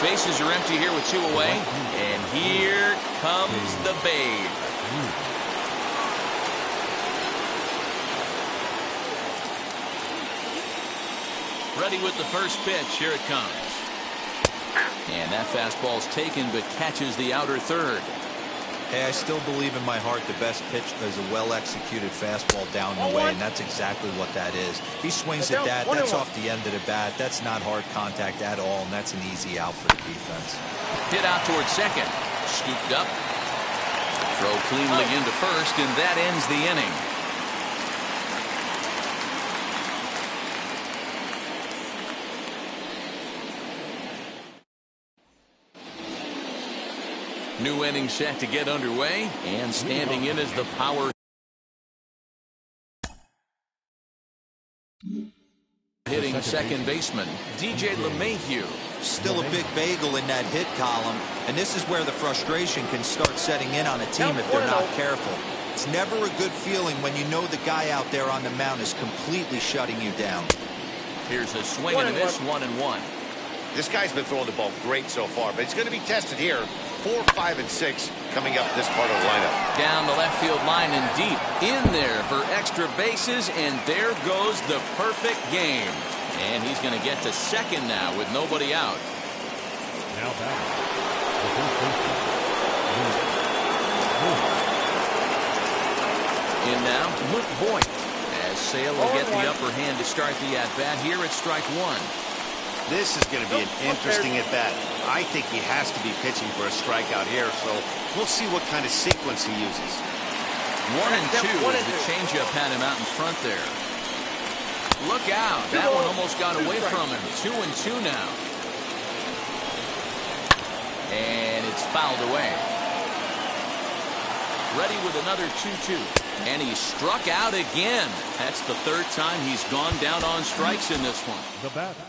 Bases are empty here with 2 away. And here comes the Babe. Ready with the first pitch. Here it comes. And that fastball's taken but catches the outer third. Hey, I still believe in my heart the best pitch is a well-executed fastball down the way, and that's exactly what that is. He swings at that. That's off the end of the bat. That's not hard contact at all, and that's an easy out for the defense. Hit out towards second. Scooped up. Throw cleanly into first, and that ends the inning. New inning set to get underway, and standing in is the power hitting second baseman, DJ LeMahieu. Still a big bagel in that hit column, and this is where the frustration can start setting in on a team if they're not careful. It's never a good feeling when you know the guy out there on the mound is completely shutting you down. Here's a swing and a miss, 1-1. This guy's been throwing the ball great so far, but he's going to be tested here. 4, 5, and 6 coming up this part of the lineup. Down the left field line and deep in there for extra bases, and there goes the perfect game. And he's going to get to second now with nobody out. Now back. In now, Luke Boyd, as Sale will get the upper hand to start the at-bat here at strike 1. This is going to be an interesting at-bat. I think he has to be pitching for a strikeout here, so we'll see what kind of sequence he uses. 1-2. The changeup had him out in front there. Look out. That one almost got away from him. 2-2 now. And it's fouled away. Ready with another 2-2. And he struck out again. That's the third time he's gone down on strikes in this one. The batter.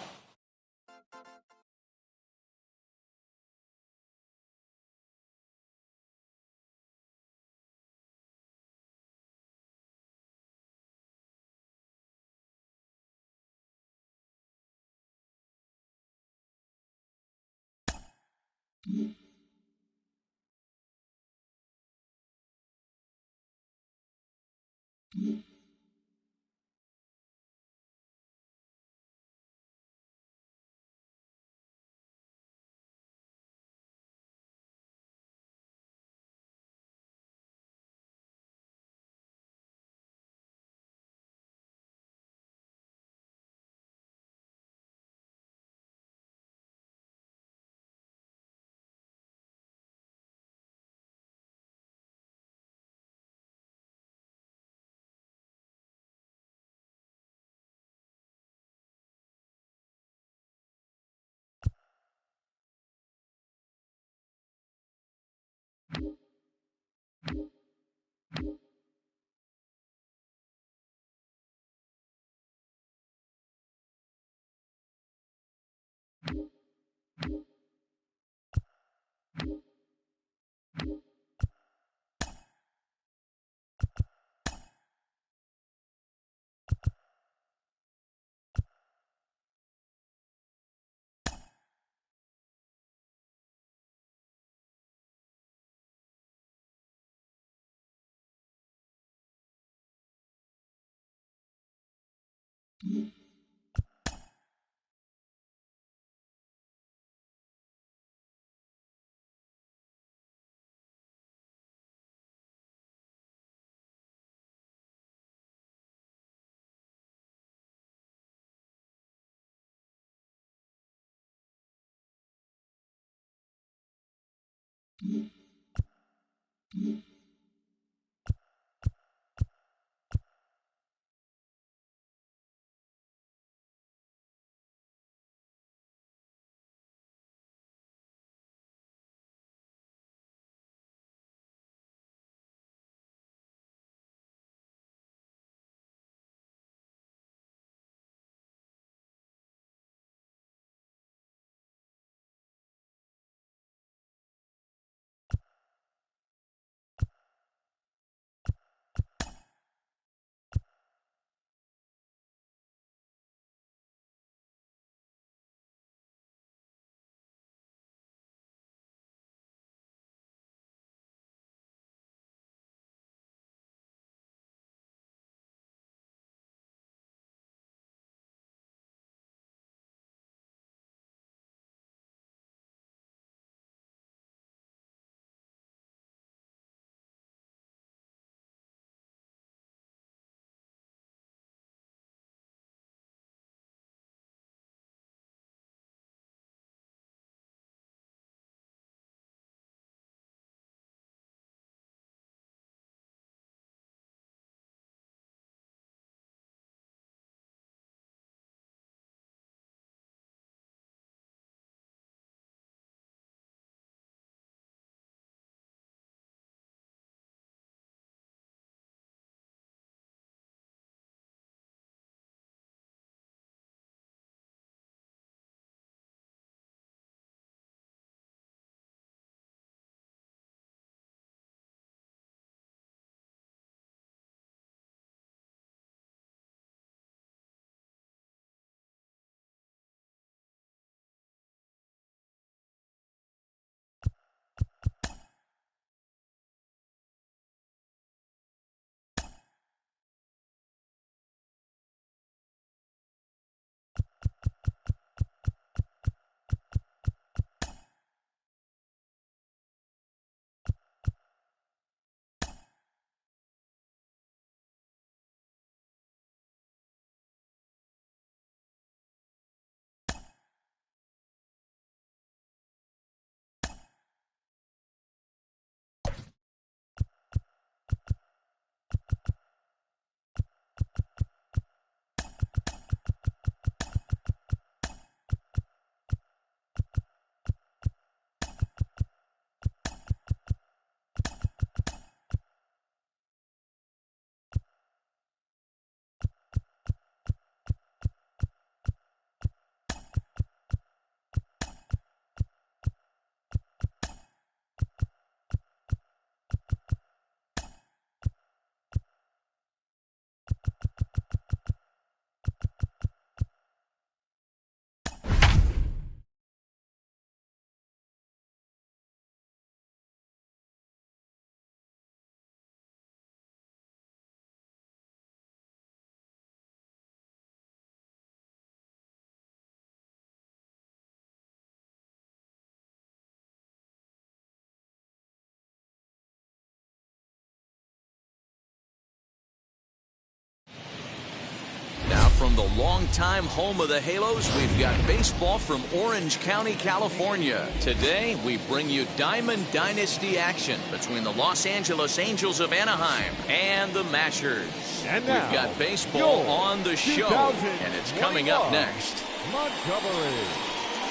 From the longtime home of the Halos, we've got baseball from Orange County, California. Today, we bring you Diamond Dynasty action between the Los Angeles Angels of Anaheim and the Mashers. And now, we've got baseball on the show, and it's coming up next. Montgomery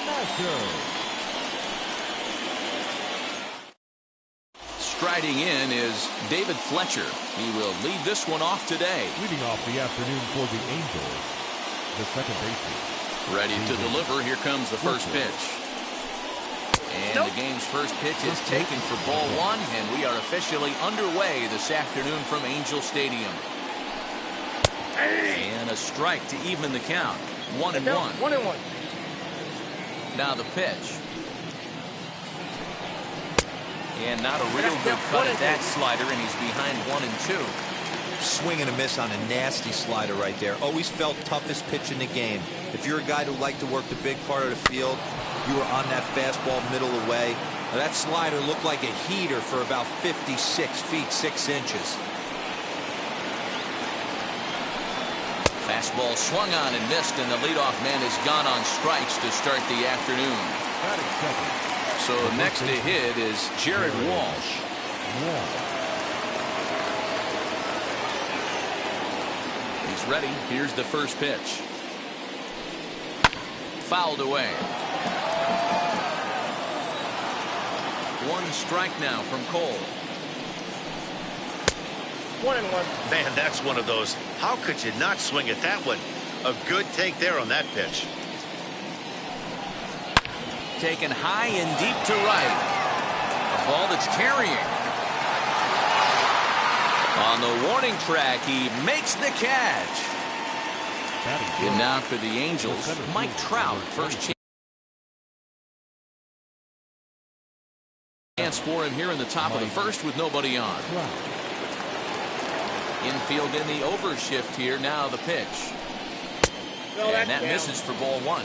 Mashers. Striding in is David Fletcher. He will lead this one off today. Leading off the afternoon for the Angels, the second baseman. Ready to deliver. Here comes the first pitch. And the game's first pitch is taken for ball one, and we are officially underway this afternoon from Angel Stadium. And a strike to even the count. 1-1. 1-1. Now the pitch. And not a real good cut at that slider, and he's behind 1-2. Swing and a miss on a nasty slider right there. Always felt toughest pitch in the game. If you're a guy who liked to work the big part of the field, you were on that fastball middle away. Now, that slider looked like a heater for about 56 feet 6 inches. Fastball swung on and missed, and the leadoff man is gone on strikes to start the afternoon. Batting second. So next to hit is Jared Walsh. He's ready. Here's the first pitch. Fouled away. One strike now from Cole. 1-1. Man, that's one of those. How could you not swing at that one? A good take there on that pitch. Taken high and deep to right. A ball that's carrying. On the warning track, he makes the catch. And now for the Angels, Mike Trout, first chance for him here in the top of the first with nobody on. Infield in the overshift here. Now the pitch. And that misses for ball one.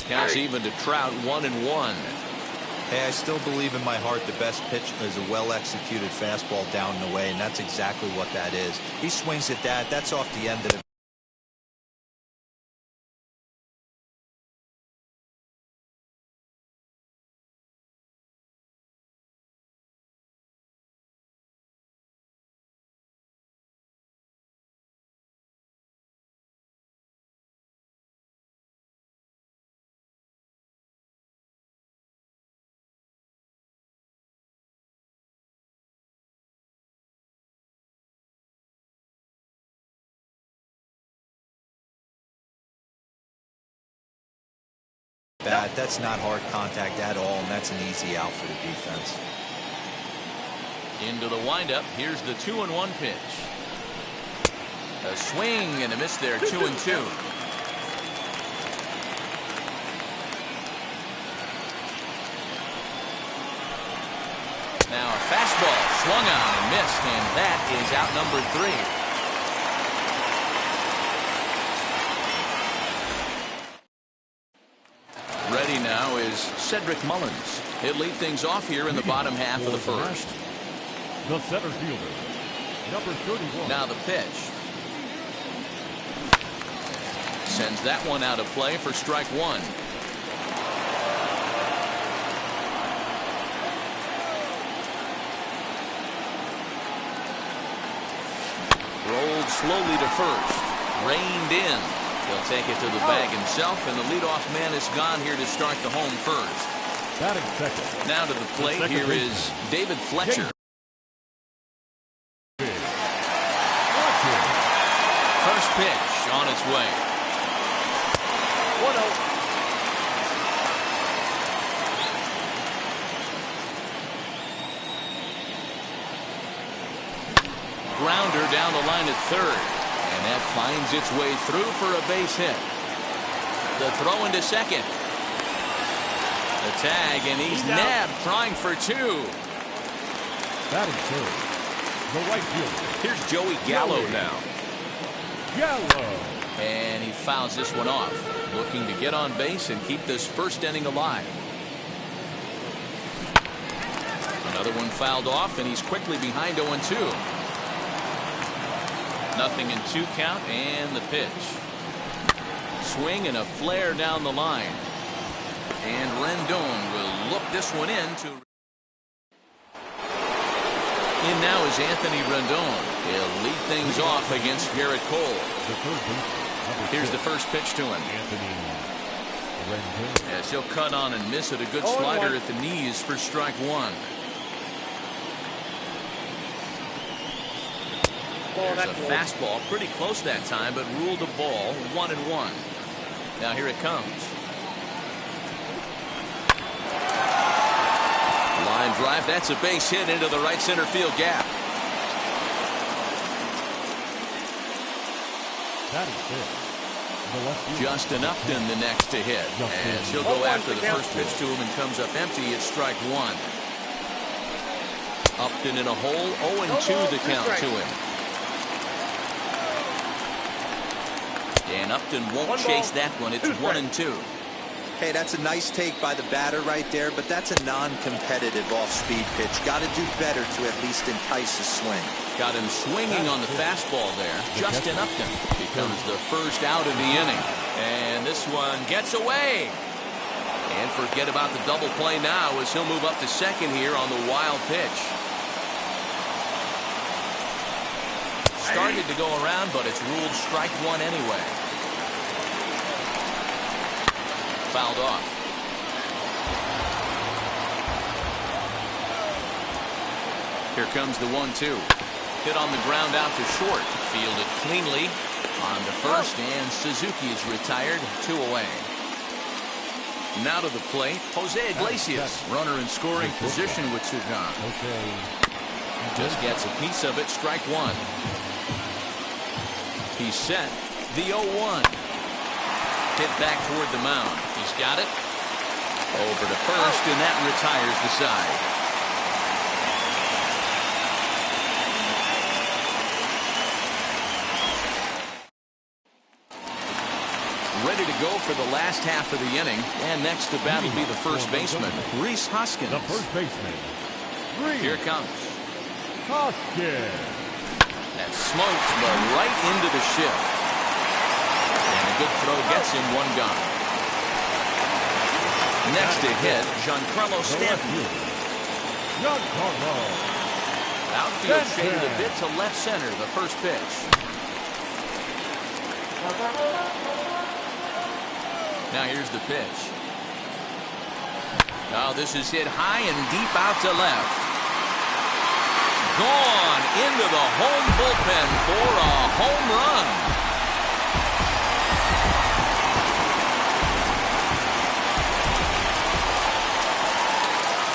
Counts even to Trout, 1-1. Hey, I still believe in my heart the best pitch is a well-executed fastball down and away, and that's exactly what that is. He swings at that. That's off the end of the bat. That's not hard contact at all, and that's an easy out for the defense. Into the windup. Here's the 2-1 pitch. A swing and a miss there. 2-2. Now a fastball swung on and missed, and that is out number 3. Ready now is Cedric Mullins. He'll lead things off here in the bottom half of the first. The center fielder, number 31. Now the pitch. Sends that one out of play for strike one. Rolled slowly to first. Reined in. He'll take it to the bag himself, and the leadoff man is gone here to start the home first. Batting second. Now to the plate, here is David Fletcher. First pitch on its way. 1-0. Grounder down the line at third. And that finds its way through for a base hit. The throw into second. The tag, and he's nabbed, trying for two. Batting third, the right fielder. Here's Joey Gallo now. Gallo. And he fouls this one off, looking to get on base and keep this first inning alive. Another one fouled off, and he's quickly behind 0-2. Nothing in 2 count, and the pitch. Swing and a flare down the line. And Rendon will look this one in to. In now is Anthony Rendon. He'll lead things off against Garrett Cole. Here's the first pitch to him. As he'll cut on and miss it. A good slider at the knees for strike 1. There's a fastball pretty close that time, but ruled a ball. 1-1. Now here it comes. Line drive. That's a base hit into the right center field gap. That is it. Justin Upton the next to hit. As he'll go after the first pitch to him and comes up empty. It's strike 1. Upton in a hole. 0-2 the count to him. And Upton won't chase that one. It's 1-2. Hey, that's a nice take by the batter right there, but that's a non-competitive off-speed pitch. Got to do better to at least entice a swing. Got him swinging on the fastball there. Justin Upton becomes the first out of the inning. And this one gets away. And forget about the double play now as he'll move up to second here on the wild pitch. Started to go around, but it's ruled strike 1 anyway. Fouled off. Here comes the 1-2. Hit on the ground out to short. Fielded cleanly. On to first, and Suzuki is retired. 2 away. Now to the plate, Jose Iglesias. Runner in scoring position with 2 gone. Just gets a piece of it. Strike 1. He's set. The 0-1. Hit back toward the mound. He's got it. Over to first, and that retires the side. Ready to go for the last half of the inning. And next to bat will be the first baseman, Rhys Hoskins. The first baseman. Here it comes. Hoskins. That smokes, but right into the shift. And a good throw gets him 1 gone. Next to hit, Giancarlo Stanton. Outfield shaded a bit to left center, the first pitch. Now here's the pitch. Now this is hit high and deep out to left. Gone into the home bullpen for a home run.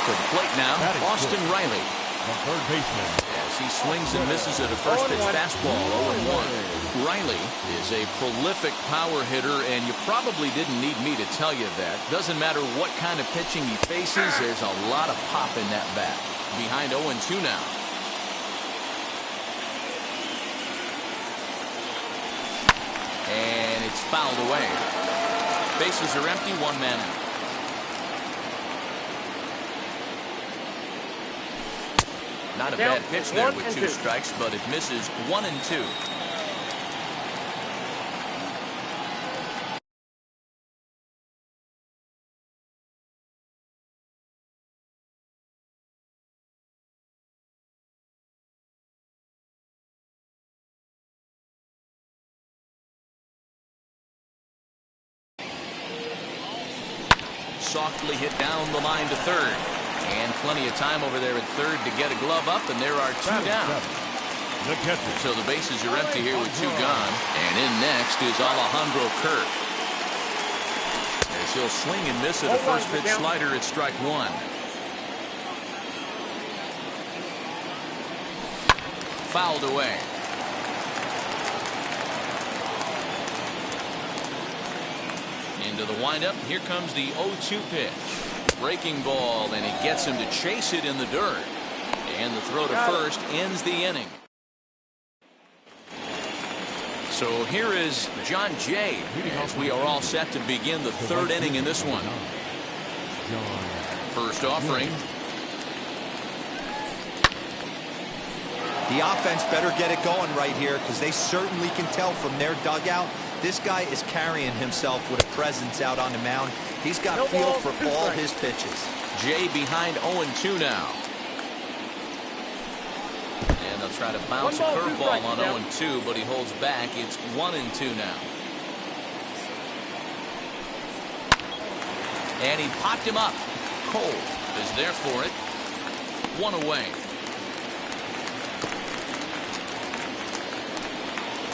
To the plate now, Austin Riley. The third baseman. As he swings and misses at a first pitch fastball, 0-1. Riley is a prolific power hitter, and you probably didn't need me to tell you that. Doesn't matter what kind of pitching he faces, there's a lot of pop in that bat. Behind 0-2 now. And it's fouled away. Bases are empty, 1 man out. Not a bad pitch there with 2 strikes, but it misses 1-2. Softly hit down the line to third. And plenty of time over there at third to get a glove up, and there are 2 down. So the bases are empty here with 2 gone. And in next is Alejandro Kirk. As he'll swing and miss at a first pitch slider at strike 1. Fouled away. Into the windup. Here comes the 0-2 pitch. Breaking ball, and he gets him to chase it in the dirt. And the throw to first ends the inning. So here is John Jay as we are all set to begin the third inning in this one. First offering. The offense better get it going right here because they certainly can tell from their dugout. This guy is carrying himself with a presence out on the mound. He's got feel for all his pitches. Jay behind 0-2 now. And they'll try to bounce a curveball on 0-2, but he holds back. It's 1-2 now. And he popped him up. Cole is there for it. One away.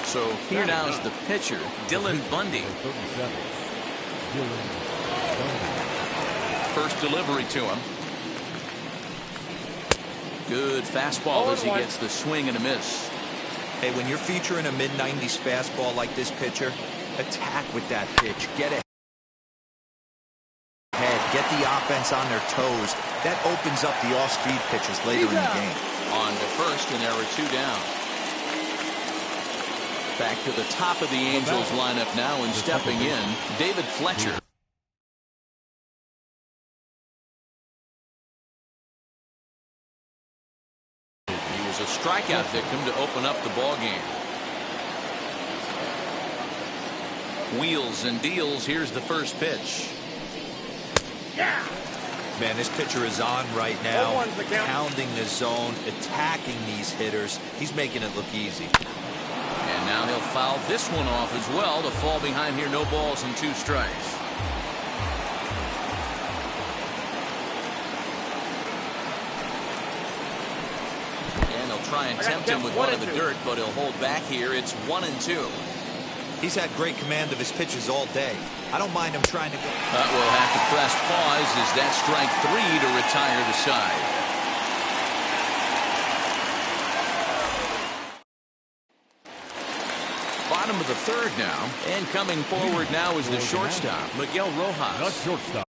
So here now is the pitcher, Dylan Bundy. First delivery to him. Good fastball as he gets the swing and a miss. Hey, when you're featuring a mid-90s fastball like this pitcher, attack with that pitch. Get ahead. Get the offense on their toes. That opens up the off-speed pitches later in the game. On to first, and there are 2 down. Back to the top of the Angels lineup now, and stepping in, David Fletcher. He was a strikeout victim to open up the ball game. Wheels and deals. Here's the first pitch. Man, this pitcher is on right now, pounding the zone, attacking these hitters. He's making it look easy. And now he'll foul this one off as well to fall behind here. No balls and 2 strikes. And they'll try and tempt him with one of the dirt, but he'll hold back here. It's 1-2. He's had great command of his pitches all day. I don't mind him trying to go. But we'll have to press pause as that strike 3 to retire the side. Bottom of the third now, and coming forward now is the shortstop, Miguel Rojas. The shortstop.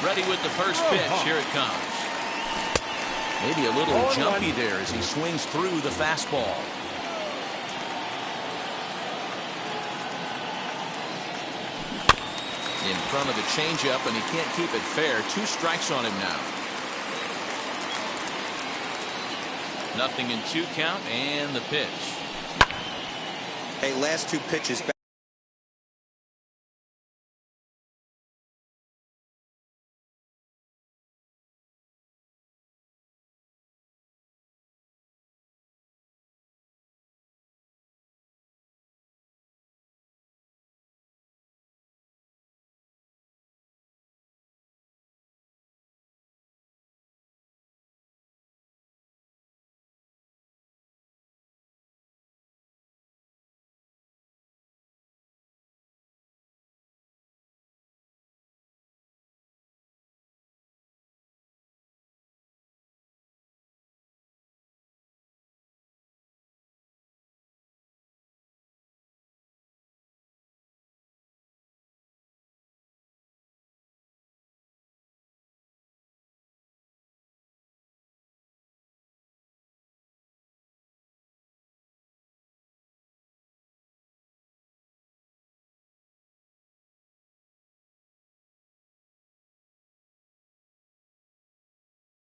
Ready with the first pitch. Here it comes. Maybe a little jumpy there as he swings through the fastball. In front of the changeup, and he can't keep it fair. 2 strikes on him now. 0-2 count, and the pitch. Hey, last 2 pitches back.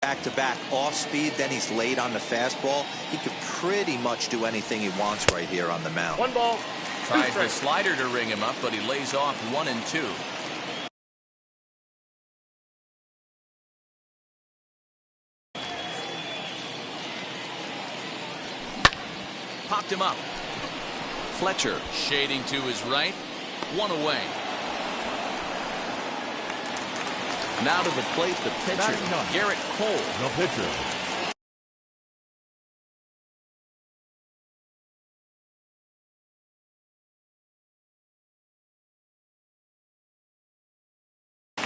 Back-to-back off speed, then he's late on the fastball. He could pretty much do anything he wants right here on the mound. 1 ball. Tries the slider to ring him up, but he lays off 1-2. Popped him up. Fletcher shading to his right. 1 away. Now to the plate, the pitcher, Garrett Cole. No pitcher.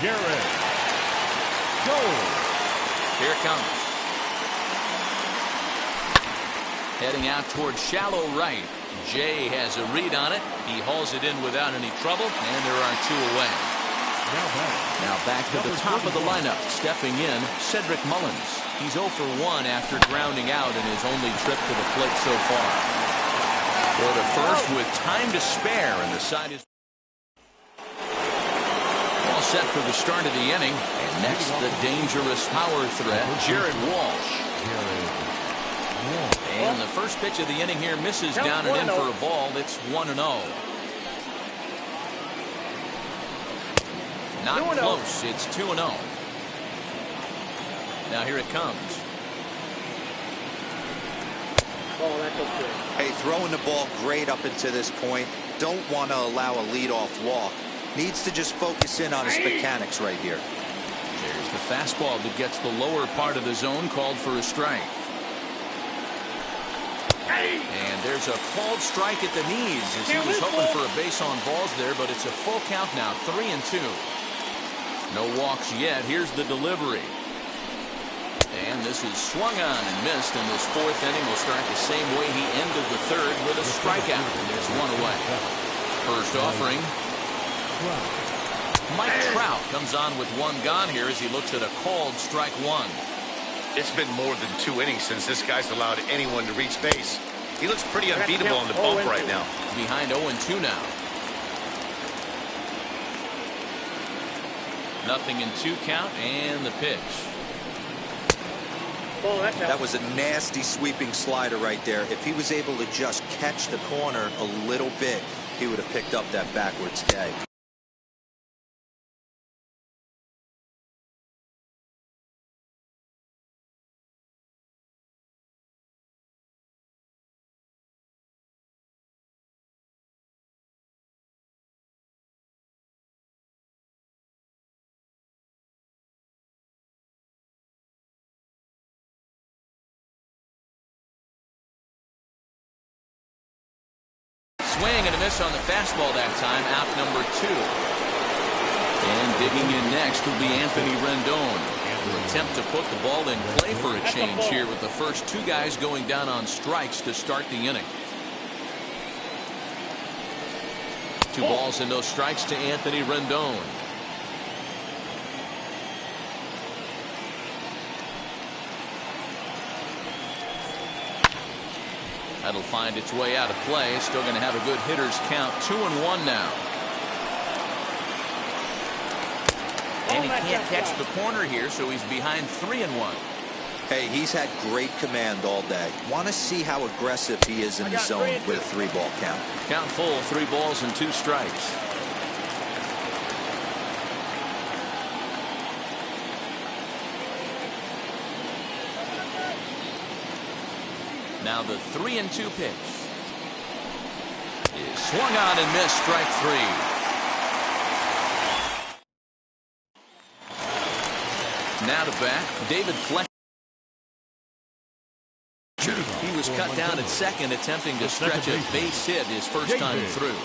Garrett Cole. Here it comes. Heading out towards shallow right. Jay has a read on it. He hauls it in without any trouble, and there are two away. Now back to the top of the lineup. Stepping in, Cedric Mullins. He's 0 for 1 after grounding out in his only trip to the plate so far. For the first with time to spare, and the side is all set for the start of the inning. And next, the dangerous power threat, Jared Walsh. And the first pitch of the inning here misses down and in for a ball. It's 1-0. Not close. It's 2-0. Now here it comes. Oh, that's okay. Hey, throwing the ball great up until this point. Don't want to allow a leadoff walk. Needs to just focus in on his mechanics right here. There's the fastball that gets the lower part of the zone, called for a strike. And there's a called strike at the knees as he was hoping for a base on balls there, but it's a full count now, 3-2. No walks yet. Here's the delivery. And this is swung on and missed, and this fourth inning will start the same way he ended the third, with a strikeout. And there's one away. First offering. Mike Trout comes on with one gone here as he looks at a called strike one. It's been more than 2 innings since this guy's allowed anyone to reach base. He looks pretty unbeatable on the bump right now. Behind 0-2 now. Nothing in 2 count, and the pitch. That was a nasty sweeping slider right there. If he was able to just catch the corner a little bit, he would have picked up that backwards tag. Swing and a miss on the fastball that time, out number 2. And digging in next will be Anthony Rendon. Will attempt to put the ball in play for a change here with the first 2 guys going down on strikes to start the inning. 2 balls and no strikes to Anthony Rendon. That'll find its way out of play. Still going to have a good hitter's count. 2-1 now. And he can't catch the corner here, so he's behind 3-1. Hey, he's had great command all day. Want to see how aggressive he is in the zone with a 3-ball count. Count full, 3 balls and 2 strikes. Now the 3-2 pitch is swung on and missed, strike 3. Now to bat, David Fletcher. He was cut down at second, attempting to stretch a base hit his first time through.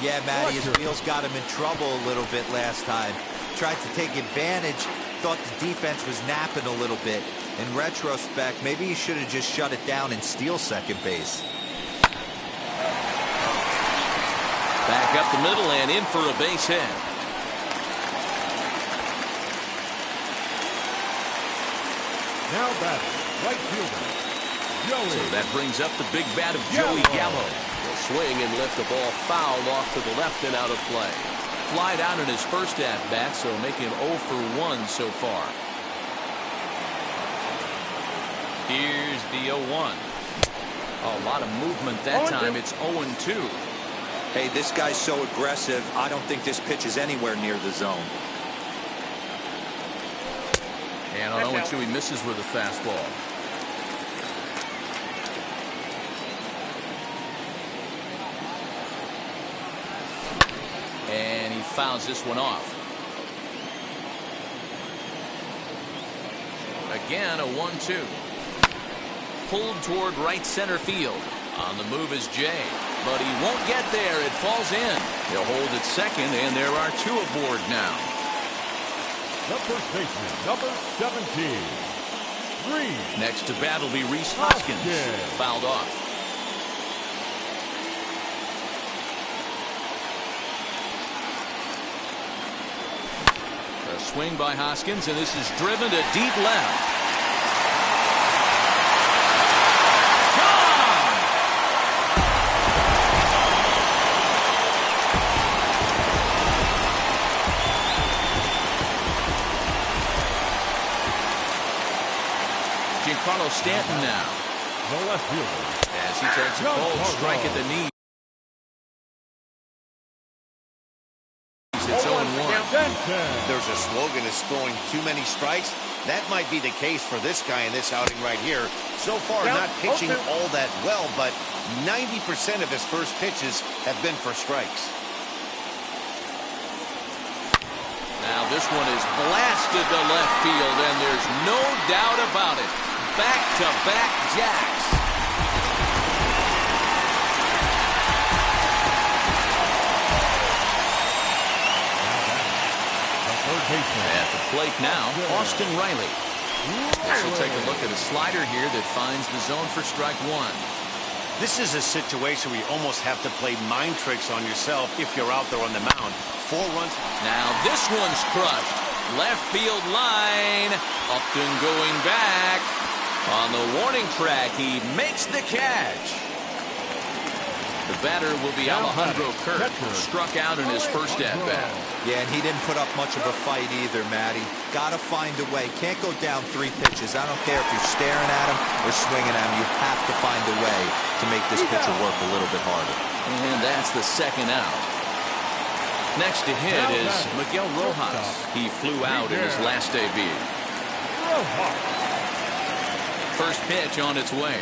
Yeah, Matty, his wheels got him in trouble a little bit last time. Tried to take advantage, thought the defense was napping a little bit. In retrospect, maybe he should have just shut it down and steal second base. Back up the middle and in for a base hit. Now batting, right fielder, Joey. So that brings up the big bat of Joey Gallo. He'll swing and lift the ball foul off to the left and out of play. Flied out in his first at-bat, so make him 0 for 1 so far. Here's the 0-1. A lot of movement that time. It's 0-2. Hey, this guy's so aggressive, I don't think this pitch is anywhere near the zone. And on 0-2, he misses with a fastball. And he fouls this one off. Again, a 1-2. Pulled toward right center field. On the move is Jay, but he won't get there. It falls in. He'll hold at second, and there are 2 aboard now. The first baseman, number 17, Reese. Next to bat will be Rhys Hoskins. Fouled off. A swing by Hoskins, and this is driven to deep left. Carlos Stanton now. The left fielder. As he turns a cold strike at the knee. It's 0-1. There's a slogan is throwing too many strikes. That might be the case for this guy in this outing right here. So far, not pitching all that well, but 90% of his first pitches have been for strikes. Now this one is blasted to left field, and there's no doubt about it. Back-to-back jacks. At the plate now, Austin Riley. This will take a look at a slider here that finds the zone for strike 1. This is a situation where you almost have to play mind tricks on yourself if you're out there on the mound. 4 runs. Now this one's crushed. Left field line. Upton going back. On the warning track, he makes the catch. The batter will be Alejandro Kirk, struck out in his first at-bat. Yeah, and he didn't put up much of a fight either, Matty. Got to find a way. Can't go down 3 pitches. I don't care if you're staring at him or swinging at him. You have to find a way to make this pitcher work a little bit harder. And that's the second out. Next to hit is Miguel Rojas. He flew out in his last debut. First pitch on its way.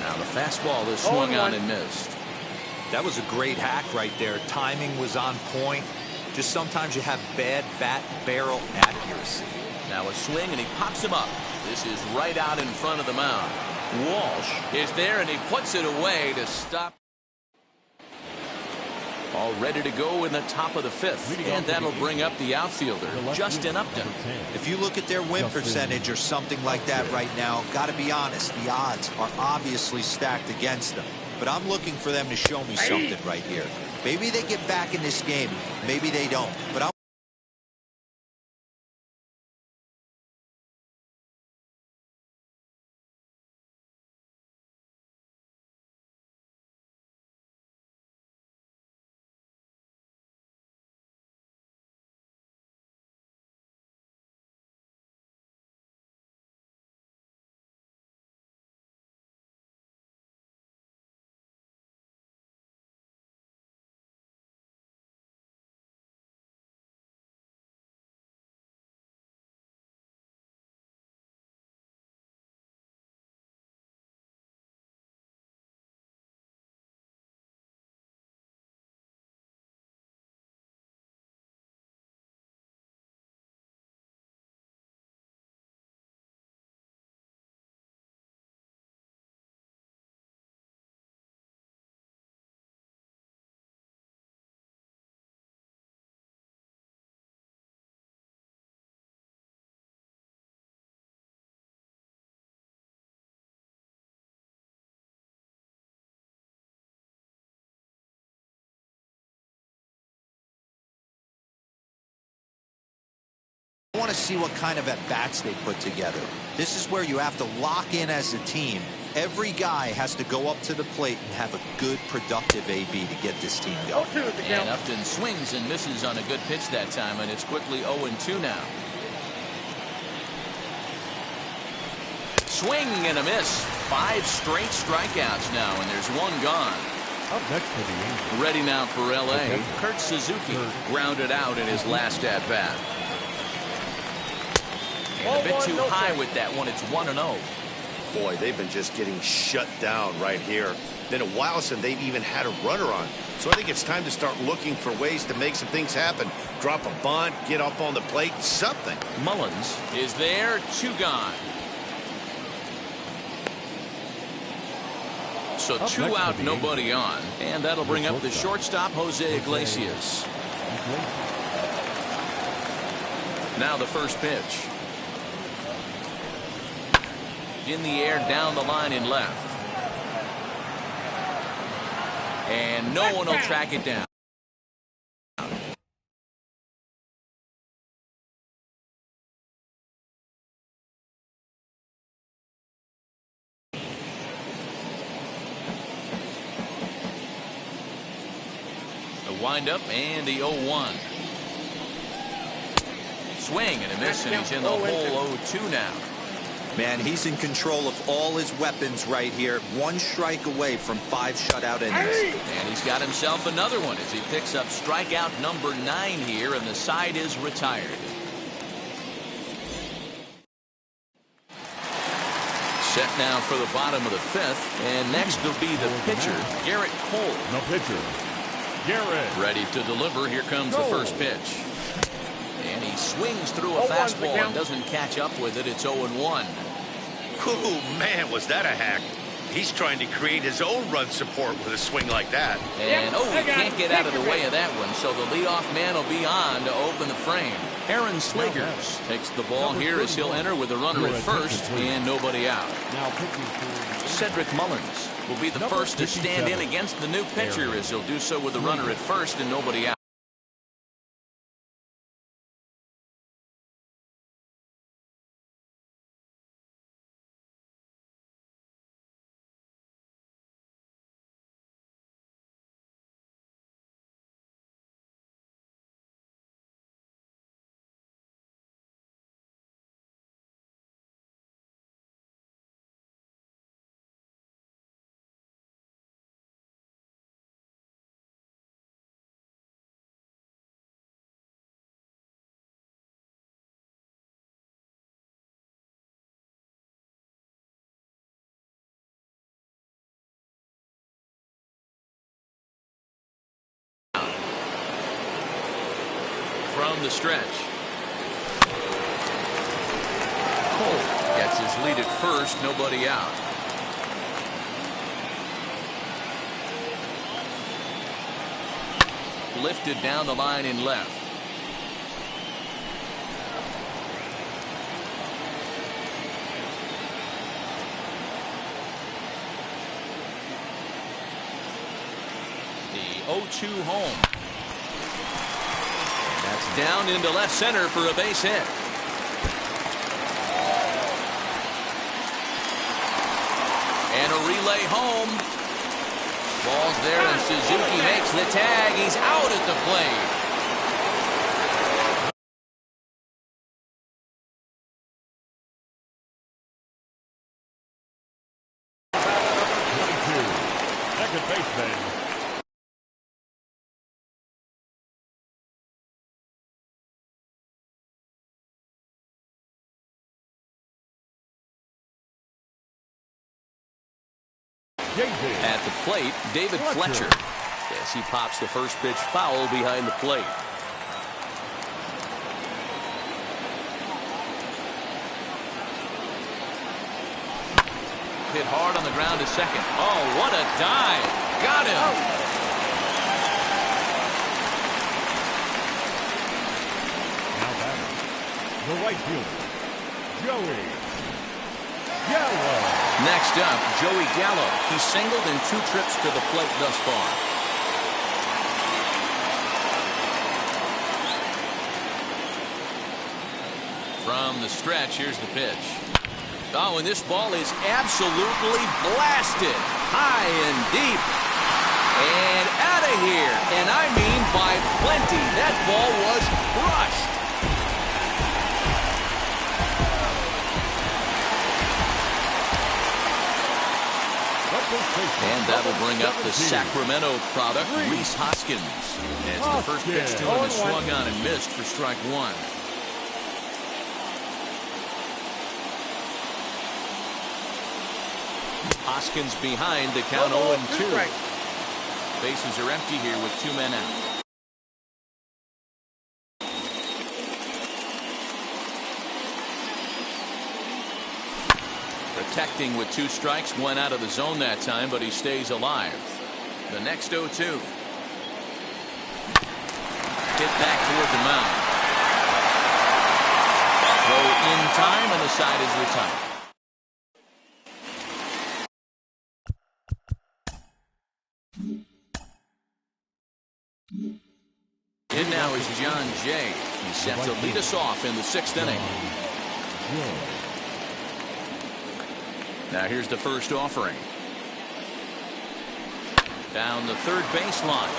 Now the fastball is swung on and missed. That was a great hack right there. Timing was on point. Just sometimes you have bad bat barrel accuracy. Now a swing, and he pops him up. This is right out in front of the mound. Walsh is there, and he puts it away to stop. All ready to go in the top of the 5th, and that'll bring up the outfielder, Justin Upton. If you look at their win percentage or something like that right now, got to be honest, the odds are obviously stacked against them. But I'm looking for them to show me something right here. Maybe they get back in this game. Maybe they don't. But I'm I want to see what kind of at-bats they put together. This is where you have to lock in as a team. Every guy has to go up to the plate and have a good, productive AB to get this team going. And Upton swings and misses on a good pitch that time, and it's quickly 0-2 now. Swing and a miss. 5 straight strikeouts now, and there's 1 gone. Up next for the Angels. Ready now for L.A. Kurt Suzuki grounded out in his last at-bat. And a bit too high with that one. It's 1-0. Boy, they've been just getting shut down right here. Been a while since they've even had a runner on. So I think it's time to start looking for ways to make some things happen. Drop a bunt, get up on the plate, something. Mullins is there, 2 gone. So 2 out, nobody on. And that'll bring up the shortstop, Jose Iglesias. Now the first pitch. In the air, down the line and left. And no one will track it down. A windup and the 0-1. Swing and a miss, and he's in the hole 0-2 now. Man, he's in control of all his weapons right here. 1 strike away from 5 shutout innings. And he's got himself another one as he picks up strikeout number 9 here, and the side is retired. Set now for the bottom of the 5th, and next will be the pitcher, Garrett Cole. The pitcher, Garrett. Ready to deliver. Here comes the first pitch. And he swings through a fastball and doesn't catch up with it. It's 0-1. Oh, man, was that a hack. He's trying to create his own run support with a swing like that. And, he can't get out of the way of that one, so the leadoff man will be on to open the frame. Aaron Slagers takes the ball here as he'll enter with a runner at first and nobody out. Cedric Mullins will be the first to stand in against the new pitcher as he'll do so with a runner at first and nobody out. From the stretch. Cole gets his lead at first, nobody out. Lifted down the line and left. The 0-2 home. That's down into left center for a base hit. And a relay home. Ball's there and Suzuki makes the tag. He's out at the plate. Second baseman. At the plate, David Fletcher. As he pops the first pitch foul behind the plate. Hit hard on the ground to second. Oh, what a dive. Got him. Now batting, the right fielder, Joey Gallo. Next up, Joey Gallo. He's singled in 2 trips to the plate thus far. From the stretch, here's the pitch. Oh, and this ball is absolutely blasted. High and deep. And out of here. And I mean by plenty. That ball was crushed. And that'll bring up the Sacramento product, Rhys Hoskins. As the first pitch to him is swung on and missed for strike 1. Hoskins behind the count 0-2. Bases are empty here with 2 men out. Protecting with 2 strikes, went out of the zone that time, but he stays alive. The next 0-2. Hit back toward the mound. Throw in time, and the side is retired. In now is John Jay. He's set to lead us off in the 6th inning. Now here's the first offering. Down the third baseline.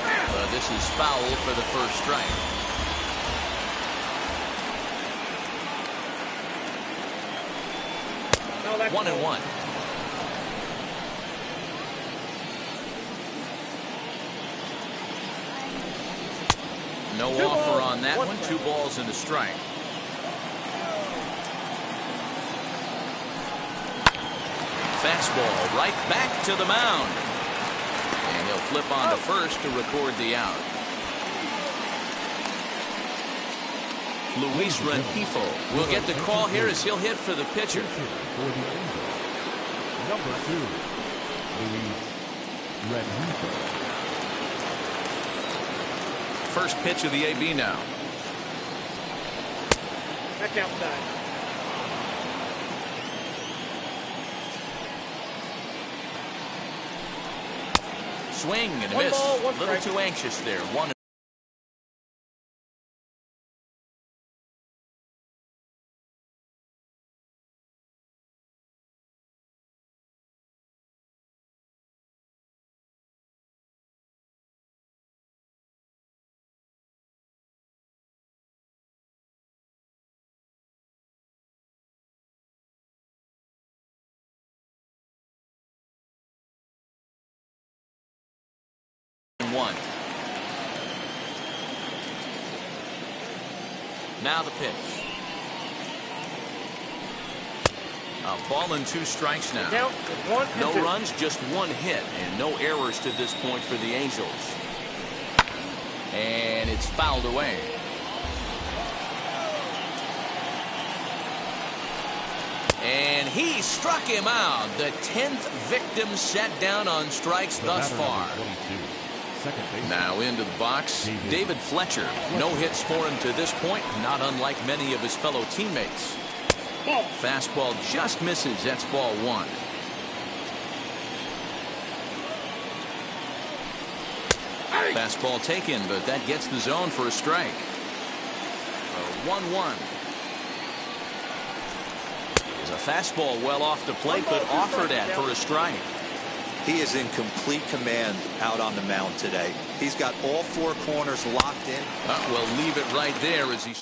This is foul for the first strike. No, 1-1. No offer on that one. 2 balls and a strike. Fastball right back to the mound. And he'll flip on to first to record the out. Luis Rengifo will get the call here as he'll hit for the pitcher. Number 2, Luis Rengifo. First pitch of the AB now. Back outside. Swing and a 1 miss. ball, 1 A little strike. too anxious there. 1. Now the pitch. A ball and 2 strikes now. Count is 1 and No 2. runs, just 1 hit, and no errors to this point for the Angels. And it's fouled away. And he struck him out. The 10th victim set down on strikes thus far. Now into the box, David Fletcher. No hits for him to this point, not unlike many of his fellow teammates. Fastball just misses. That's ball 1. Fastball taken, but that gets the zone for a strike. 1-1. Is a fastball well off the plate, but offered at for a strike. He is in complete command out on the mound today. He's got all 4 corners locked in. We'll leave it right there as he.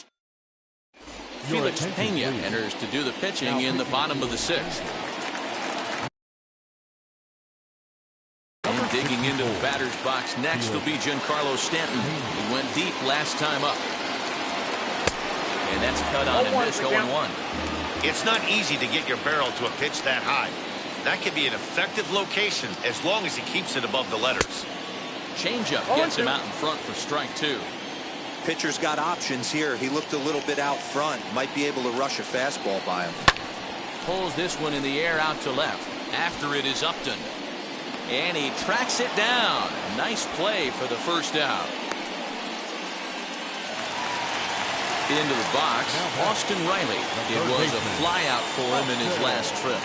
Felix Pena enters to do the pitching in the bottom of the 6th. And digging into the batter's box next will be Giancarlo Stanton. He went deep last time up. And that's cut on and missed 0-1. It's not easy to get your barrel to a pitch that high. That can be an effective location as long as he keeps it above the letters. Changeup gets him out in front for strike 2. Pitcher's got options here. He looked a little bit out front. Might be able to rush a fastball by him. Pulls this one in the air out to left. After it is Upton. And he tracks it down. Nice play for the first out. Into the box, Austin Riley. It was a flyout for him in his last trip.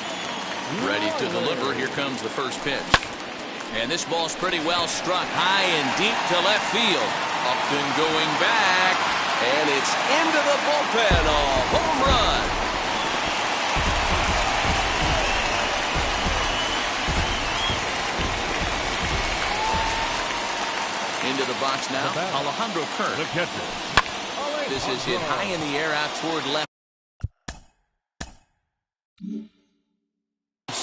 Ready to deliver. Here comes the first pitch. And this ball's pretty well struck high and deep to left field. Upton going back. And it's into the bullpen. A home run. Into the box now, Alejandro Kirk. This is hit high in the air out toward left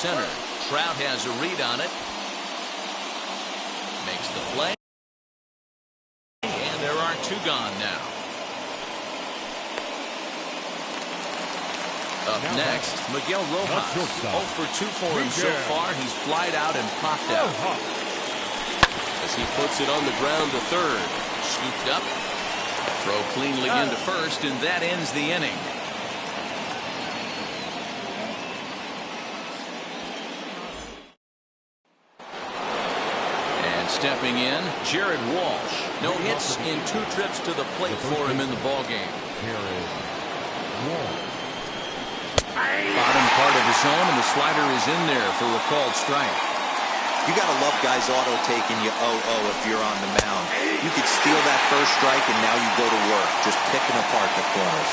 center. Trout has a read on it. Makes the play. And there are 2 gone now. Up next, Miguel Rojas. 0 for 2 for him so far. He's flied out and popped out. As he puts it on the ground to third. Scooped up. Throw cleanly into first, and that ends the inning. And stepping in, Jared Walsh. No hits in 2 trips to the plate for him in the ballgame. Bottom part of the zone, and the slider is in there for a called strike. You got to love guys auto-taking you 0-0 if you're on the mound. You could steal that first strike, and now you go to work, just picking apart the corners.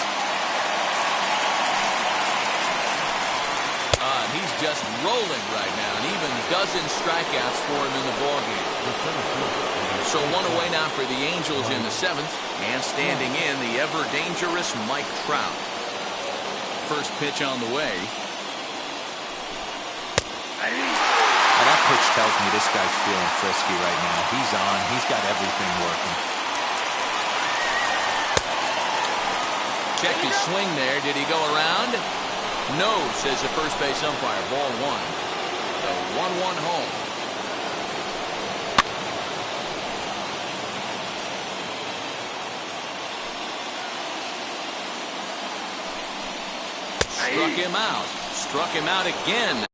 He's just rolling right now, and even dozen strikeouts for him in the ballgame. So 1 away now for the Angels in the 7th, and standing in the ever-dangerous Mike Trout. First pitch on the way. Well, that pitch tells me this guy's feeling frisky right now. He's on. He's got everything working. Checked his swing there. Did he go around? No, says the first base umpire. Ball 1. The 1-1 home. Struck him out. Struck him out again.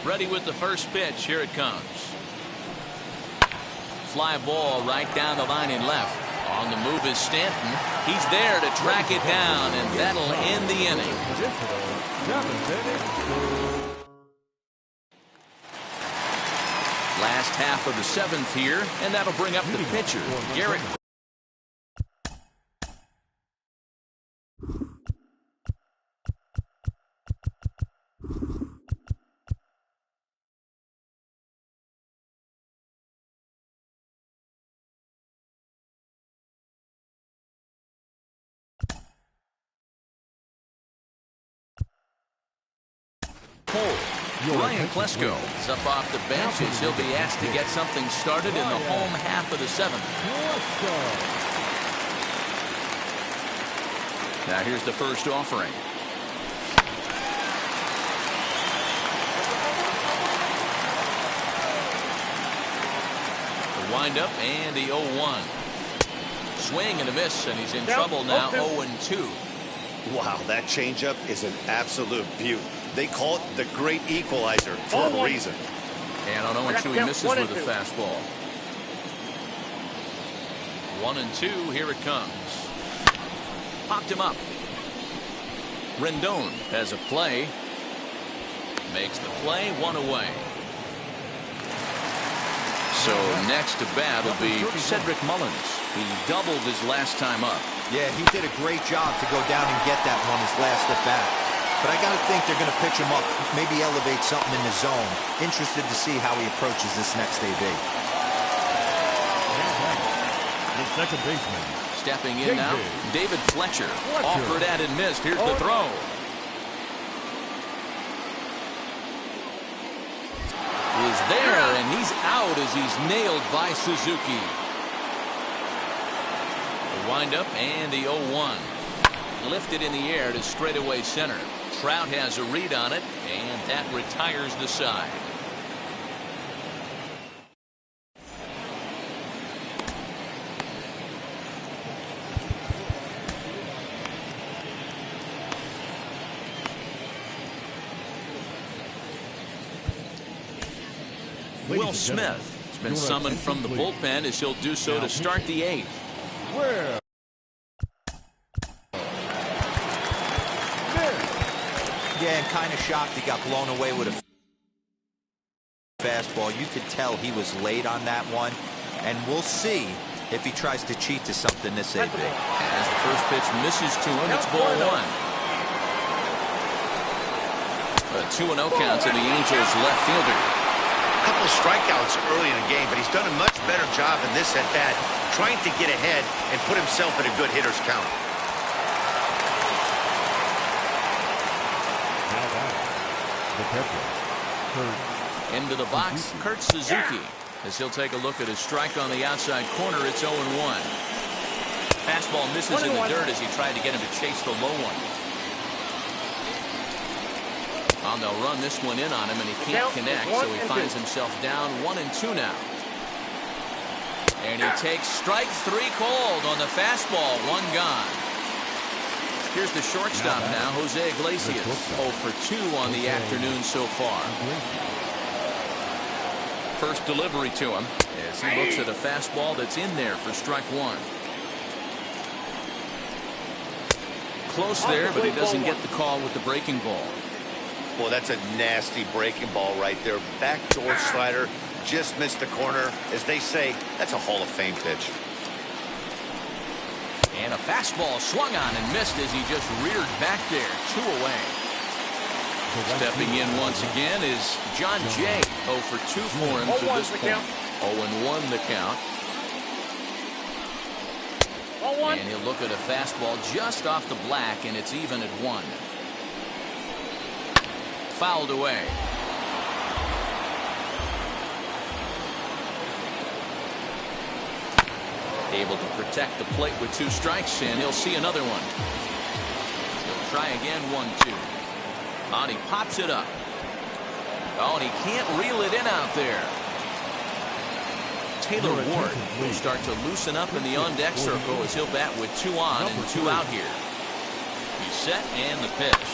Ready with the first pitch. Here it comes. Fly ball right down the line and left. On the move is Stanton. He's there to track it down, and that'll end the inning. Last half of the 7th here, and that'll bring up the pitcher, Garrett. Ryan Klesko is up off the bench as he'll be asked to get something started in the home half of the 7th. Now here's the first offering. The windup and the 0-1. Swing and a miss, and he's in trouble now. 0-2. Wow, that changeup is an absolute beaut. They call it the great equalizer for a reason. And on 0-2, he misses with a fastball. 1-2, here it comes. Popped him up. Rendon has a play. Makes the play, 1 away. So next to bat will be Cedric Mullins. He doubled his last time up. Yeah, he did a great job to go down and get that one his last at bat. But I got to think they're going to pitch him up, maybe elevate something in the zone. Interested to see how he approaches this next AB. The second baseman. Stepping in now, David Fletcher. Offered at and missed. Here's the throw. Is there, and he's out as he's nailed by Suzuki. The windup and the 0-1. Lifted in the air to straightaway center. Trout has a read on it, and that retires the side. Will Smith has been summoned from the bullpen as he'll do so to start the 8th. Yeah, and kind of shocked he got blown away with a fastball. You could tell he was late on that one, and we'll see if he tries to cheat to something this AB. As the First pitch misses to him. It's ball one. A 2-0 count to the Angels left fielder. A couple strikeouts early in the game, but he's done a much better job in this at bat, trying to get ahead and put himself in a good hitter's count. Now back, the catcher, Kurt. Into the box, Kurt Suzuki. As he'll take a look at his strike on the outside corner, it's 0-1. Fastball misses in the dirt as he tried to get him to chase the low one. Well, they'll run this one in on him, and he can't connect, so he finds himself down 1-2 now. And he takes strike 3 called on the fastball, 1 gone. Here's the shortstop now, Jose Iglesias. 0 for 2 on the afternoon so far. First delivery to him as he looks at a fastball that's in there for strike 1. Close there, but he doesn't get the call with the breaking ball. Well, that's a nasty breaking ball right there. Backdoor slider, just missed the corner. As they say, that's a Hall of Fame pitch. And a fastball swung on and missed as he just reared back there. 2 away. Stepping in once again is John Jay. 0 for 2 for him to this point. 0-1 the count. And he'll look at a fastball just off the black, and it's even at 1. Fouled away. Able to protect the plate with 2 strikes, and he'll see another one. He'll try again, 1-2. And he pops it up. Oh, and he can't reel it in out there. Taylor Ward will start to loosen up in the on-deck circle as he'll bat with 2 on and 2 out here. He's set, and the pitch.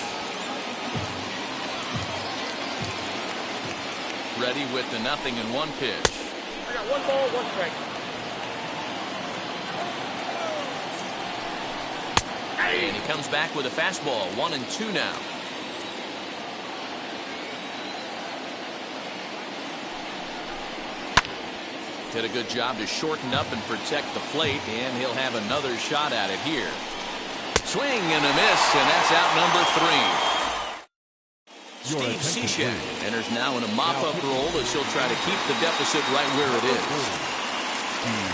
Ready with the 0-1 pitch. I got 1 ball, 1 strike. And he comes back with a fastball, 1-2 now. Did a good job to shorten up and protect the plate, and he'll have another shot at it here. Swing and a miss, and that's out number 3. Steve Cishek enters now in a mop-up role as he'll try to keep the deficit right where it is.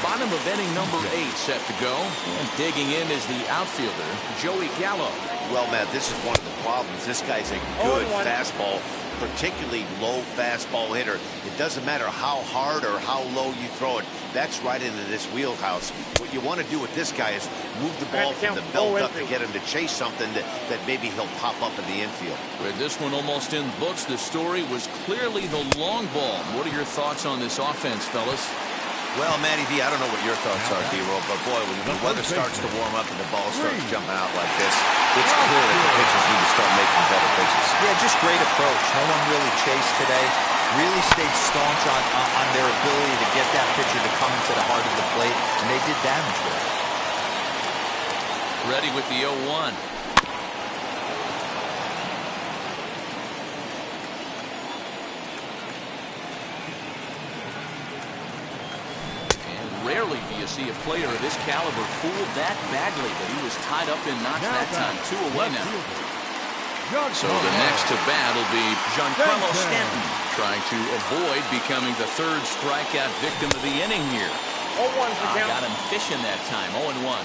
Bottom of inning number 8 set to go, and digging in is the outfielder, Joey Gallo. Well, Matt, this is one of the problems. This guy's a good fastball, particularly low fastball hitter. It doesn't matter how hard or how low you throw it. That's right into this wheelhouse. What you want to do with this guy is move the ball from the belt up to get him to chase something that maybe he'll pop up in the infield. With this one almost in the books, the story was clearly the long ball. What are your thoughts on this offense, fellas? Well, Matty V, I don't know what your thoughts are, D-Roll, but boy, when the weather starts to warm up and the ball starts jumping out like this, it's clear that the pitchers need to start making better pitches. Yeah, just great approach. No one really chased today. Really stayed staunch on their ability to get that pitcher to come into the heart of the plate, and they did damage with it. Ready with the 0-1. Rarely do you see a player of this caliber fooled that badly, but he was tied up in knots that time. 2 away now. So the next to bat will be Giancarlo Stanton, trying to avoid becoming the 3rd strikeout victim of the inning here. 0-1 Got him fishing that time. 0-1.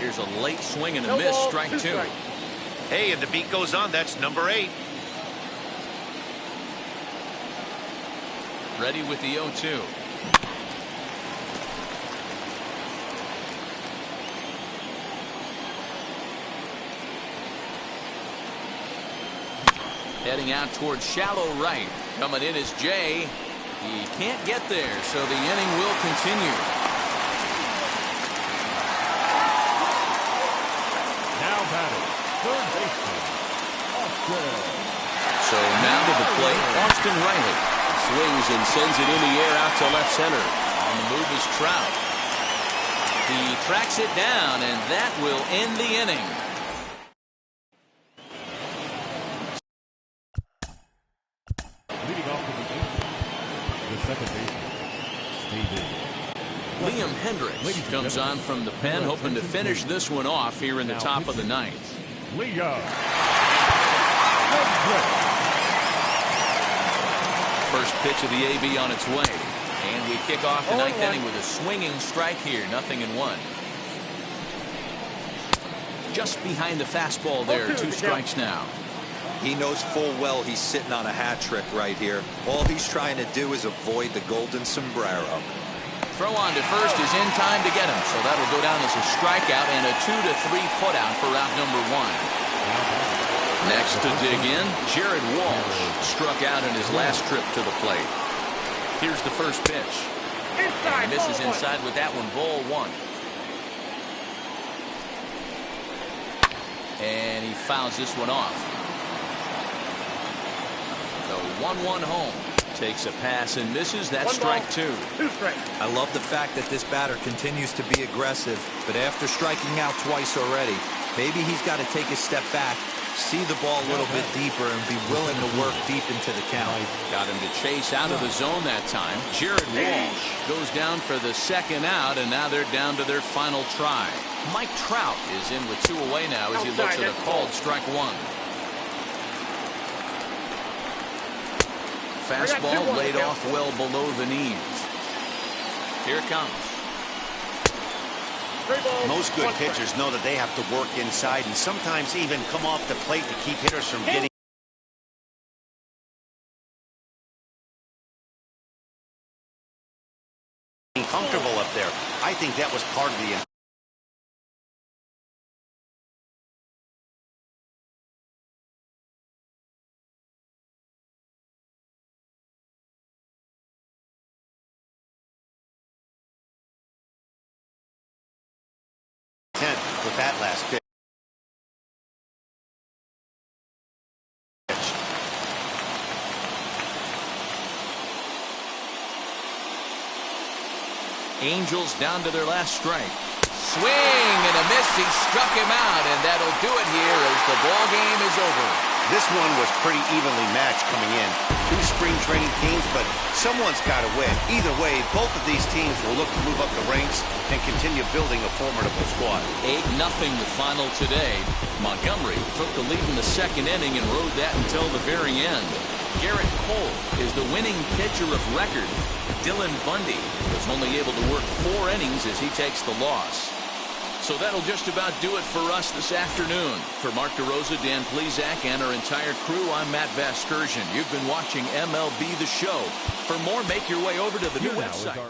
Here's a late swing and a miss. Strike 2. Hey, and the beat goes on. That's number 8. Ready with the 0-2. Heading out towards shallow right. Coming in is Jay. He can't get there, so the inning will continue. Now batting, third baseman, Austin. So now to the plate, Austin Riley. Swings and sends it in the air out to left center. On the move is Trout. He tracks it down, and that will end the inning. Leading off to the Angels, the second baseman, Liam Hendricks comes on from the pen, hoping to finish this one off here in the top of the ninth. Liam. First pitch of the AB on its way. And we kick off the ninth inning with a swinging strike here, 0-1. Just behind the fastball there, 2 strikes now. He knows full well he's sitting on a hat trick right here. All he's trying to do is avoid the golden sombrero. Throw on to first is in time to get him, so that'll go down as a strikeout and a 2-3 putout for out number 1. Next to dig in, Jared Walsh struck out in his last trip to the plate. Here's the first pitch. And he misses inside with that one, ball 1. And he fouls this one off. The 1-1 home. Takes a pass and misses. That's strike 2. I love the fact that this batter continues to be aggressive, but after striking out twice already, maybe he's got to take a step back, see the ball a little bit deeper, and be willing to work deep into the count. Got him to chase out of the zone that time. Jared Walsh goes down for the second out, and now they're down to their final try. Mike Trout is in with 2 away now as he looks at a called strike 1. Fastball laid off well below the knees. Here it comes. Most good pitchers know that they have to work inside and sometimes even come off the plate to keep hitters from getting comfortable up there. I think that was part of the with that last pitch. Angels down to their last strike. Swing and a miss. He struck him out, and that'll do it here as the ball game is over. This one was pretty evenly matched coming in. 2 spring training teams, but someone's got to win. Either way, both of these teams will look to move up the ranks and continue building a formidable squad. 8-0 the final today. Montgomery took the lead in the second inning and rode that until the very end. Garrett Cole is the winning pitcher of record. Dylan Bundy was only able to work 4 innings as he takes the loss. So that'll just about do it for us this afternoon. For Mark DeRosa, Dan Plezak, and our entire crew, I'm Matt Vasgersian. You've been watching MLB The Show. For more, make your way over to the new website.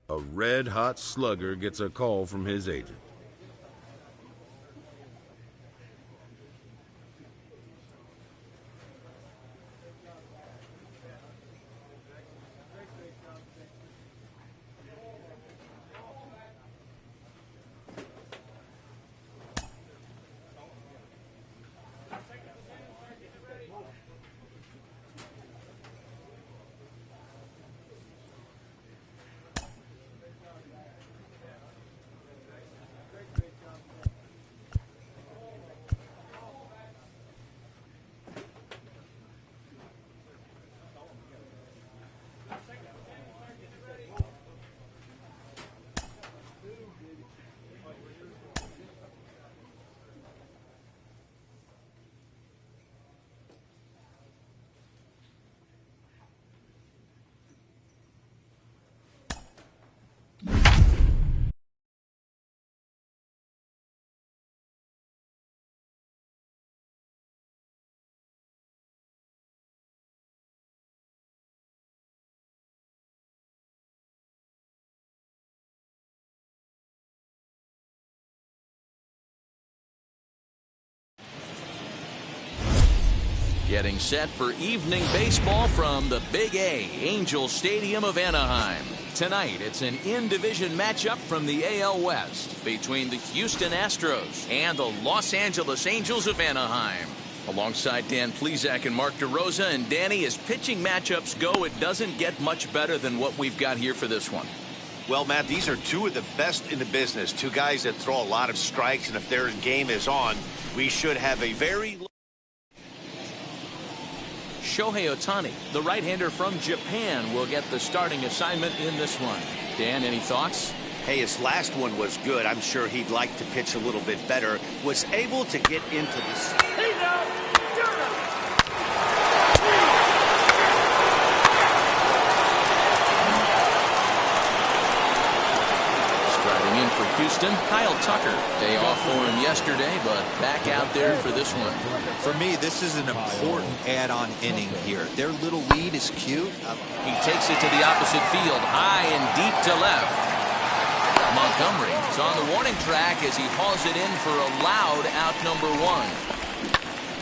A red-hot slugger gets a call from his agent. Getting set for evening baseball from the Big A, Angel Stadium of Anaheim. Tonight, it's an in-division matchup from the AL West between the Houston Astros and the Los Angeles Angels of Anaheim. Alongside Dan Plesac and Mark DeRosa, and Danny, as pitching matchups go, it doesn't get much better than what we've got here for this one. Well, Matt, these are two of the best in the business. Two guys that throw a lot of strikes, and if their game is on, we should have a very... Shohei Ohtani, the right-hander from Japan, will get the starting assignment in this one. Dan, any thoughts? Hey, his last one was good. I'm sure he'd like to pitch a little bit better. Was able to get into this. Striding in for Houston, Kyle Tucker. Day off for him yesterday, but back out there for this one. For me, this is an important add-on inning here. Their little lead is cute. He takes it to the opposite field, high and deep to left. Montgomery is on the warning track as he hauls it in for a loud out number one.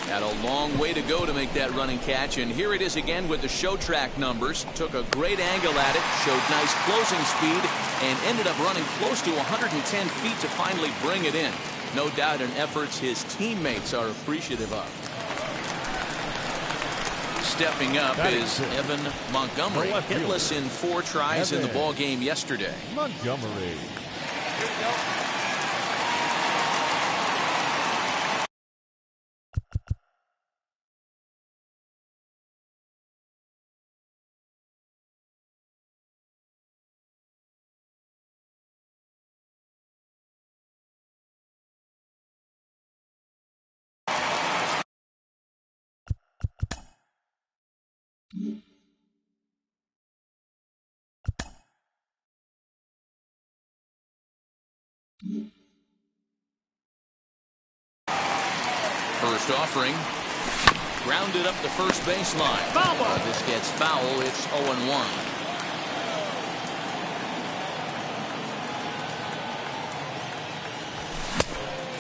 Had a long way to go to make that running catch, and here it is again with the show track numbers. Took a great angle at it, showed nice closing speed, and ended up running close to 110 feet to finally bring it in. No doubt in efforts his teammates are appreciative of. Stepping up is Evan Montgomery, hitless in 4 tries in the ball game yesterday. Montgomery. First offering. Grounded up the first baseline. This gets foul. It's 0-1.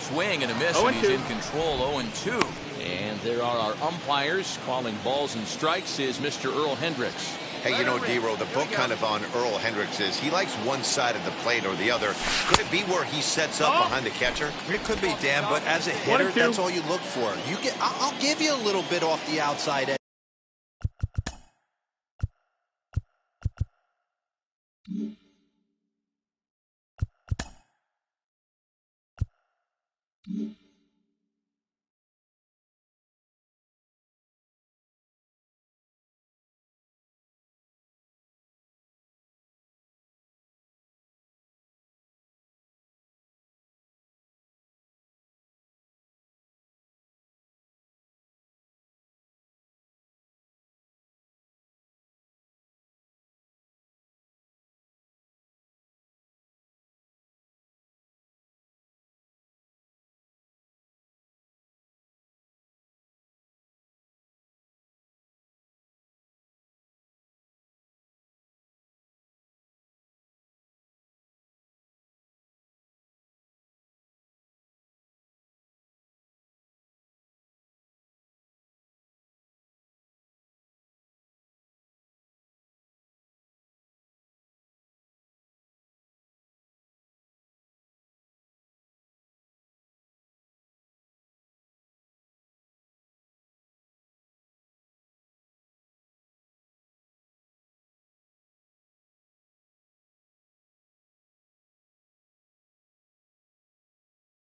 Swing and a miss, and he's in control. 0-2. And there are our umpires calling balls and strikes is Mr. Earl Hendricks. Hey, you know, D-Row, the book kind of on Earl Hendricks is he likes one side of the plate or the other. Could it be where he sets up behind the catcher? It could be, Dan, but as a hitter, that's all you look for. I'll give you a little bit off the outside edge.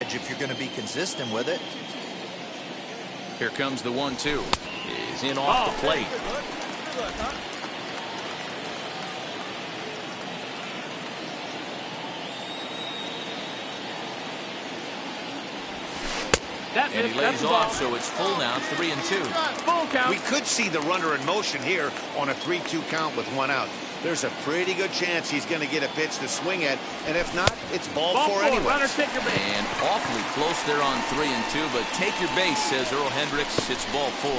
advantage if you're going to be consistent with it. Here comes the 1-2. He's in off the plate. And he lays off, so it's full now, 3-2. Full count. We could see the runner in motion here on a 3-2 count with 1 out. There's a pretty good chance he's going to get a pitch to swing at, and if not, it's ball four anyway. Runner, take your base. And awfully close there on 3-2, but take your base, says Earl Hendricks. It's ball 4.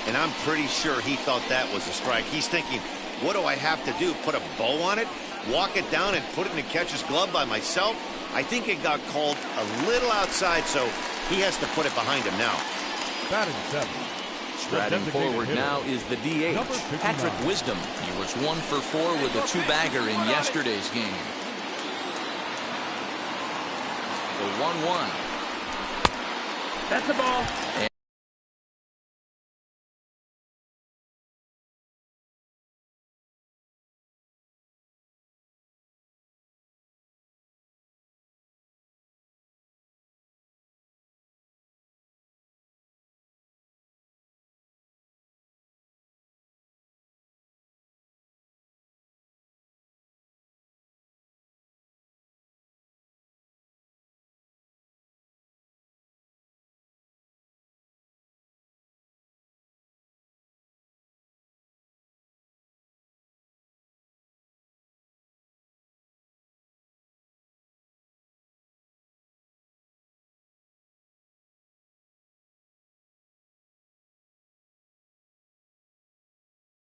And I'm pretty sure he thought that was a strike. He's thinking, what do I have to do? Put a bow on it? Walk it down and put it in the catcher's glove by myself? I think it got called a little outside, so he has to put it behind him now. Batting 7. Striding forward now is the DH, Patrick Wisdom. He was 1 for 4 with a 2-bagger in yesterday's game. The 1-1. That's the ball.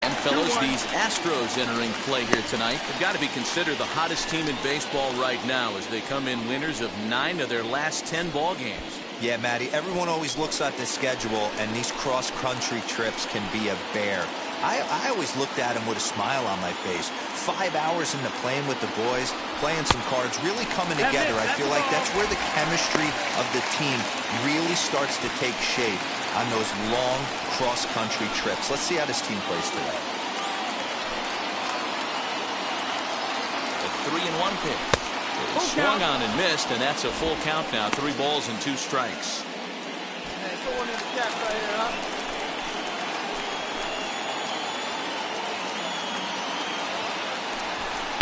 And fellas, these Astros entering play here tonight have got to be considered the hottest team in baseball right now as they come in winners of 9 of their last 10 ball games. Yeah, Matty, everyone always looks at the schedule, and these cross-country trips can be a bear. I always looked at them with a smile on my face. 5 hours into playing with the boys, playing some cards, really coming together. I feel like that's where the chemistry of the team really starts to take shape on those long cross-country trips. Let's see how this team plays today. The 3-1 pitch. Swung on and missed, and that's a full count now. 3 balls and 2 strikes.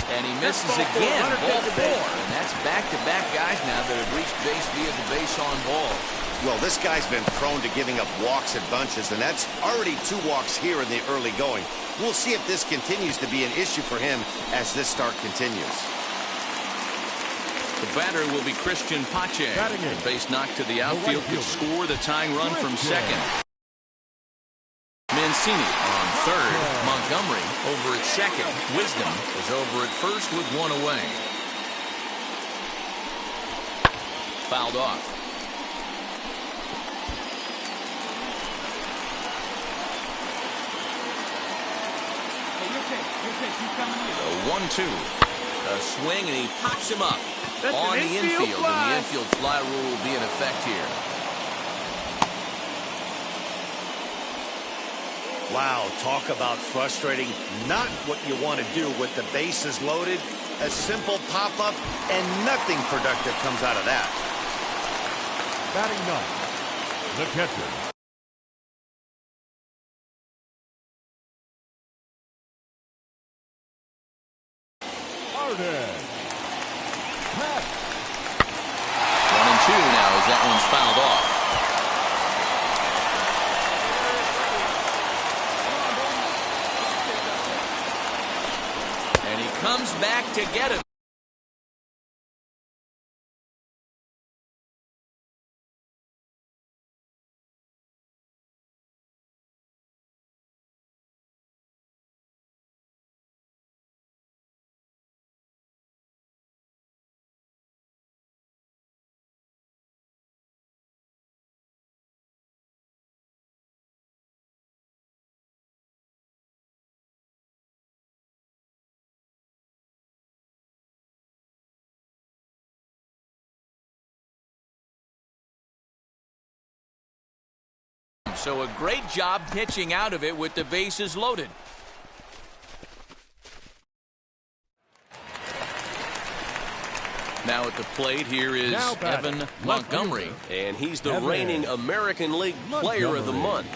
And he misses again, ball 4. And that's back-to-back guys now that have reached base via the base on balls. Well, this guy's been prone to giving up walks at bunches, and that's already 2 walks here in the early going. We'll see if this continues to be an issue for him as this start continues. The batter will be Christian Pache. The base knock to the outfield could score the tying run from second. Mancini on third. Montgomery over at second. Wisdom is over at first with 1 away. Fouled off. The 1-2. A swing, and he pops him up on the infield. And the infield fly rule will be in effect here. Wow, talk about frustrating. Not what you want to do with the bases loaded. A simple pop-up, and nothing productive comes out of that. Batting 9. The catcher. Pat. 1-2 now as that one's fouled off. And he comes back to get him. So a great job pitching out of it with the bases loaded. Now at the plate, here is Evan Montgomery. And he's the reigning American League Player of the Month.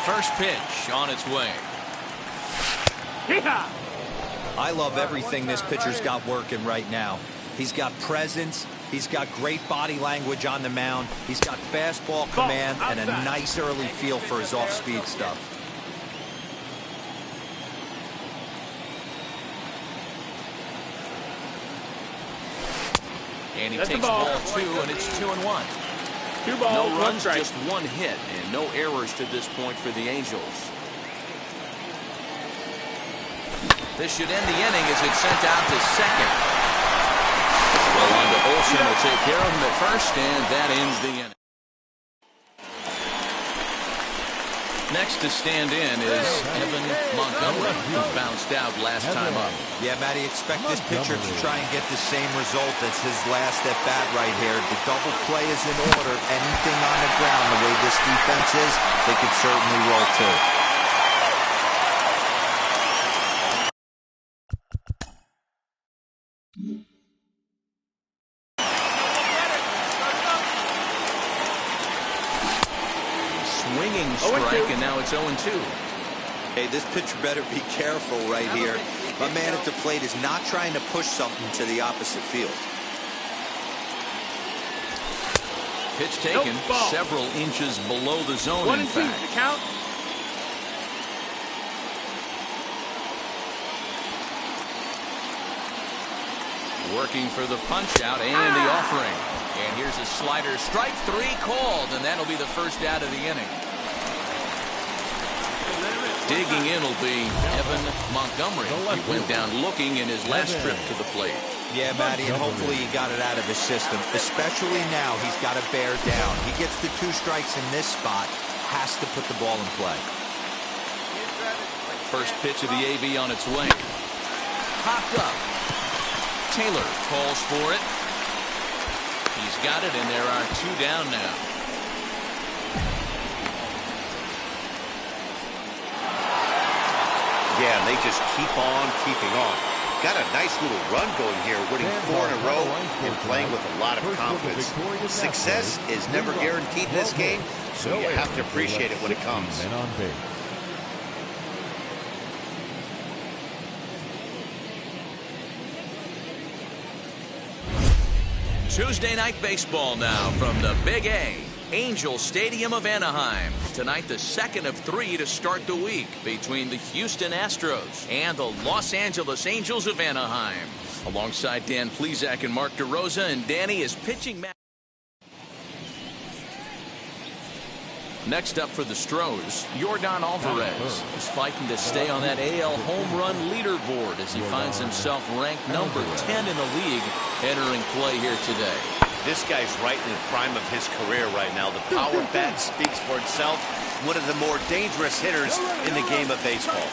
First pitch on its way. I love everything this pitcher's got working right now. He's got presence. He's got great body language on the mound. He's got fastball command and a nice early feel for his off-speed stuff. And he takes ball 2, and it's 2-1. 2 balls, no runs, 1 strike. just 1 hit, and no errors to this point for the Angels. This should end the inning as it's sent out to second. Well, on to Olsen will take care of him at first, and that ends the inning. Next to stand in is Evan Montgomery, who bounced out last time up. Yeah, Matty, expect this pitcher to try and get the same result as his last at-bat right here. The double play is in order. Anything on the ground, the way this defense is, they could certainly roll too. Swinging strike, and now it's 0-2. Hey, this pitcher better be careful right here. My man at the plate is not trying to push something to the opposite field. Pitch taken several inches below the zone, 1 in and 2, fact. the count. Working for the punch out and the offering. And here's a slider. Strike 3 called, and that'll be the first out of the inning. Digging in will be Evan Montgomery. He went down looking in his last trip to the plate. Yeah, Matty, and hopefully he got it out of his system. Especially now, he's got to bear down. He gets the 2 strikes in this spot, has to put the ball in play. First pitch of the AB on its way. Popped up. Taylor calls for it. He's got it, and there are 2 down now. Yeah, and they just keep on keeping on. Got a nice little run going here, winning 4 in a row and playing with a lot of confidence. Success is never guaranteed in this game, so you have to appreciate it when it comes. Tuesday night baseball now from the Big A, Angel Stadium of Anaheim. Tonight, the second of 3 to start the week between the Houston Astros and the Los Angeles Angels of Anaheim. Alongside Dan Plesac and Mark DeRosa, and Danny is pitching match. Next up for the Stros, Yordan Alvarez is fighting to stay on that AL home run leaderboard as he finds himself ranked number 10 in the league entering play here today. This guy's right in the prime of his career right now. The power bat speaks for itself. One of the more dangerous hitters in the game of baseball.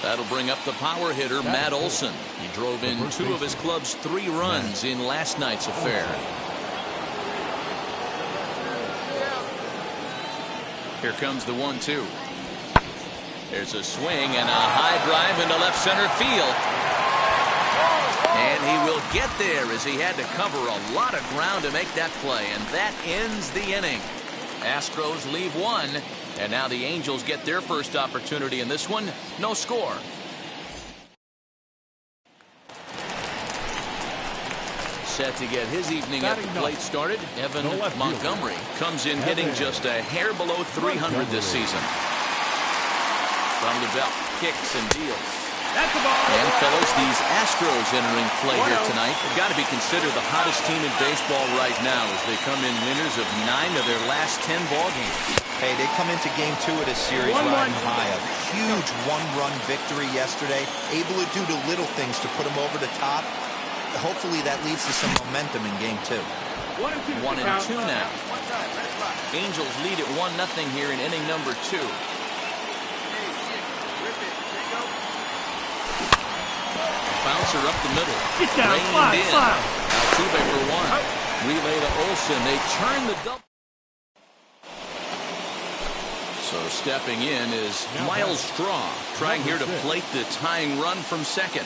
That'll bring up the power hitter, Matt Olson. He drove in 2 of his club's 3 runs in last night's affair. Here comes the 1-2. There's a swing and a high drive into left center field. And he will get there as he had to cover a lot of ground to make that play. And that ends the inning. Astros leave 1. And now the Angels get their first opportunity in this one. No score. Set to get his evening at the plate started, Evan Montgomery comes in hitting just a hair below 300 this season. From the belt, kicks and deals. That's the ball. And fellows, these Astros entering play here tonight have got to be considered the hottest team in baseball right now as they come in winners of 9 of their last 10 ball games. Hey, they come into game 2 of this series riding high. A huge 1-run victory yesterday, able to do the little things to put them over the top. Hopefully that leads to some momentum in game 2. 1 and 2 now. Angels lead at 1-0 here in inning number 2. Bouncer up the middle. Get down, Reined in. slide. Altuve for 1. Relay to Olsen. They turn the double. So stepping in is Miles Straw, trying here to plate the tying run from second.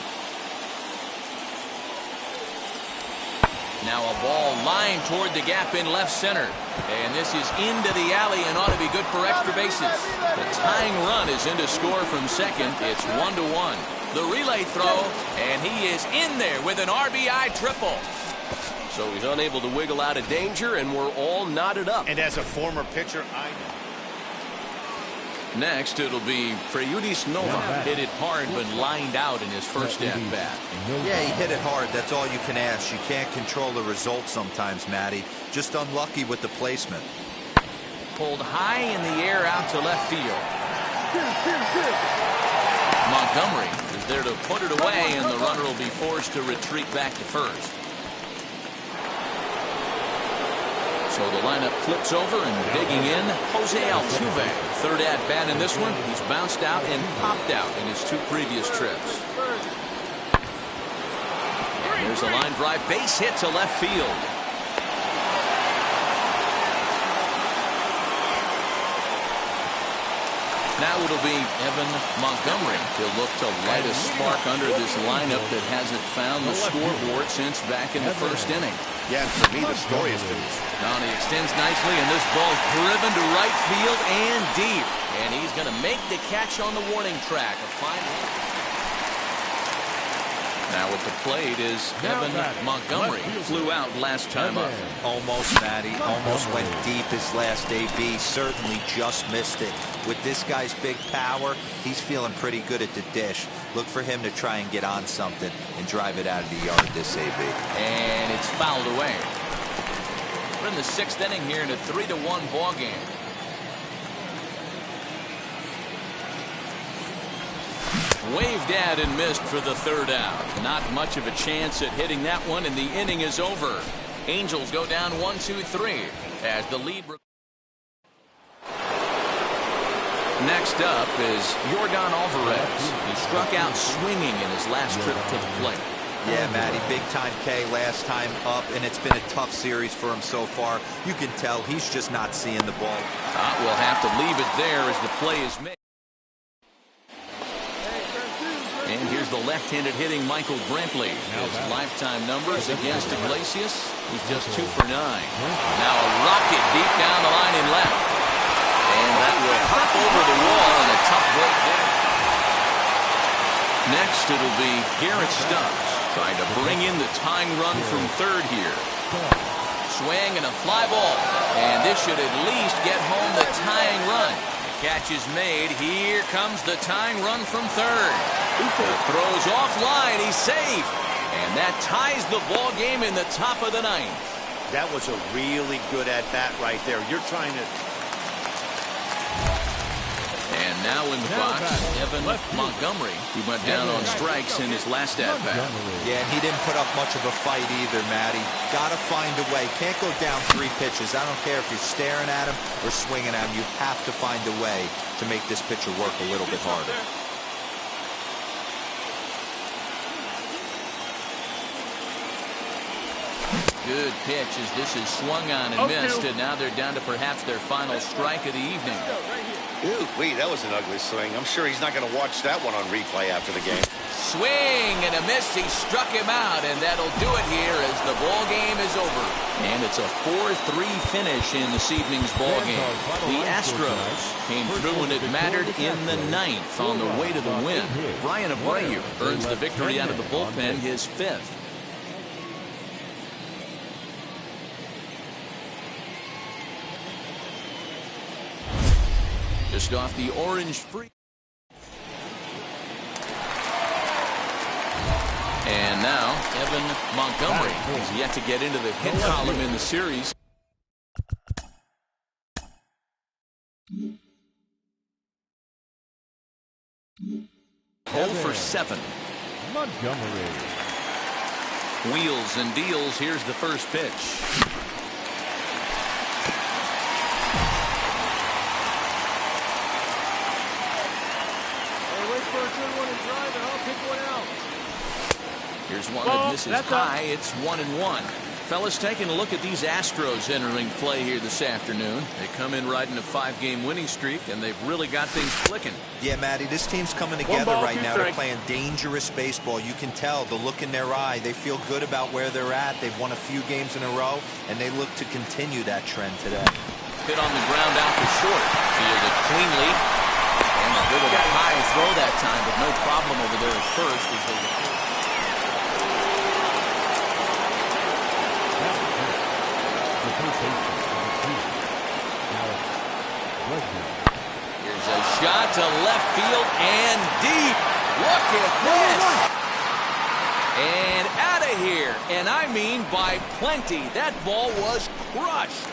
Now a ball lined toward the gap in left center. And this is into the alley and ought to be good for extra bases. The tying run is in to score from second. It's 1-1. The relay throw, and he is in there with an RBI triple. So he's unable to wiggle out of danger, and we're all knotted up. And as a former pitcher, Next, it'll be Freyudis Nova. Hit it hard, but lined out in his first at-bat. Yeah, he hit it hard. That's all you can ask. You can't control the result sometimes, Matty. Just unlucky with the placement. Pulled high in the air out to left field. Montgomery is there to put it away, and the runner will be forced to retreat back to first. So the lineup flips over, and digging in, Jose Altuve. Third at-bat in this one. He's bounced out and popped out in his two previous trips. And there's a line drive base hit to left field. Now it'll be Evan Montgomery. He'll look to light a spark under this lineup that hasn't found the scoreboard since back in the first inning. yeah, and for me, the story has been. Now he extends nicely, and this ball driven to right field and deep. And he's going to make the catch on the warning track. A fine. Now at the plate is Evan Montgomery. Flew out last time up. Almost, Matty. Almost went deep his last AB. Certainly just missed it. With this guy's big power, he's feeling pretty good at the dish. Look for him to try and get on something and drive it out of the yard this AB. And it's fouled away. We're in the sixth inning here in a 3-1 ball game. Waved at and missed for the third out. Not much of a chance at hitting that one, and the inning is over. Angels go down 1-2-3 as the lead. Next up is Yordan Alvarez. He struck out swinging in his last trip to the plate. Yeah, Matty, big-time K last time up, and it's been a tough series for him so far. You can tell he's just not seeing the ball. We'll have to leave it there as the play is made. And here's the left-handed hitting Michael Brantley. His lifetime numbers against Iglesias, he's just 2 for 9. Now a rocket deep down the line in left. And that will hop over the wall and a tough break there. Next, it'll be Garrett Stubbs trying to bring in the tying run from third here. Swing and a fly ball. And this should at least get home the tying run. Catch is made. Here comes the tying run from third. Throws offline. He's safe. And that ties the ball game in the top of the ninth. That was a really good at-bat right there. You're trying to. And now in the box, Evan Montgomery. He went down on strikes in his last at-bat. Yeah, he didn't put up much of a fight either, Matty. Got to find a way. Can't go down 3 pitches. I don't care if you're staring at him or swinging at him. You have to find a way to make this pitcher work a little bit harder. Good pitch as this is swung on and missed, and now they're down to perhaps their final strike of the evening. Ooh, wait, that was an ugly swing. I'm sure he's not going to watch that one on replay after the game. Swing and a miss. He struck him out, and that'll do it here as the ball game is over. And it's a 4-3 finish in this evening's ball game. The Astros came through when it mattered in the ninth on the way to the win. Brian Abreu earns the victory out of the bullpen, his 5th. Just off the orange free. And now Evan Montgomery is yet to get into the hit column in the series. For 7. Montgomery. Wheels and deals. Here's the first pitch. Here's one that misses high. It's 1-1. Fellas, taking a look at these Astros entering play here this afternoon. They come in riding a 5-game winning streak, and they've really got things clicking. Yeah, Matty, this team's coming together right now. They're playing dangerous baseball. You can tell the look in their eye. They feel good about where they're at. They've won a few games in a row, and they look to continue that trend today. Hit on the ground out to short. Fielded cleanly. And a bit of a high throw that time, but no problem over there at first as they get. Here's a shot to left field and deep. Look at this. And out of here. And I mean by plenty. That ball was crushed.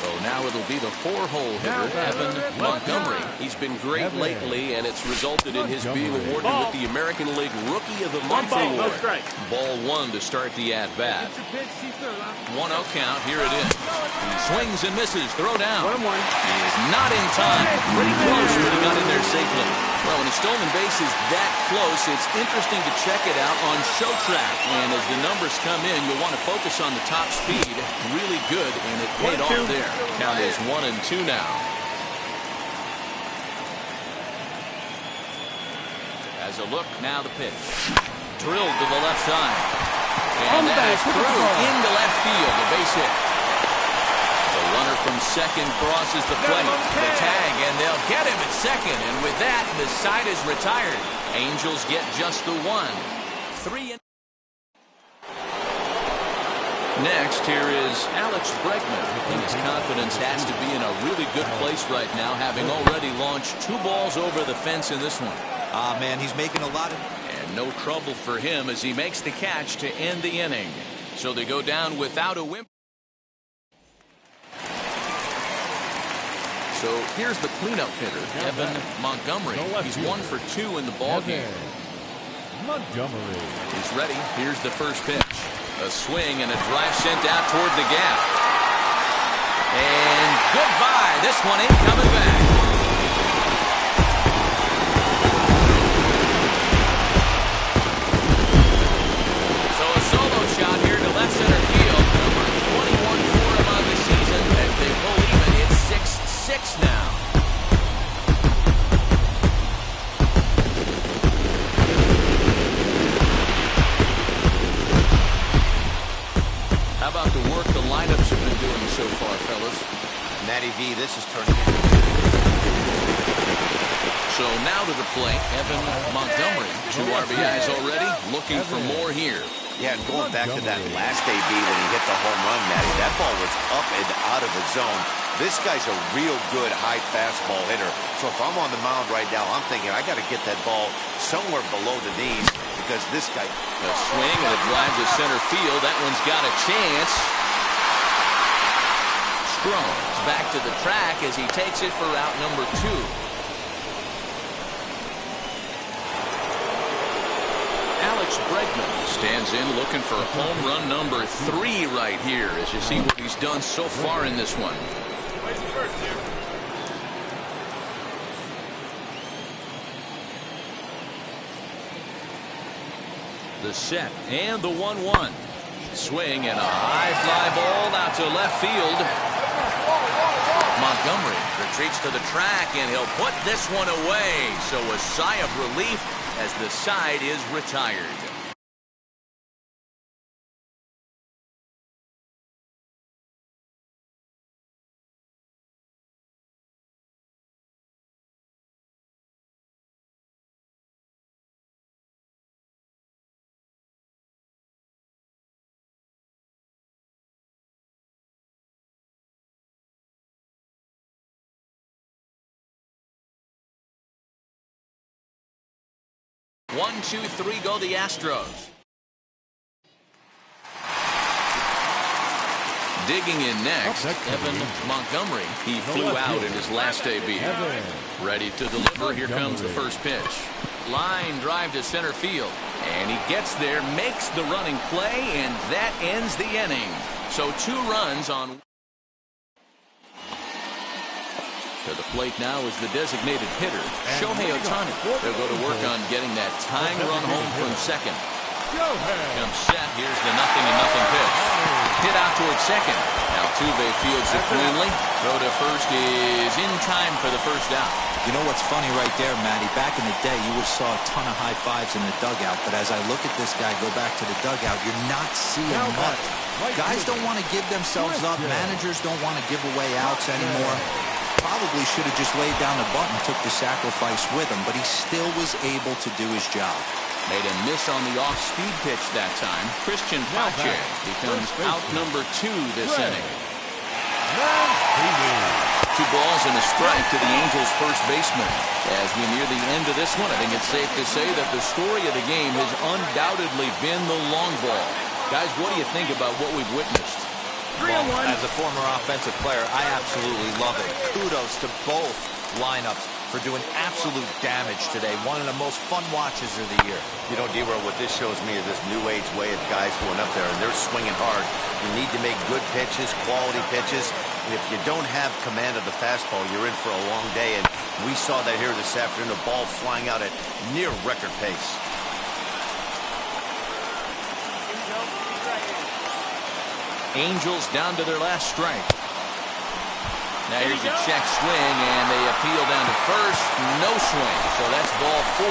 So now it'll be the 4-hole hitter, Evan Montgomery. He's been great lately, and it's resulted in his being awarded with the American League Rookie of the Month award. Ball 1 to start the at-bat. 1-0 count. Here it is. He swings and misses. Throw down. He is not in time. Pretty close, but he got in there safely. Well, when a stolen base is that close, it's interesting to check it out on Show Track. And as the numbers come in, you'll want to focus on the top speed. Really good, and it paid off there. Count is 1-2 now. As a look, now the pitch. Drilled to the left side. And that is through into left field. A base hit. The runner from second crosses the plate. The tag, and they'll get him at second. And with that, the side is retired. Angels get just the 1. 3 and next, here is Alex Bregman. And his confidence has to be in a really good place right now, having already launched 2 balls over the fence in this one. Ah, man, he's making a lot of... And no trouble for him as he makes the catch to end the inning. So they go down without a whimper. So here's the cleanup hitter, Evan Montgomery. He's 1 for 2 in the ballgame. Montgomery. He's ready. Here's the first pitch. A swing and a drive sent out toward the gap. And goodbye. This one ain't coming back. So a solo shot here to left center field. Number 21 for him on the season. As they pull even, it's 6-6 now. How about the work the lineups have been doing so far, fellas? Matty V, this is turning into... So now to the plate, Evan Montgomery. 2 RBIs already, looking for more here. Yeah, and going back to that last AB when he hit the home run, Matty, that ball was up and out of the zone. This guy's a real good high fastball hitter. So if I'm on the mound right now, I'm thinking I got to get that ball somewhere below the knees because this guy... A swing and a drive to center field. That one's got a chance. Stroh's back to the track as he takes it for route number 2. Alex Bregman stands in looking for home run number 3 right here as you see what he's done so far in this one. The set and the 1-1. Swing and a high fly ball out to left field. Montgomery retreats to the track and he'll put this one away. So a sigh of relief as the side is retired. One, two, three, go the Astros. Digging in next, Evan Montgomery. He flew out in his last AB. Ready to deliver. Here comes the first pitch. Line drive to center field. And he gets there, makes the running play, and that ends the inning. So 2 runs on... To the plate now is the designated hitter, Shohei Ohtani. They'll go to work on getting that tying run home from second. Comes set. Here's the 0-0 pitch. Hit out towards second. Altuve fields it cleanly. Throw to first is in time for the first out. You know what's funny right there, Matty? Back in the day, you would have saw a ton of high fives in the dugout. But as I look at this guy go back to the dugout, you're not seeing much. Guys don't want to give themselves up. Managers don't want to give away outs anymore. Probably should have just laid down the butt and took the sacrifice with him, but he still was able to do his job. Made a miss on the off-speed pitch that time. Christian Pache becomes out number 2 this inning. 2 balls and a strike to the Angels' first baseman. As we near the end of this one, I think it's safe to say that the story of the game has undoubtedly been the long ball. Guys, what do you think about what we've witnessed? Well, as a former offensive player, I absolutely love it. Kudos to both lineups for doing absolute damage today. One of the most fun watches of the year. You know, D-Row, what this shows me is this new age way of guys going up there, and they're swinging hard. You need to make good pitches, quality pitches. And if you don't have command of the fastball, you're in for a long day. And we saw that here this afternoon, a ball flying out at near record pace. Angels down to their last strike. Now here's a check swing, and they appeal down to first. No swing, so that's ball 4.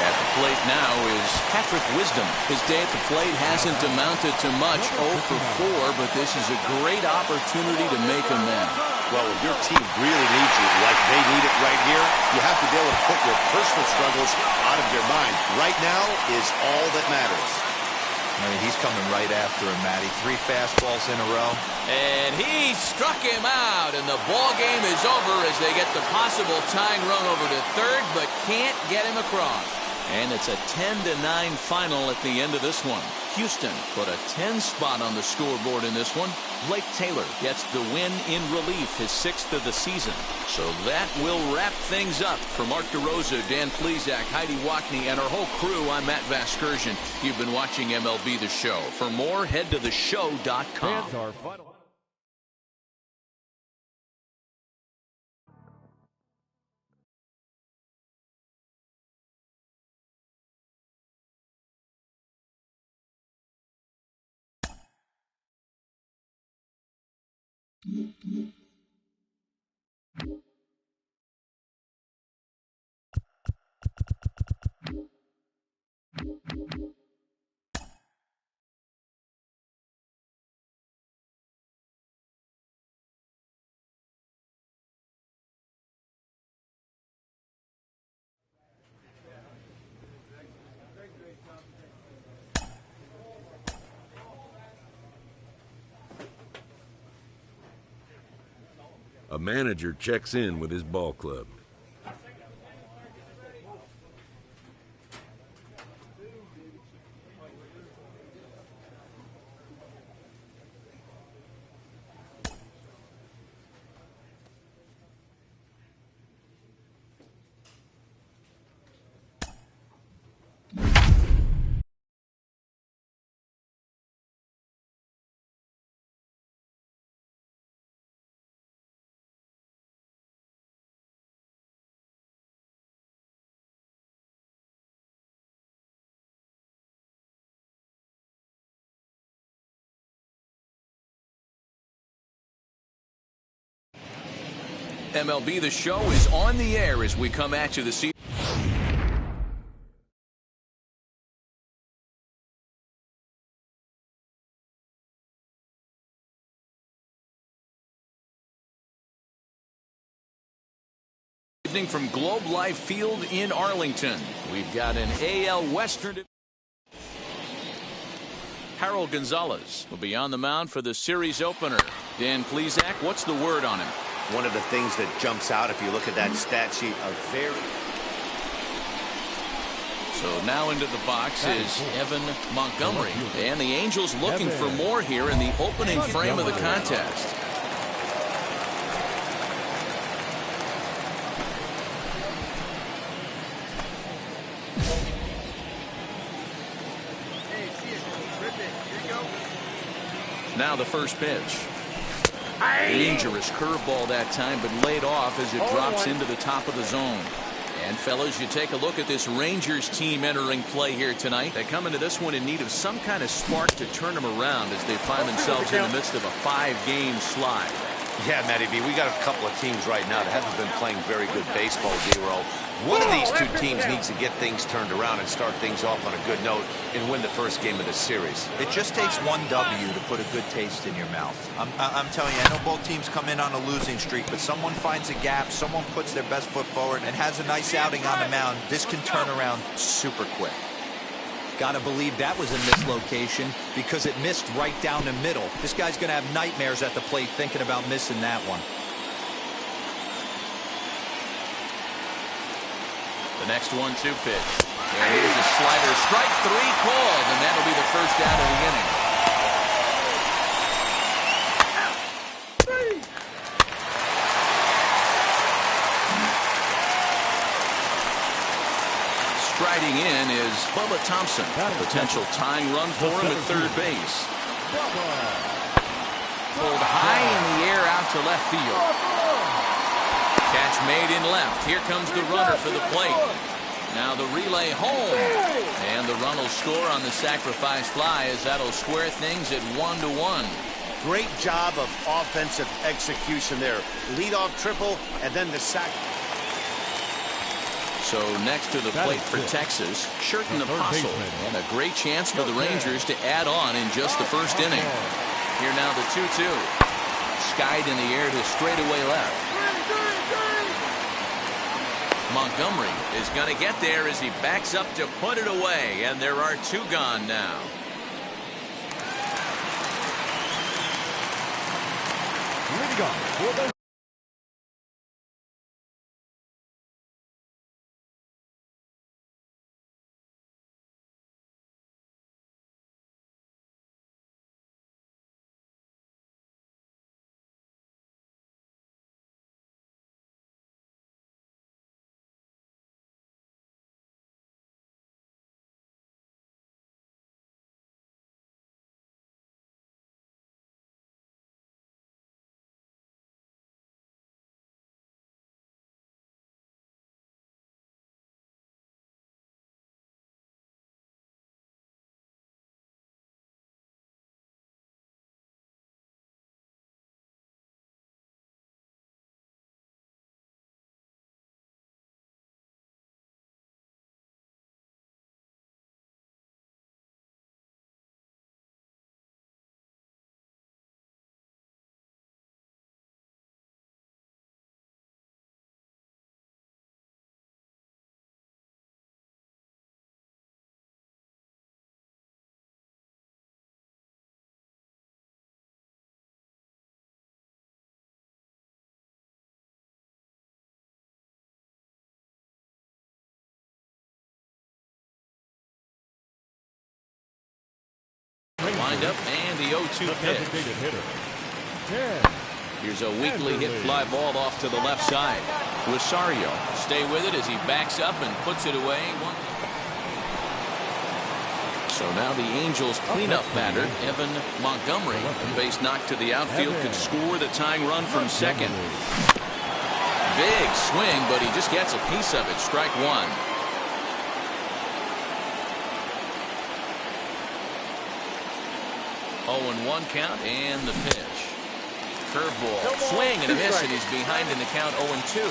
At the plate now is Patrick Wisdom. His day at the plate hasn't amounted to much, 0 for 4, but this is a great opportunity to make amends. Well, if your team really needs you like they need it right here, you have to be able to put your personal struggles out of your mind. Right now is all that matters. I mean, he's coming right after him, Matty. 3 fastballs in a row. And he struck him out, and the ball game is over as they get the possible tying run over to third, but can't get him across. And it's a 10-9 final at the end of this one. Houston put a 10 spot on the scoreboard in this one. Blake Taylor gets the win in relief, his 6th of the season. So that will wrap things up. For Mark DeRosa, Dan Plesac, Heidi Wackney, and our whole crew, I'm Matt Vasgersian. You've been watching MLB The Show. For more, head to theshow.com. A manager checks in with his ball club. MLB The Show is on the air as we come at you this evening. From Globe Life Field in Arlington, we've got an AL Western. Harold Gonzalez will be on the mound for the series opener. Dan Plesac, what's the word on him? One of the things that jumps out if you look at that stat sheet, So now into the box is Evan Montgomery. And the Angels looking for more here in the opening frame of the contest. Now the first pitch. Dangerous curveball that time, but laid off as it drops into the top of the zone. And fellas, you take a look at this Rangers team entering play here tonight. They come into this one in need of some kind of spark to turn them around as they find themselves in the midst of a 5-game slide. Yeah, Matty B, we got a couple of teams right now that haven't been playing very good baseball, Zero. One of these two teams needs to get things turned around and start things off on a good note and win the first game of the series. It just takes one W to put a good taste in your mouth. I'm telling you, I know both teams come in on a losing streak, but someone finds a gap, someone puts their best foot forward and has a nice outing on the mound. This can turn around super quick. Gotta believe that was a mislocation because it missed right down the middle. This guy's gonna have nightmares at the plate thinking about missing that one. The next 1-2 pitch. And here's a slider. Strike 3 called, and that'll be the first out of the inning. Striding in is Bubba Thompson. Potential tying run for him at third base. Pulled high in the air out to left field. Catch made in left. Here comes the runner for the plate. Now the relay home. And the run will score on the sacrifice fly as that'll square things at 1-1. Great job of offensive execution there. Leadoff triple and then the sac. So next to the plate for Texas, Sherton Apostle. And a great chance for the Rangers to add on in just the first inning. Here now the 2-2. Skied in the air to straightaway left. Montgomery is going to get there as he backs up to put it away. And there are 2 gone now. Leading off for the Wind up and the 0-2 pitch. Here's a weakly hit fly ball off to the left side. Rosario stay with it as he backs up and puts it away. So now the Angels cleanup batter, Evan Montgomery, base knocked to the outfield, could score the tying run from second. Big swing, but he just gets a piece of it. Strike 1. Oh, and 1 count and the pitch. Curveball, swing and a miss, and he's behind in the count 0-2.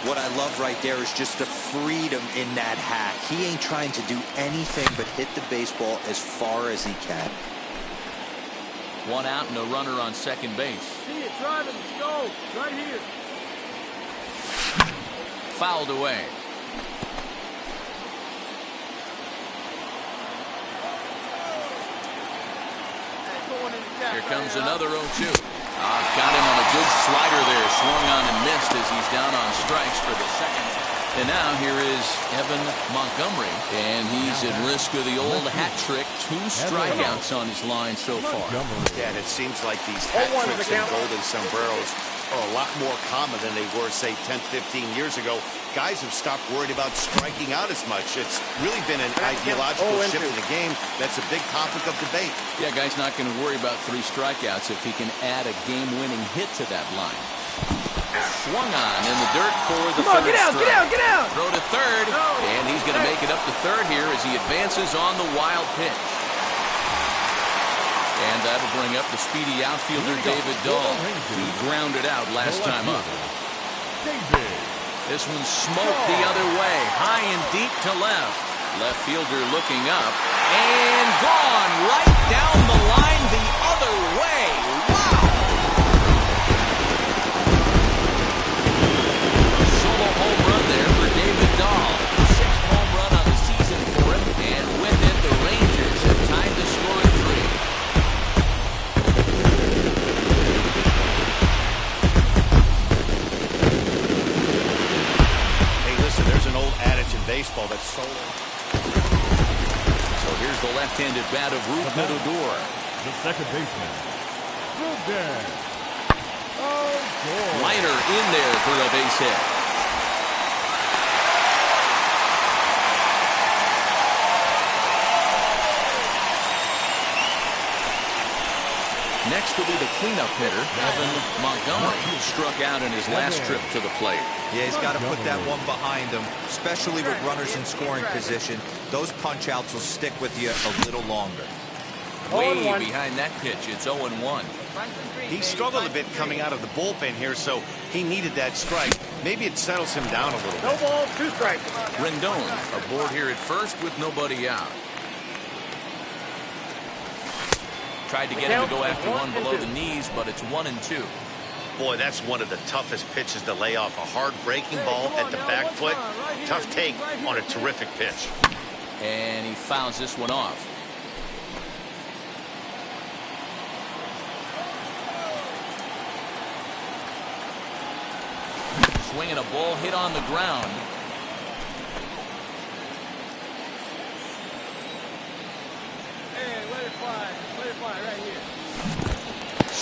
What I love right there is just the freedom in that hack. He ain't trying to do anything but hit the baseball as far as he can. 1 out and a runner on second base. See it driving, go right here. Fouled away. Here comes another 0-2. Got him on a good slider there. Swung on and missed as he's down on strikes for the second. And now here is Evan Montgomery. And he's at risk of the old hat trick. 2 strikeouts on his line so far. Yeah, and it seems like these hat tricks and golden sombreros are a lot more common than they were, say, 10, 15 years ago. Guys have stopped worried about striking out as much. It's really been an ideological shift in the game. That's a big topic of debate. Yeah, guy's not going to worry about 3 strikeouts if he can add a game-winning hit to that line. Swung on in the dirt for the Come on, third get out, strike. get out, get out! Throw to third, and he's going to make it up to third here as he advances on the wild pitch. And that'll bring up the speedy outfielder David Dahl. He grounded out last time up. This one smoked the other way, high and deep to left. Left fielder looking up, and gone right down the line the other way. Wow! A solo home run there for David Dahl. Sixth home run on the season for him, and with it, the Rangers have tied the score at 3. Hey, listen, there's an old adage in baseball that's so... So here's the left-handed bat of Rougned Odor. The second baseman, Rougned. Liner in there for a base hit. Next will be the cleanup hitter, Evan Montgomery, who struck out in his last trip to the plate. Yeah, he's got to put that one behind him, especially with runners in scoring position. Those punch-outs will stick with you a little longer. Way behind that pitch, it's 0-1. He struggled a bit coming out of the bullpen here, so he needed that strike. Maybe it settles him down a little bit. No balls, 2 strikes. Rendon aboard here at first with nobody out. Tried to get him to go after one below the knees, but it's 1-2. Boy, that's one of the toughest pitches to lay off. A hard breaking ball at the back foot. Tough take on a terrific pitch. And he fouls this one off. Swinging a ball hit on the ground.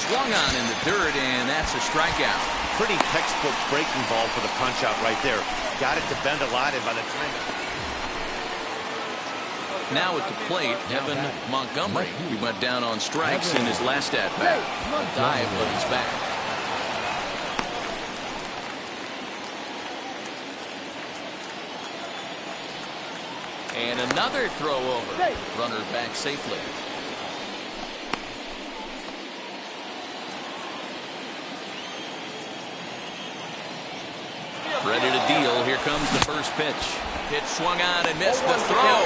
Swung on in the dirt, and that's a strikeout. Pretty textbook breaking ball for the punch out right there. Got it to bend a lot, and by the time... Now at the plate, Evan Montgomery. He went down on strikes in his last at-bat. A dive, but he's back. And another throw over. Runner back safely. Ready to deal. Here comes the first pitch. Pitch swung on and missed the throw.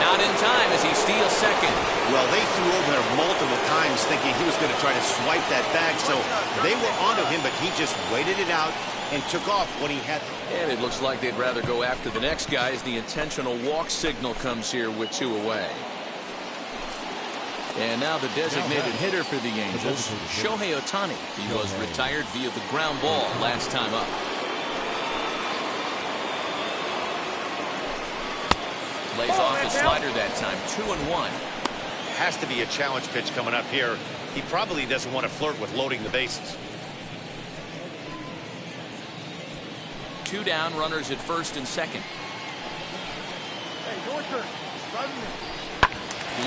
Not in time as he steals second. Well, they threw over there multiple times thinking he was going to try to swipe that back, so they were onto him, but he just waited it out and took off when he had... And it looks like they'd rather go after the next guy as the intentional walk signal comes here with 2 away. And now the designated hitter for the Angels, Shohei Ohtani. He was retired via the ground ball last time up. Lays off his slider that time, 2-1. Has to be a challenge pitch coming up here. He probably doesn't want to flirt with loading the bases. 2 down, runners at first and second. Hey, your turn.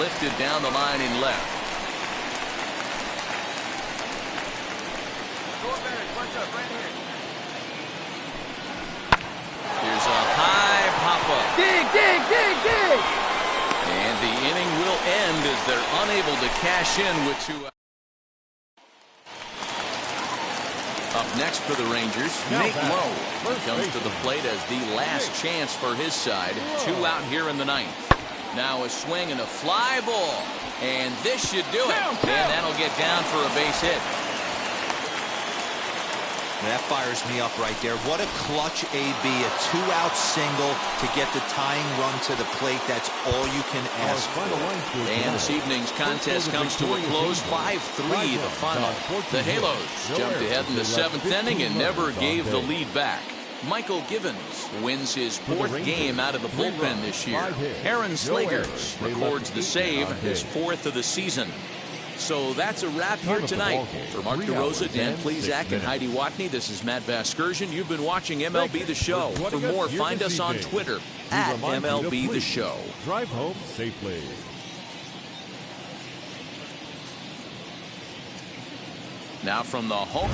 Lifted down the line in left. Here's a high pop-up. Dig, dig, dig, dig! And the inning will end as they're unable to cash in with 2 outs. Up next for the Rangers, Nate Lowe. He comes to the plate as the last chance for his side. 2 out here in the 9th. Now a swing and a fly ball. And this should do it. And that'll get down for a base hit. That fires me up right there. What a clutch AB, a 2-out single to get the tying run to the plate. That's all you can ask for. And this evening's contest comes to a close, 5-3 the final. The Halos jumped ahead in the 7th inning and never gave the lead back. Michael Givens wins his 4th game out of the bullpen this year. Aaron Slegers records the save, his 4th of the season. So that's a wrap here tonight. For Mark DeRosa, Dan Plesac, and Heidi Watney, this is Matt Vasgersian. You've been watching MLB The Show. For more, find us on Twitter at MLB The Show. Drive home safely. Now from the home.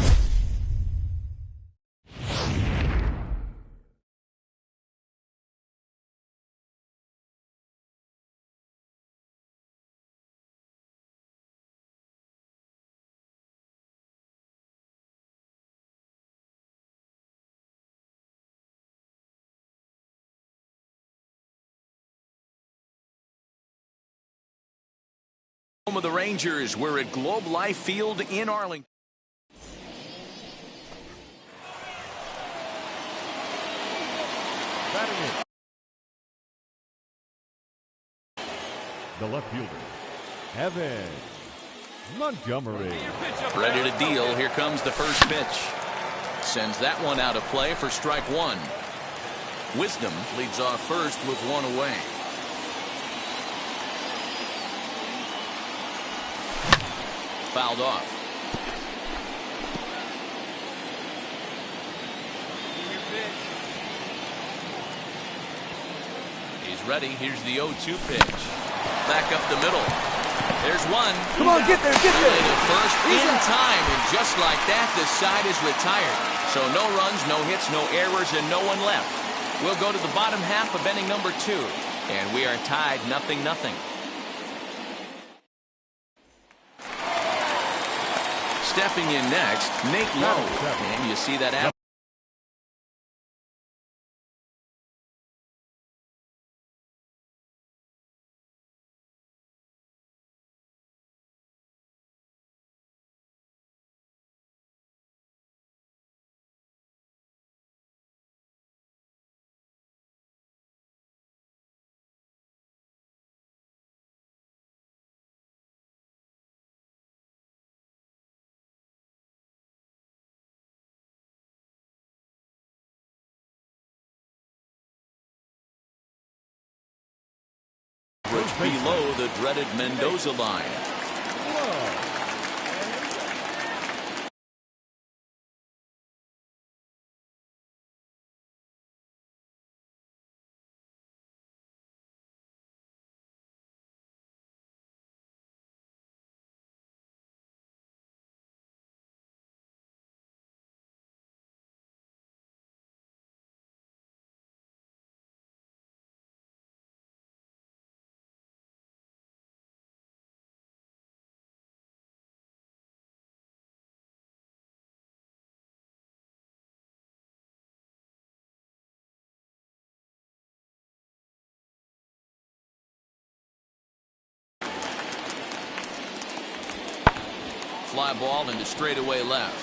Home of the Rangers. We're at Globe Life Field in Arlington. Batting it. The left fielder, Evan Montgomery. Ready to deal. Here comes the first pitch. Sends that one out of play for strike one. Wisdom leads off first with one away. Fouled off. He's ready. Here's the 0-2 pitch. Back up the middle. There's one. Come on, get there, get there. At first in time, and just like that, the side is retired. So no runs, no hits, no errors, and no one left. We'll go to the bottom half of inning number 2, and we are tied 0-0. Stepping in next, Nate Lowe. And you see that out. Below the dreaded Mendoza line. Fly ball into straightaway left.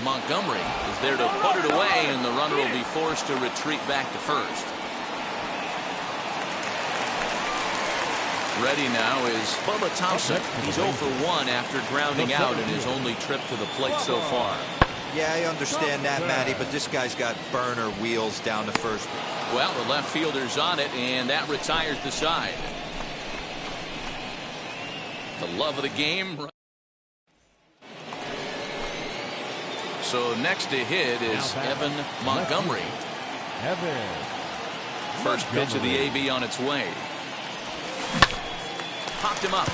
Montgomery is there to put it away, and the runner will be forced to retreat back to first. Ready now is Bubba Thompson. He's 0 for 1 after grounding out in his only trip to the plate so far. Yeah, I understand that, Matty, but this guy's got burner wheels down to first. Well, the left fielder's on it, and that retires the side. The love of the game. So next to hit is Evan Montgomery. First pitch of the AB on its way. Popped him up.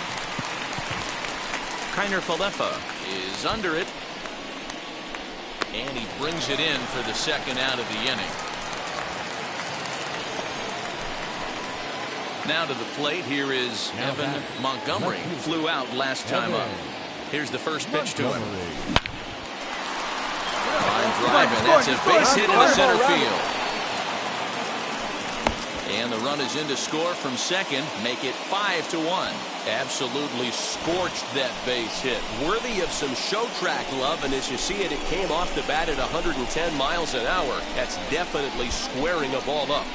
Kiner Falefa is under it. And he brings it in for the second out of the inning. Now to the plate, here is Evan Montgomery. Flew out last time up. Here's the first pitch to him. Line drive, and that's a base hit into center field. And the run is in to score from second, make it 5-1. Absolutely scorched that base hit. Worthy of some show track love, and as you see it, it came off the bat at 110 miles an hour. That's definitely squaring a ball up.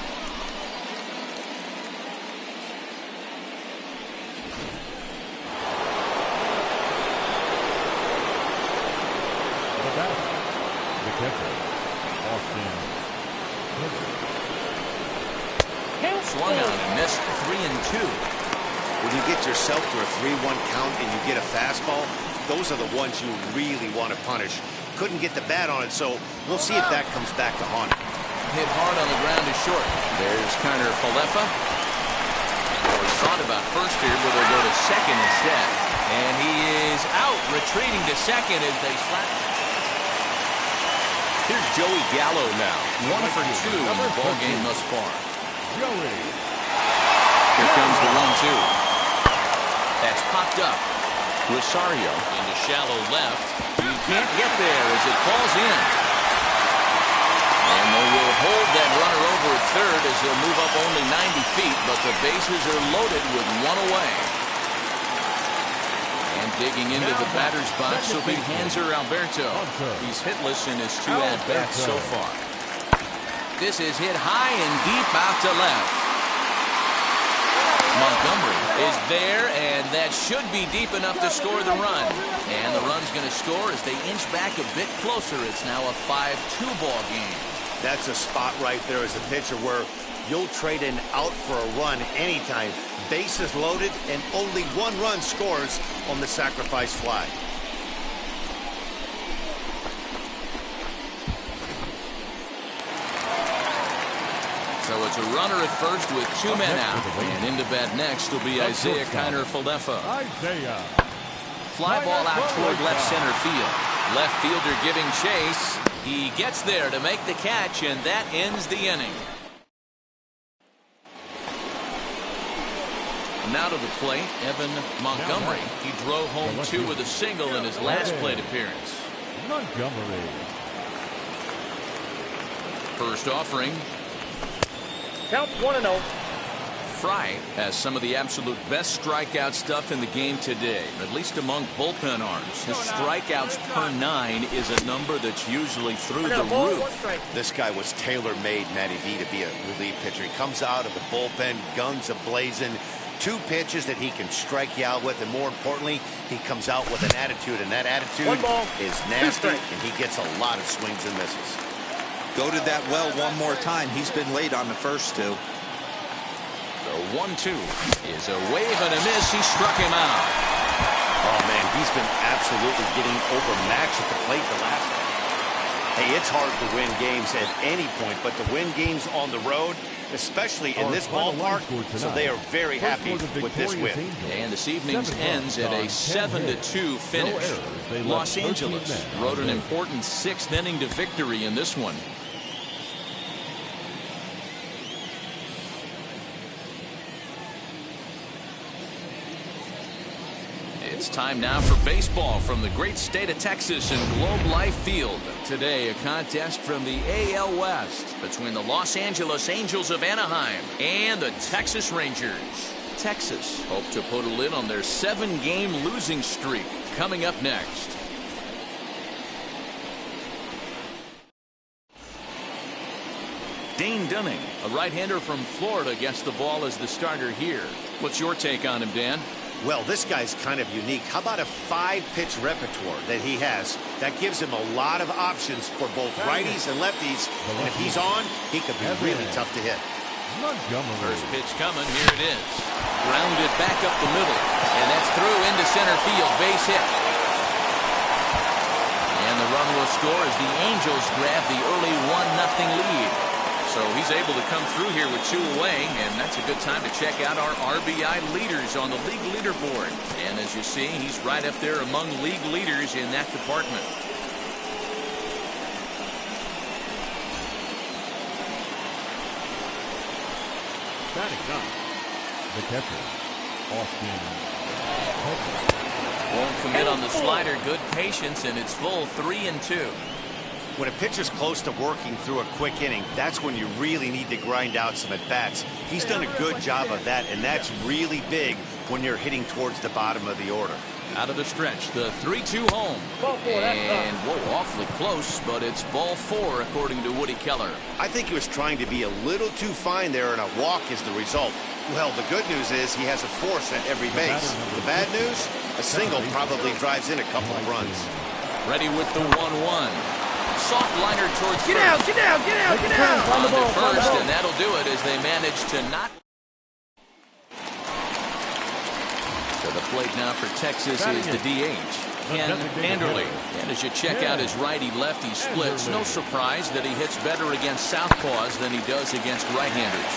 Swung on and missed 3-2. When you get yourself to a 3-1 count and you get a fastball, those are the ones you really want to punish. Couldn't get the bat on it, so we'll see if that comes back to haunt him. Hit hard on the ground is short. There's Kiner Falefa. We thought about first here, but they'll go to second instead. And he is out, retreating to second as they slap. Here's Joey Gallo now. 1 for 2 in the ball game thus far. Joey. Here comes the 1-2. That's popped up. Rosario into shallow left. He can't get there as it falls in. And they will hold that runner over at third as they'll move up only 90 feet, but the bases are loaded with one away. And digging into the batter's box will be Hanser Alberto. He's hitless in his 2 at-bats so far. This is hit high and deep out to left. Montgomery is there, and that should be deep enough to score the run. And the run's going to score as they inch back a bit closer. It's now a 5-2 ball game. That's a spot right there as a pitcher where you'll trade an out for a run anytime. Bases loaded, and only 1 run scores on the sacrifice fly. So it's a runner at first with 2 men out. And into bat next will be Isaiah Kiner-Falefa. Fly ball out toward left center field. Left fielder giving chase. He gets there to make the catch, and that ends the inning. Now to the plate, Evan Montgomery. He drove home 2 with a single in his last plate appearance. Montgomery. First offering. Count 1-0. Fry has some of the absolute best strikeout stuff in the game today, at least among bullpen arms. His strikeouts per 9 is a number that's usually through the roof. This guy was tailor-made, Matty V, to be a relief pitcher. He comes out of the bullpen, guns a-blazing, 2 pitches that he can strike you out with, and more importantly, he comes out with an attitude, and that attitude is nasty, and he gets a lot of swings and misses. Go to that well one more time. He's been late on the first 2. The 1-2 is a wave and a miss. He struck him out. Oh, man, he's been absolutely getting overmatched at the plate the last time. Hey, it's hard to win games at any point, but to win games on the road, especially in this ballpark, so they are very happy with this win. And this evening's ends at a 7-2 finish. Los Angeles rode an important 6th inning to victory in this one. It's time now for baseball from the great state of Texas and Globe Life Field. Today, a contest from the AL West between the Los Angeles Angels of Anaheim and the Texas Rangers. Texas hope to put a lid on their 7-game losing streak. Coming up next. Dane Dunning, a right-hander from Florida, gets the ball as the starter here. What's your take on him, Dan? Well, this guy's kind of unique. How about a 5-pitch repertoire that he has? That gives him a lot of options for both righties and lefties. And if he's on, he could be really tough to hit. First pitch coming. Here it is. Grounded back up the middle. And that's through into center field. Base hit. And the run will score as the Angels grab the early 1-0 lead. So he's able to come through here with 2 away, and that's a good time to check out our RBI leaders on the league leaderboard. And as you see, he's right up there among league leaders in that department. Batting up, the catcher, Austin. Won't commit on the slider. Good patience, and it's full 3-2. When a pitcher's close to working through a quick inning, that's when you really need to grind out some at-bats. He's done a good job of that, and that's really big when you're hitting towards the bottom of the order. Out of the stretch, the 3-2 home. And, whoa, awfully close, but it's ball 4, according to Woody Keller. I think he was trying to be a little too fine there, and a walk is the result. Well, the good news is he has a force at every base. The bad news, a single probably drives in a couple of runs. Ready with the 1-1. Soft liner towards first. Get out! On to first, and that'll do it as they manage to not. To the plate now for Texas is the DH, Ken Anderle. And as you check out his righty-lefty splits, no surprise that he hits better against southpaws than he does against right-handers.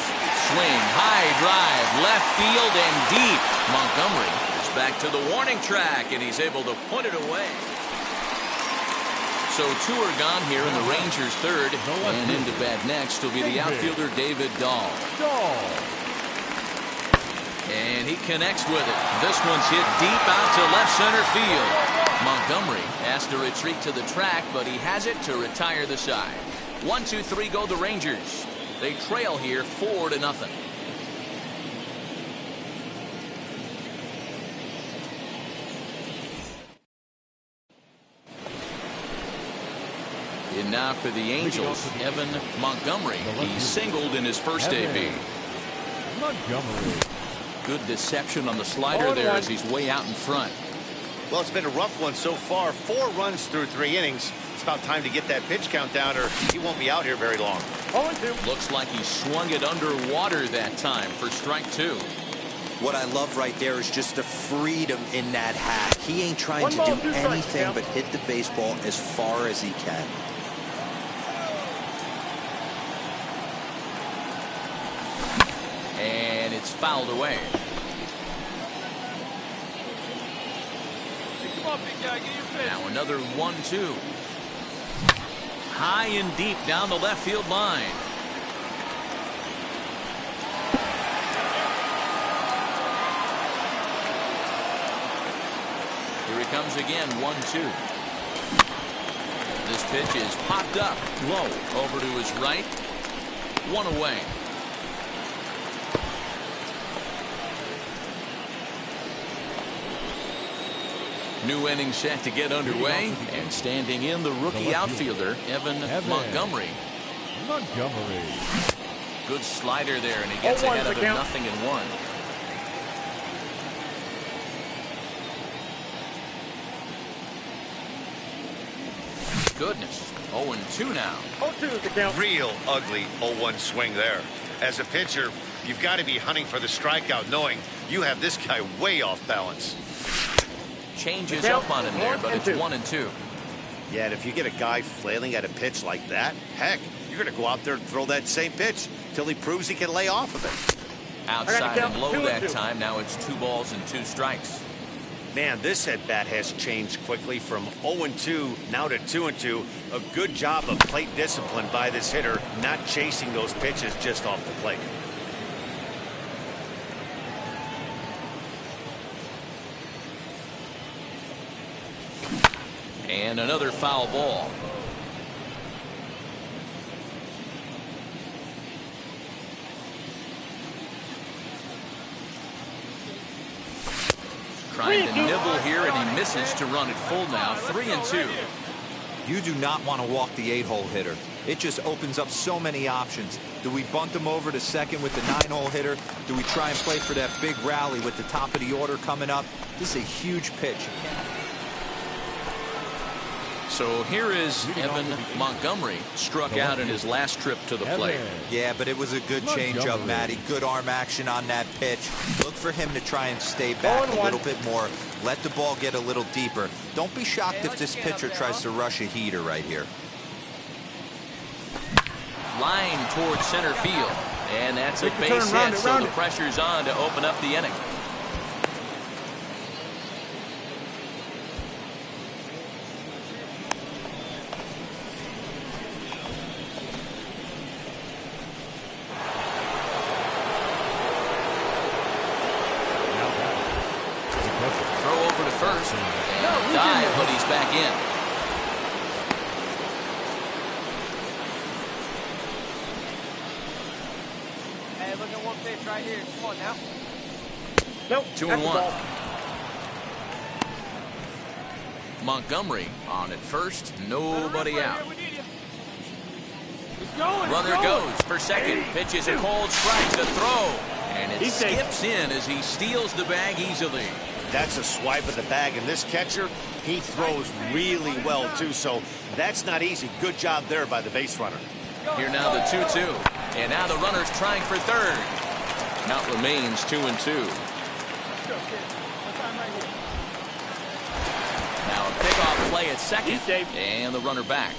Swing, high drive, left field and deep. Montgomery is back to the warning track, and he's able to put it away. So 2 are gone here in the Rangers' third, and into bat next will be the outfielder David Dahl. And he connects with it. This one's hit deep out to left center field. Montgomery has to retreat to the track, but he has it to retire the side. 1-2-3 go the Rangers. They trail here 4-0. And now for the Angels, Evan Montgomery. He singled in his first AB. Montgomery. Good deception on the slider there as he's way out in front. Well, it's been a rough one so far. 4 runs through 3 innings. It's about time to get that pitch count down, or he won't be out here very long. 0-2. Looks like he swung it underwater that time for strike 2. What I love right there is just the freedom in that hack. He ain't trying to do anything but hit the baseball as far as he can. And it's fouled away. Now another 1-2. High and deep down the left field line. Here he comes again, 1-2. This pitch is popped up low over to his right. 1 away. New inning set to get underway, and standing in the rookie outfielder, Evan Montgomery. Montgomery. Good slider there, and he gets ahead of it 0-1. Goodness, 0-2 now. 0-2 is the count. Real ugly 0-1 swing there. As a pitcher, you've got to be hunting for the strikeout, knowing you have this guy way off balance. Changes up on him there, but it's 1-2. Yeah, and if you get a guy flailing at a pitch like that, heck, you're going to go out there and throw that same pitch till he proves he can lay off of it. Outside and low that time. Now it's 2 balls and 2 strikes. Man, this at bat has changed quickly from 0-2 now to 2-2. A good job of plate discipline by this hitter, not chasing those pitches just off the plate. And another foul ball. Trying to nibble here, and he misses to run it full now. 3-2. You do not want to walk the 8-hole hitter. It just opens up so many options. Do we bunt him over to second with the 9-hole hitter? Do we try and play for that big rally with the top of the order coming up? This is a huge pitch. So here is Evan Montgomery, struck out in his last trip to the plate. Yeah, but it was a good changeup, Matty. Good arm action on that pitch. Look for him to try and stay back a little bit more. Let the ball get a little deeper. Don't be shocked if this pitcher tries to rush a heater right here. Line towards center field. And that's a base hit, so the pressure's on to open up the inning. First, and dive, but he's back in. Hey, look at one pitch right here. Come on now. Nope. 2-1. Montgomery on at first, nobody out. Runner goes for second. Pitches a cold strike to throw, and it skips in as he steals the bag easily. That's a swipe of the bag, and this catcher, he throws really well, too, so that's not easy. Good job there by the base runner. Here now the 2-2, and now the runner's trying for third. Count remains 2-2. Now a pickoff play at second, and the runner back.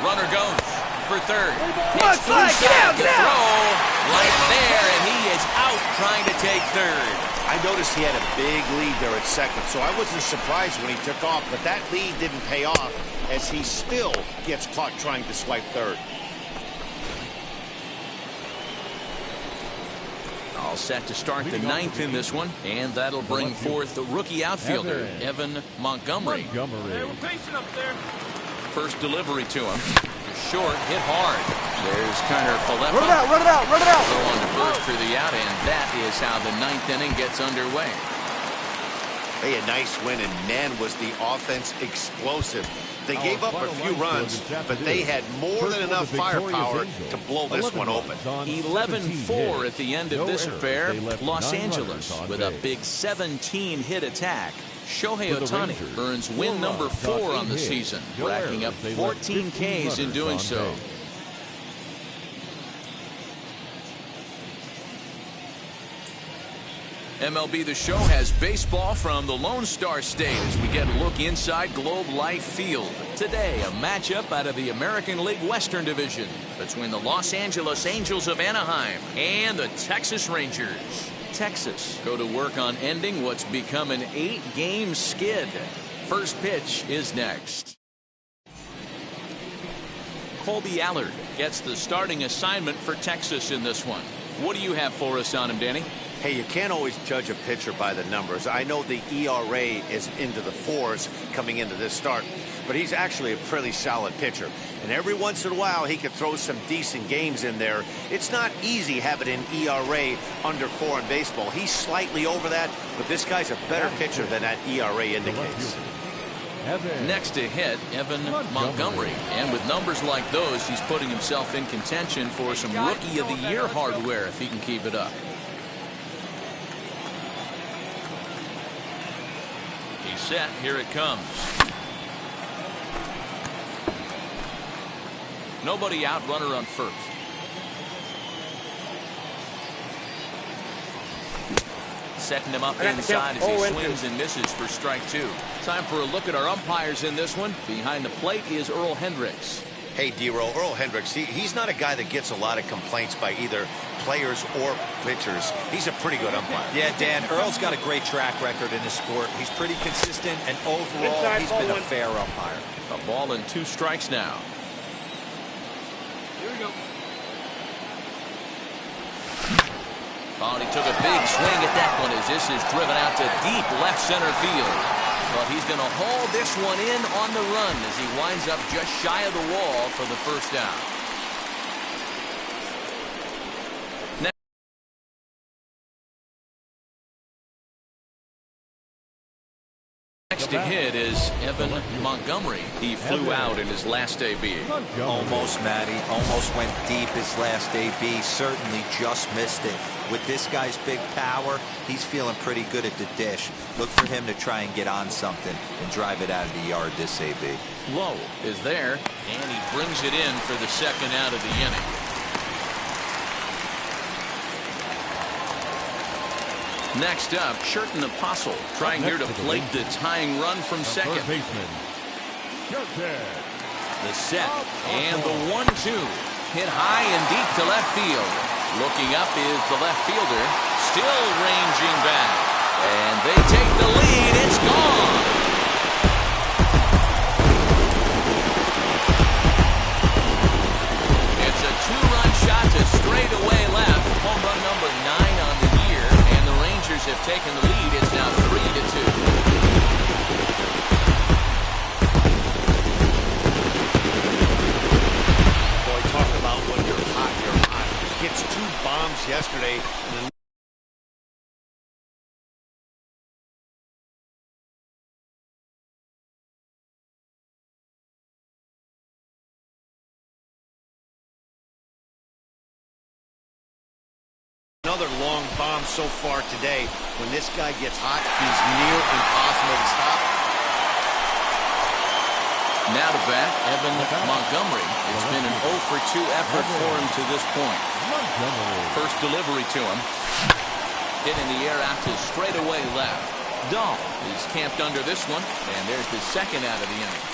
Runner goes for third. It's inside to throw right there, and he is out trying to take third. I noticed he had a big lead there at second, so I wasn't surprised when he took off, but that lead didn't pay off as he still gets caught trying to swipe third. all set to start the ninth in this one, and that'll bring forth the rookie outfielder, Evan Montgomery. Hey, we're pacing up there. First delivery to him. Short, hit hard. There's Turner Falefa. Run it out, run it out, run it out. Throw on to first for the out, and that is how the ninth inning gets underway. Hey, a nice win, and man, was the offense explosive. They gave up a few runs, but they had more than enough firepower to blow this one open. 11-4 at the end of this affair. Los Angeles with a big 17-hit attack. Shohei Ohtani earns win number 4 on the season, racking up 14 Ks in doing so. MLB The Show has baseball from the Lone Star State as we get a look inside Globe Life Field. Today, a matchup out of the American League Western Division between the Los Angeles Angels of Anaheim and the Texas Rangers. Texas go to work on ending what's become an 8-game skid. First pitch is next. Colby Allard gets the starting assignment for Texas in this one. What do you have for us on him, Danny? Hey, you can't always judge a pitcher by the numbers. I know the ERA is into the 4s coming into this start, but he's actually a pretty solid pitcher. And every once in a while, he could throw some decent games in there. It's not easy having an ERA under 4 in baseball. He's slightly over that, but this guy's a better pitcher than that ERA indicates. Next to hit, Evan Montgomery. And with numbers like those, he's putting himself in contention for some Rookie of the Year hardware if he can keep it up. He's set. Here it comes. Nobody out, runner on first. Setting him up inside as he swings and misses for strike 2. Time for a look at our umpires in this one. Behind the plate is Earl Hendricks. Hey, D-Roll, Earl Hendricks, he's not a guy that gets a lot of complaints by either players or pitchers. He's a pretty good umpire. Yeah, Dan, Earl's got a great track record in this sport. He's pretty consistent, and overall, he's been a fair umpire. A ball and 2 strikes now. Here we go. Oh, and he took a big swing at that one as this is driven out to deep left center field. But he's going to haul this one in on the run as he winds up just shy of the wall for the first down. Next to hit is Evan Montgomery. He flew out in his last AB. Almost, Matty. Almost went deep his last AB. Certainly just missed it. With this guy's big power, he's feeling pretty good at the dish. Look for him to try and get on something and drive it out of the yard this AB. Low is there, and he brings it in for the second out of the inning. Next up, Sherton Apostle trying here to plate the tying run from second. The set and the 1-2 hit high and deep to left field. Looking up is the left fielder, still ranging back, and they take the lead. It's gone. It's a 2-run shot to straightaway left. Home run number 9 on the year, and the Rangers have taken the lead. It's now 3-2. Boy, talk about when you're hot, you're hot. Gets 2 bombs yesterday. Another long bomb so far today. When this guy gets hot, he's near impossible to stop. Now to bat, Evan Montgomery. It's been an 0-for-2 effort for him to this point. First delivery to him. Hit in the air out to straightaway left. Dahl is camped under this one, and there's the second out of the inning.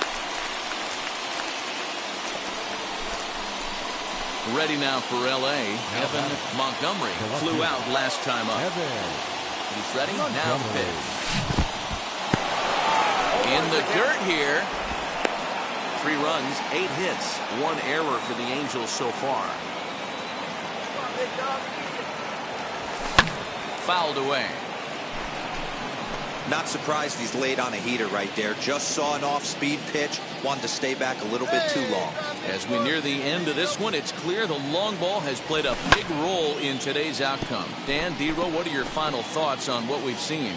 Ready now for L.A. Evan Montgomery flew out last time up. He's ready. Now pitch. In the dirt here. 3 runs, 8 hits, 1 error for the Angels so far. fouled away. Not surprised he's laid on a heater right there. Just saw an off-speed pitch, wanted to stay back a little bit too long. As we near the end of this one, it's clear the long ball has played a big role in today's outcome. Dan, D-Row, what are your final thoughts on what we've seen?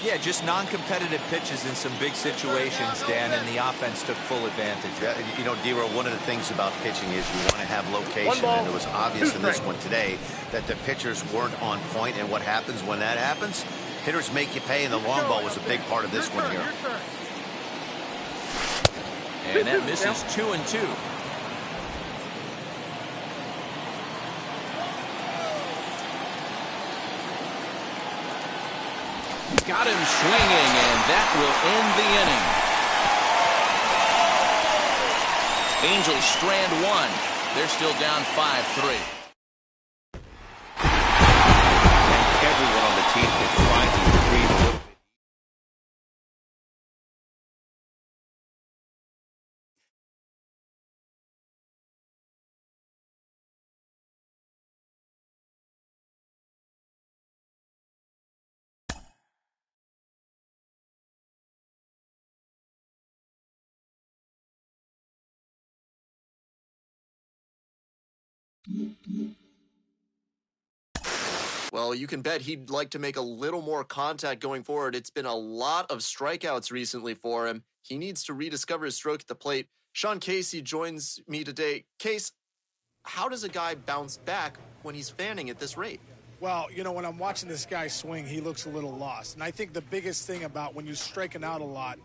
Yeah, just non-competitive pitches in some big situations, Dan, and the offense took full advantage. Yeah, you know, D-Row, one of the things about pitching is you want to have location, and it was obvious in this one today that the pitchers weren't on point, and what happens when that happens? Hitters make you pay, and the long ball was a big part of this one here. And that misses 2-2. Got him swinging, and that will end the inning. Angels strand one. They're still down 5-3. And everyone on the team can finally breathe a little bit. Well, you can bet he'd like to make a little more contact going forward. It's been a lot of strikeouts recently for him. He needs to rediscover his stroke at the plate. Sean Casey joins me today. Case, how does a guy bounce back when he's fanning at this rate? Well, you know, when I'm watching this guy swing, he looks a little lost. And I think the biggest thing about when you're striking out a lot,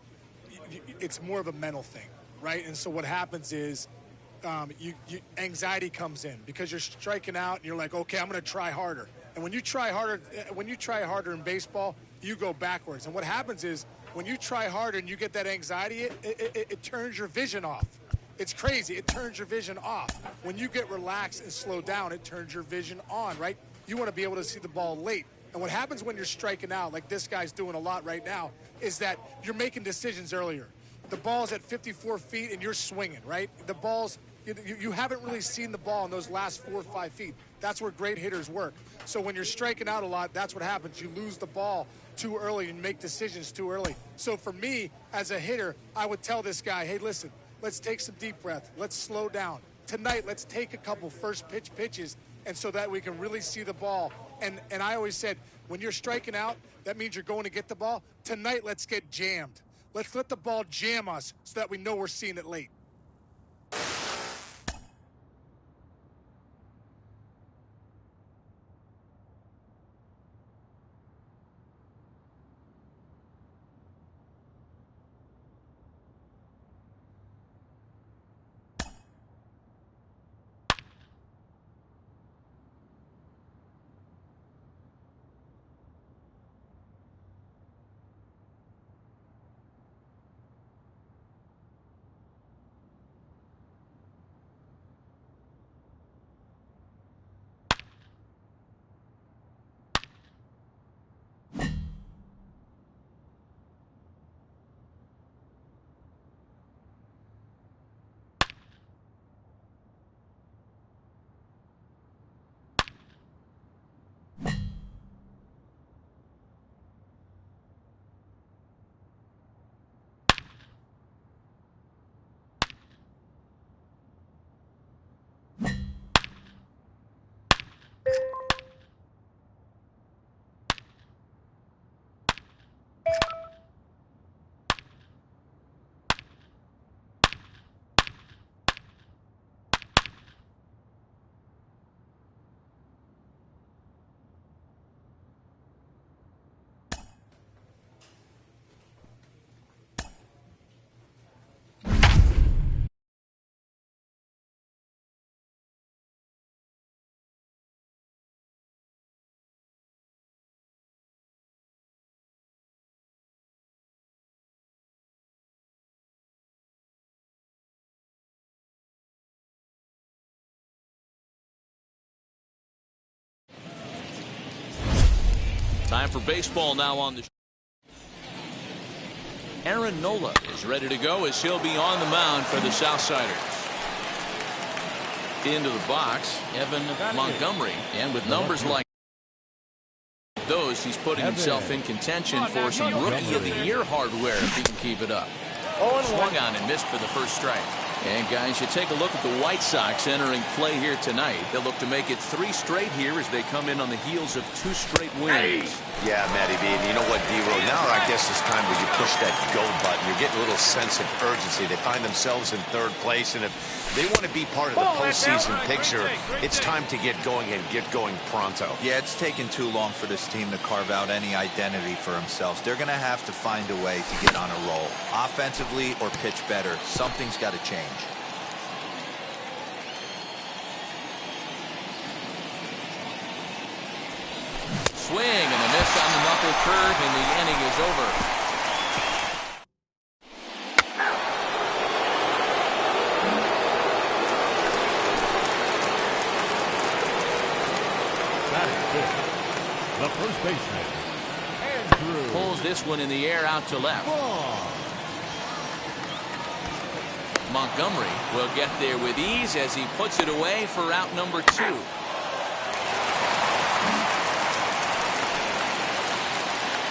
it's more of a mental thing, right? And so what happens is anxiety comes in because you're striking out and you're like, okay, I'm going to try harder. And when you try harder in baseball, you go backwards. And what happens is when you try harder and you get that anxiety, it turns your vision off. It's crazy. It turns your vision off. When you get relaxed and slow down, it turns your vision on, right? You want to be able to see the ball late. And what happens when you're striking out, like this guy's doing a lot right now, is that you're making decisions earlier. The ball's at 54 feet and you're swinging, right? The ball's, you haven't really seen the ball in those last 4 or 5 feet. That's where great hitters work. So when you're striking out a lot, that's what happens. You lose the ball too early and make decisions too early. So for me, as a hitter, I would tell this guy, hey, listen, let's take some deep breath. Let's slow down. Tonight, let's take a couple first pitch pitches, and so that we can really see the ball. And I always said, when you're striking out, that means you're going to get the ball. Tonight, let's get jammed. Let's let the ball jam us so that we know we're seeing it late. Time for baseball now on the show. Aaron Nola is ready to go as he'll be on the mound for the Southsiders. Into the box, Evan Montgomery, and with numbers like those, he's putting himself in contention for some Rookie of the Year hardware if he can keep it up. Swung on and missed for the first strike. And guys, you take a look at the White Sox entering play here tonight. They'll look to make it 3 straight here as they come in on the heels of 2 straight wins. Yeah, Matty B, and you know what, D-Row, now I guess it's time where you push that go button. You're getting a little sense of urgency. They find themselves in 3rd place, and if they want to be part of the postseason picture, it's time to get going and get going pronto. Yeah, it's taken too long for this team to carve out any identity for themselves. They're going to have to find a way to get on a roll, offensively or pitch better. Something's got to change. Swing and a miss on the knuckle curve, and the inning is over. The first baseman, Andrew. Pulls this one in the air out to left. Montgomery will get there with ease as he puts it away for out number 2.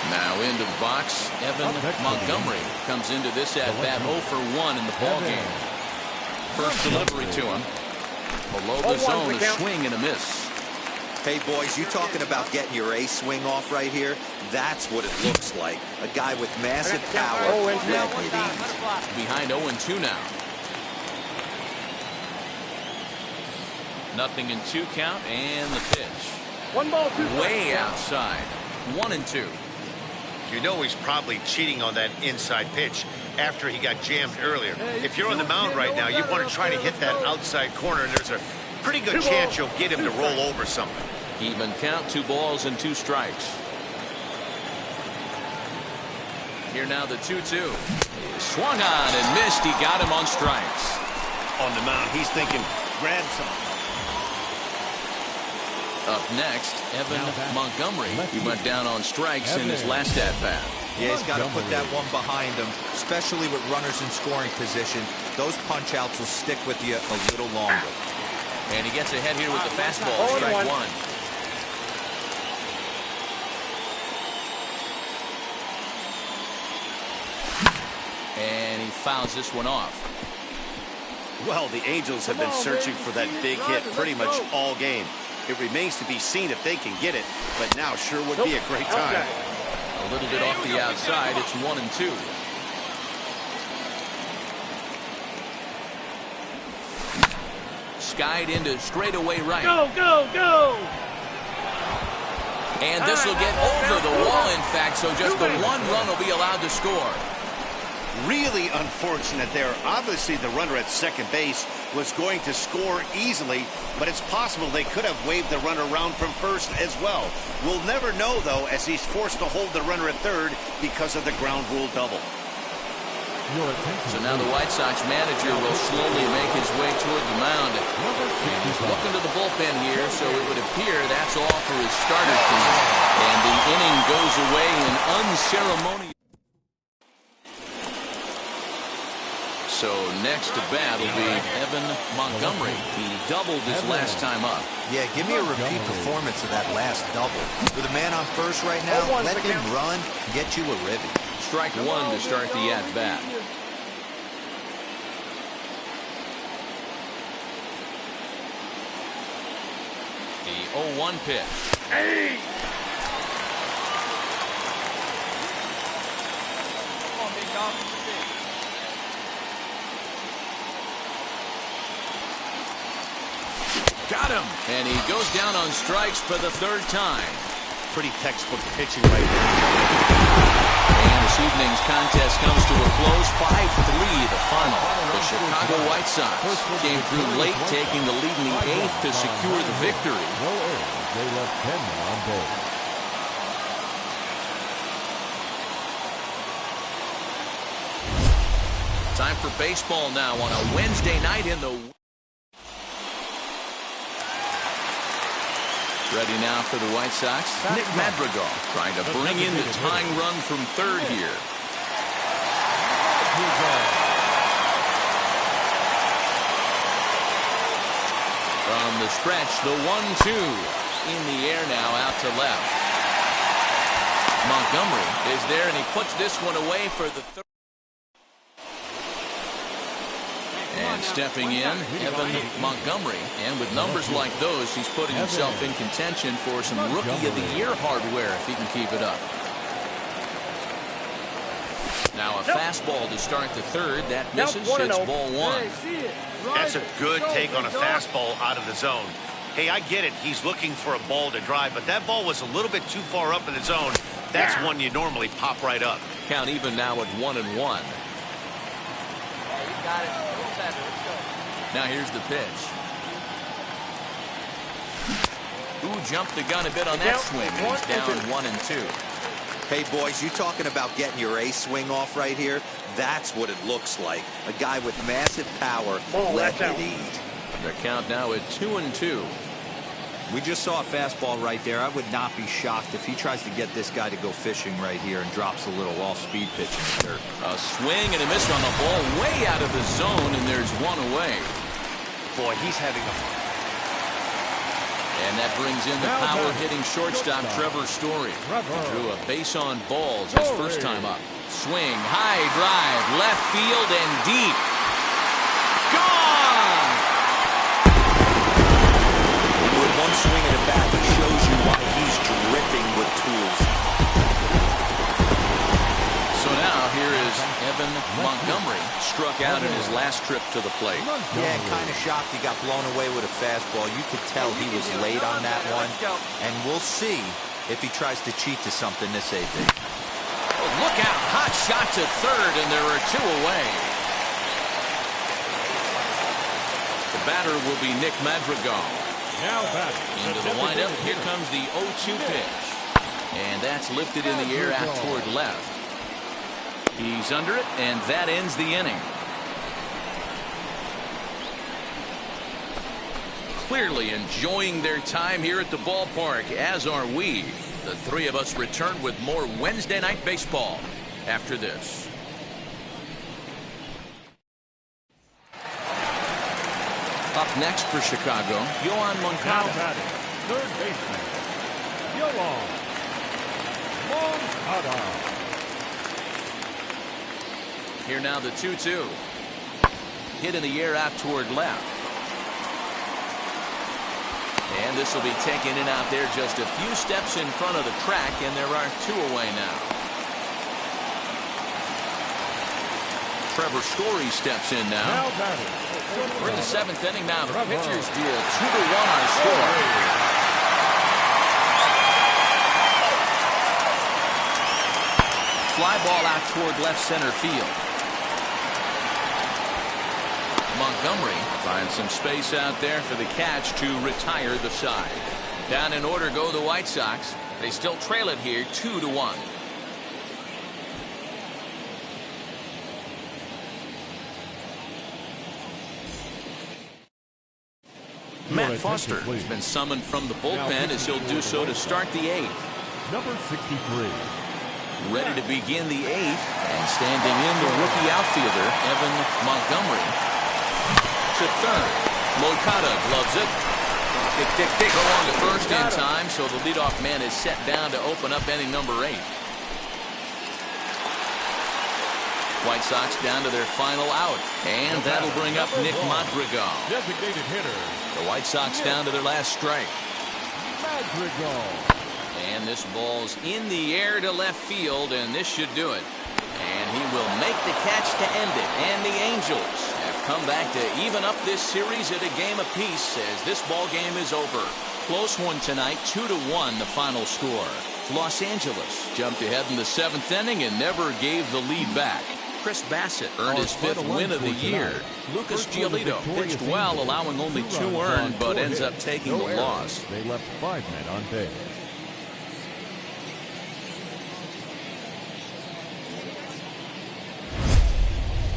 Now into the box, Evan Montgomery comes into this at-bat 0 for 1 in the ballgame. First delivery to him. Below the zone, a swing and a miss. Hey, boys, you talking about getting your A swing off right here? That's what it looks like. A guy with massive power. Behind 0-2 now. Nothing in 2 count, and the pitch. 1 ball, 2 way outside. 1-2. You know he's probably cheating on that inside pitch after he got jammed earlier. If you're on the mound right now, you want to try to hit that outside corner, and there's a pretty good chance you'll get him to roll over something. Even count, 2 balls and 2 strikes. Here now the 2-2. Swung on and missed. He got him on strikes. On the mound, he's thinking, grab some. Up next, Evan Montgomery. He went down on strikes in his last at-bat. Yeah, he's got to put that one behind him, especially with runners in scoring position. Those punch-outs will stick with you a little longer. And he gets ahead here with the fastball, strike 1. And he fouls this one off. Well, the Angels have been searching for that big hit pretty much all game. It remains to be seen if they can get it, but now sure would be a great time. A little bit off the outside. It's 1-2. Skied into straightaway right. Go, go, go! And this will get over the wall, in fact, so just the 1 run will be allowed to score. Really unfortunate there. Obviously, the runner at second base was going to score easily, but it's possible they could have waved the runner around from first as well. We'll never know, though, as he's forced to hold the runner at third because of the ground rule double. So now the White Sox manager will slowly make his way toward the mound. And he's looking to the bullpen here, so it would appear that's all for his starter team. And the inning goes away in unceremonious. So next to bat will be Evan Montgomery. He doubled his last time up. Yeah, give me a repeat performance of that last double. With a man on first right now, let him run, get you a ribby. Strike 1 to start the at-bat. The 0-1 pitch. Hey! Come on, big dog. Got him. And he goes down on strikes for the 3rd time. Pretty textbook pitching right there. And this evening's contest comes to a close. 5-3 the final. The Chicago White Sox came through late, taking the lead in the 8th to secure the victory. No errors. They left 10 men on base. Time for baseball now on a Wednesday night in the... Ready now for the White Sox. Nick Madrigal trying to bring in the tying run from third here. From the stretch, the 1-2 in the air now out to left. Montgomery is there, and he puts this one away for the third. And stepping in, Evan Montgomery. And with numbers like those, he's putting himself in contention for some Rookie of the Year hardware if he can keep it up. Now a fastball to start the third. That misses. It's ball one. That's a good take on a fastball out of the zone. Hey, I get it. He's looking for a ball to drive, but that ball was a little bit too far up in the zone. That's one you normally pop right up. Count even now at 1-1. Got it. A little better. Let's go. Now here's the pitch. Ooh, jumped the gun a bit on that swing. He's down 1-2. Hey, boys, you talking about getting your ace swing off right here? That's what it looks like. A guy with massive power. Let it eat. The count now at 2-2. We just saw a fastball right there. I would not be shocked if he tries to get this guy to go fishing right here and drops a little off-speed pitch in the dirt. A swing and a miss on the ball way out of the zone, and there's one away. Boy, he's having a... And that brings in the power-hitting shortstop, Trevor Story. Drew a base on balls his first time up. Swing, high drive, left field and deep. Gone! With one swing at a bat, it shows you why he's dripping with tools. So now here is Evan Montgomery, struck out in his last trip to the plate. Yeah, kind of shocked he got blown away with a fastball. You could tell he was late on that one. And we'll see if he tries to cheat to something this AB. Oh, look out. Hot shot to third, and there are two away. The batter will be Nick Madrigal. Now batting. Into the windup. Here comes the 0-2 pitch. And that's lifted in the air out toward left. He's under it, and that ends the inning. Clearly enjoying their time here at the ballpark, as are we. The three of us return with more Wednesday Night Baseball after this. Up next for Chicago, Yoan Moncada. Third baseman, Yoan Moncada. Here now the 2-2. Hit in the air out toward left. And this will be taken in out there just a few steps in front of the track, and there are two away now. Trevor Story steps in now. We're in the seventh inning now. The pitchers duel. 2-1 our score. Fly ball out toward left center field. Montgomery finds some space out there for the catch to retire the side. Down in order go the White Sox. They still trail it here 2-1. Matt Foster has been summoned from the bullpen as he'll do so to start the eighth. Number 63. Ready to begin the eighth, and standing in the rookie outfielder, Evan Montgomery. To third. Moncada gloves it. Tick. Go on to first in time, so the leadoff man is set down to open up inning number 8. White Sox down to their final out, and that'll bring up Nick Madrigal. Designated hitter. The White Sox down to their last strike. Madrigal. And this ball's in the air to left field, and this should do it. And he will make the catch to end it. And the Angels have come back to even up this series at a game apiece as this ball game is over. Close one tonight, 2-1 the final score. Los Angeles jumped ahead in the 7th inning and never gave the lead back. Chris Bassett earned his 5th win of the year. Lucas Giolito pitched well, allowing only 2 earned, but ends up taking the loss. They left 5 men on base.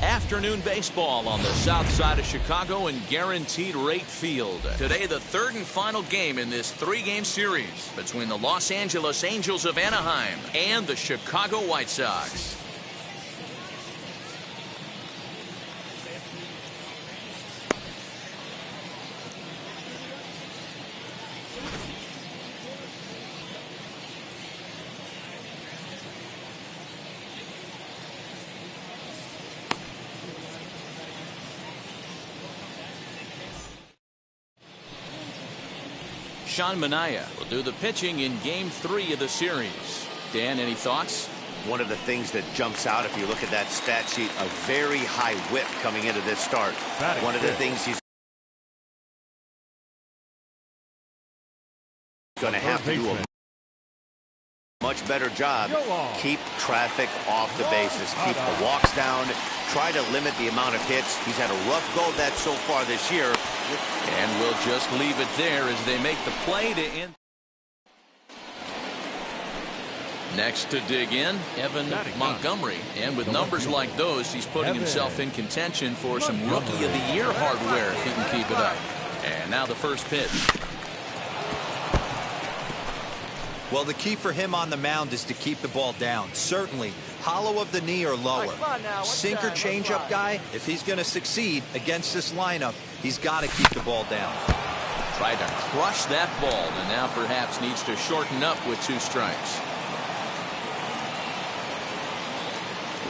Afternoon baseball on the south side of Chicago in Guaranteed Rate Field. Today, the third and final game in this 3-game series between the Los Angeles Angels of Anaheim and the Chicago White Sox. Sean Manaea will do the pitching in Game 3 of the series. Dan, any thoughts? One of the things that jumps out if you look at that stat sheet, a very high whip coming into this start. One of the things he's going to have to do a much better job. Keep traffic off the bases. Keep the walks down. Try to limit the amount of hits. He's had a rough go of that so far this year. And we'll just leave it there as they make the play to end. Next to dig in, Evan Montgomery. And with numbers like those, he's putting himself in contention for some Rookie of the Year hardware if he can keep it up. And now the first pitch. Well, the key for him on the mound is to keep the ball down. Certainly, hollow of the knee or lower. Sinker changeup guy, if he's going to succeed against this lineup, he's got to keep the ball down. Tried to crush that ball and now perhaps needs to shorten up with 2 strikes.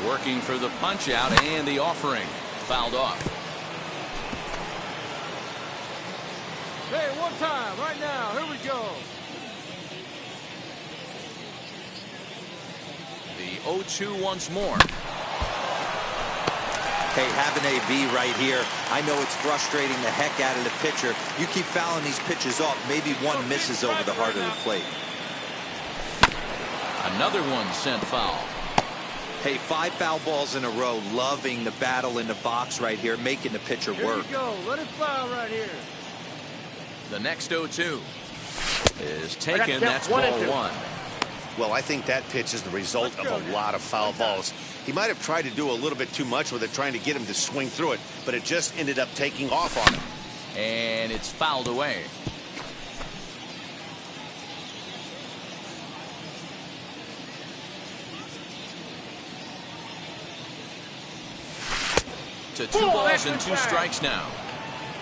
Working for the punch out and the offering. Fouled off. Hey, one time, right now. Here we go. The 0-2 once more. Hey, have an AB right here. I know it's frustrating the heck out of the pitcher. You keep fouling these pitches off, maybe one misses over the heart of the plate. Another one sent foul. Hey, 5 foul balls in a row. Loving the battle in the box right here, making the pitcher work. Here you go. Let it fly right here. The next 0-2 is taken. That's ball 1. Well, I think that pitch is the result of a lot of foul balls. He might have tried to do a little bit too much with it, trying to get him to swing through it, but it just ended up taking off on him. And it's fouled away. To 2 balls and 2 strikes now.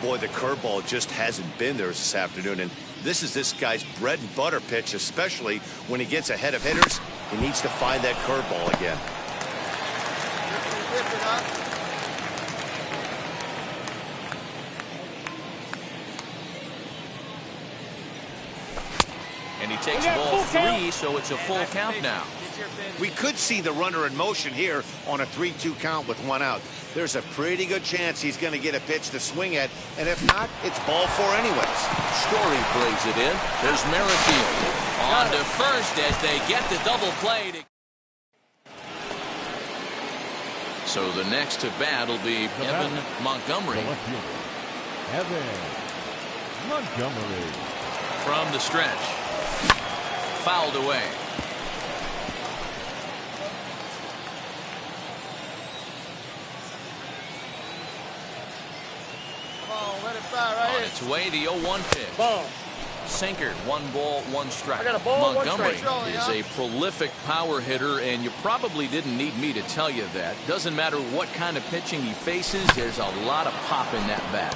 Boy, the curveball just hasn't been there this afternoon, and this is this guy's bread and butter pitch, especially when he gets ahead of hitters. He needs to find that curveball again. And he takes ball 3, so it's a full count now. We could see the runner in motion here on a 3-2 count with 1 out. There's a pretty good chance he's going to get a pitch to swing at, and if not, it's ball 4 anyways. Story plays it in. There's Merrifield on to first as they get the double play. So the next to bat will be Evan Montgomery. Evan Montgomery. From the stretch. Fouled away. On its way, the 0-1 pitch. Ball. Sinker, 1 ball, 1 strike. I got a ball, Montgomery 1 strike. is a prolific power hitter, and you probably didn't need me to tell you that. Doesn't matter what kind of pitching he faces, there's a lot of pop in that bat.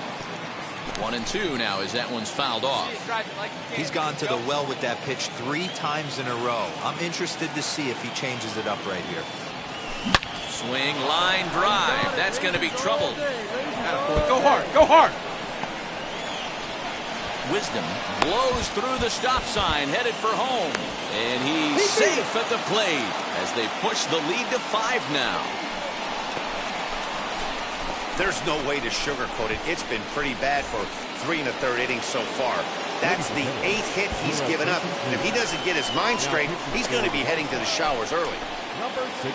1-2 now as that one's fouled off. He's gone to the well with that pitch 3 times in a row. I'm interested to see if he changes it up right here. Swing, line drive. That's going to be trouble. Go hard. Go hard. Wisdom blows through the stop sign, headed for home. And he's safe at the plate as they push the lead to 5 now. There's no way to sugarcoat it. It's been pretty bad for 3 1/3 innings so far. That's the 8th hit he's given up. And if he doesn't get his mind straight, he's going to be heading to the showers early. Number 60.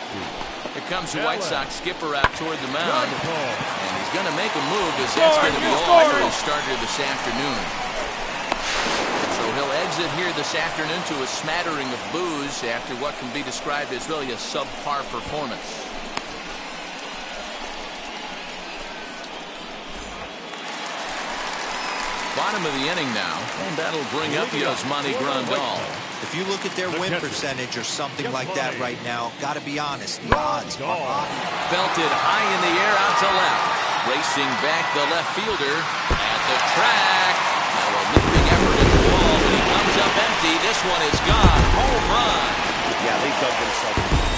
Here comes the White Sox skipper out toward the mound. And he's going to make a move as that's going to be all for his starter this afternoon. So he'll exit here this afternoon to a smattering of boos after what can be described as really a subpar performance. Bottom of the inning now, and that'll bring up Yasmani Grandal. If you look at their win percentage or something like that right now, got to be honest, the odds are high. Belted high in the air out to left. Racing back the left fielder at the track. Now a leaping effort at the ball, but he comes up empty. This one is gone. Home run. Yeah, they dug themselves.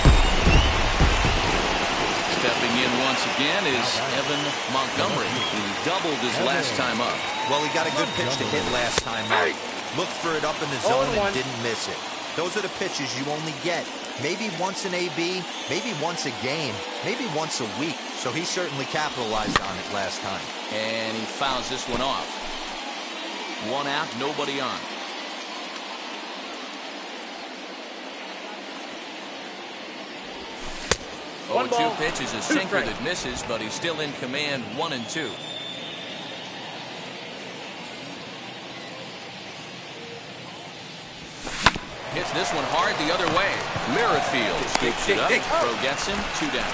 Stepping in once again is Evan Montgomery. He doubled his last time up. Well, he got a good pitch to hit last time out. Looked for it up in the zone and didn't miss it. Those are the pitches you only get. Maybe once an AB, maybe once a game, maybe once a week. So he certainly capitalized on it last time. And he fouls this one off. 1 out, nobody on. Oh, 2 pitches, a sinker that misses, but he's still in command, 1-2. Hits this one hard the other way. Merrifield scoops it up. Throw gets him, 2 down.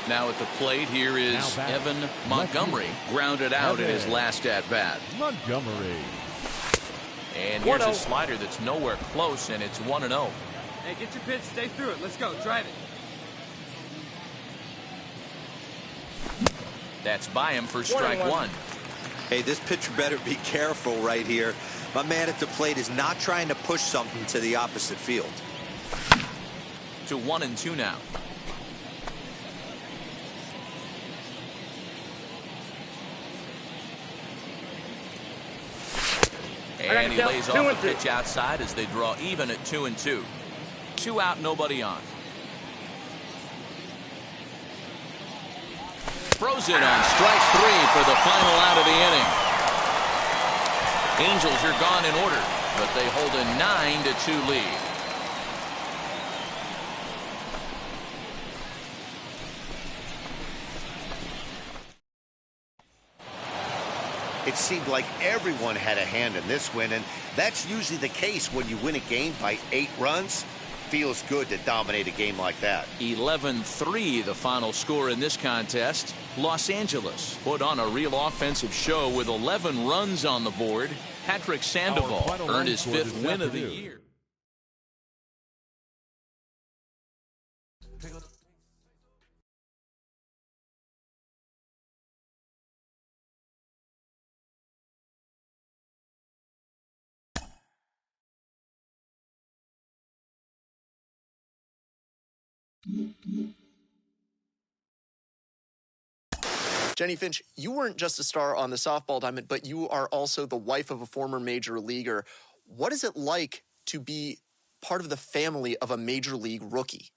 Now at the plate, here is Evan Montgomery. Grounded out in his last at-bat. Montgomery. And here's a slider that's nowhere close, and it's 1-0. Hey, get your pitch, stay through it. Let's go, drive it. That's by him for strike 1. Hey, this pitcher better be careful right here. My man at the plate is not trying to push something to the opposite field. To 1-2 now. And he lays off the pitch outside as they draw even at 2-2. 2 out, nobody on. Throws it on strike 3 for the final out of the inning. Angels are gone in order, but they hold a 9-2 lead. It seemed like everyone had a hand in this win, and that's usually the case when you win a game by 8 runs. Feels good to dominate a game like that. 11-3 the final score in this contest. Los Angeles put on a real offensive show with 11 runs on the board. Patrick Sandoval earned his 5th win of the year. Jenny Finch, you weren't just a star on the softball diamond, but you are also the wife of a former major leaguer. What is it like to be part of the family of a major league rookie?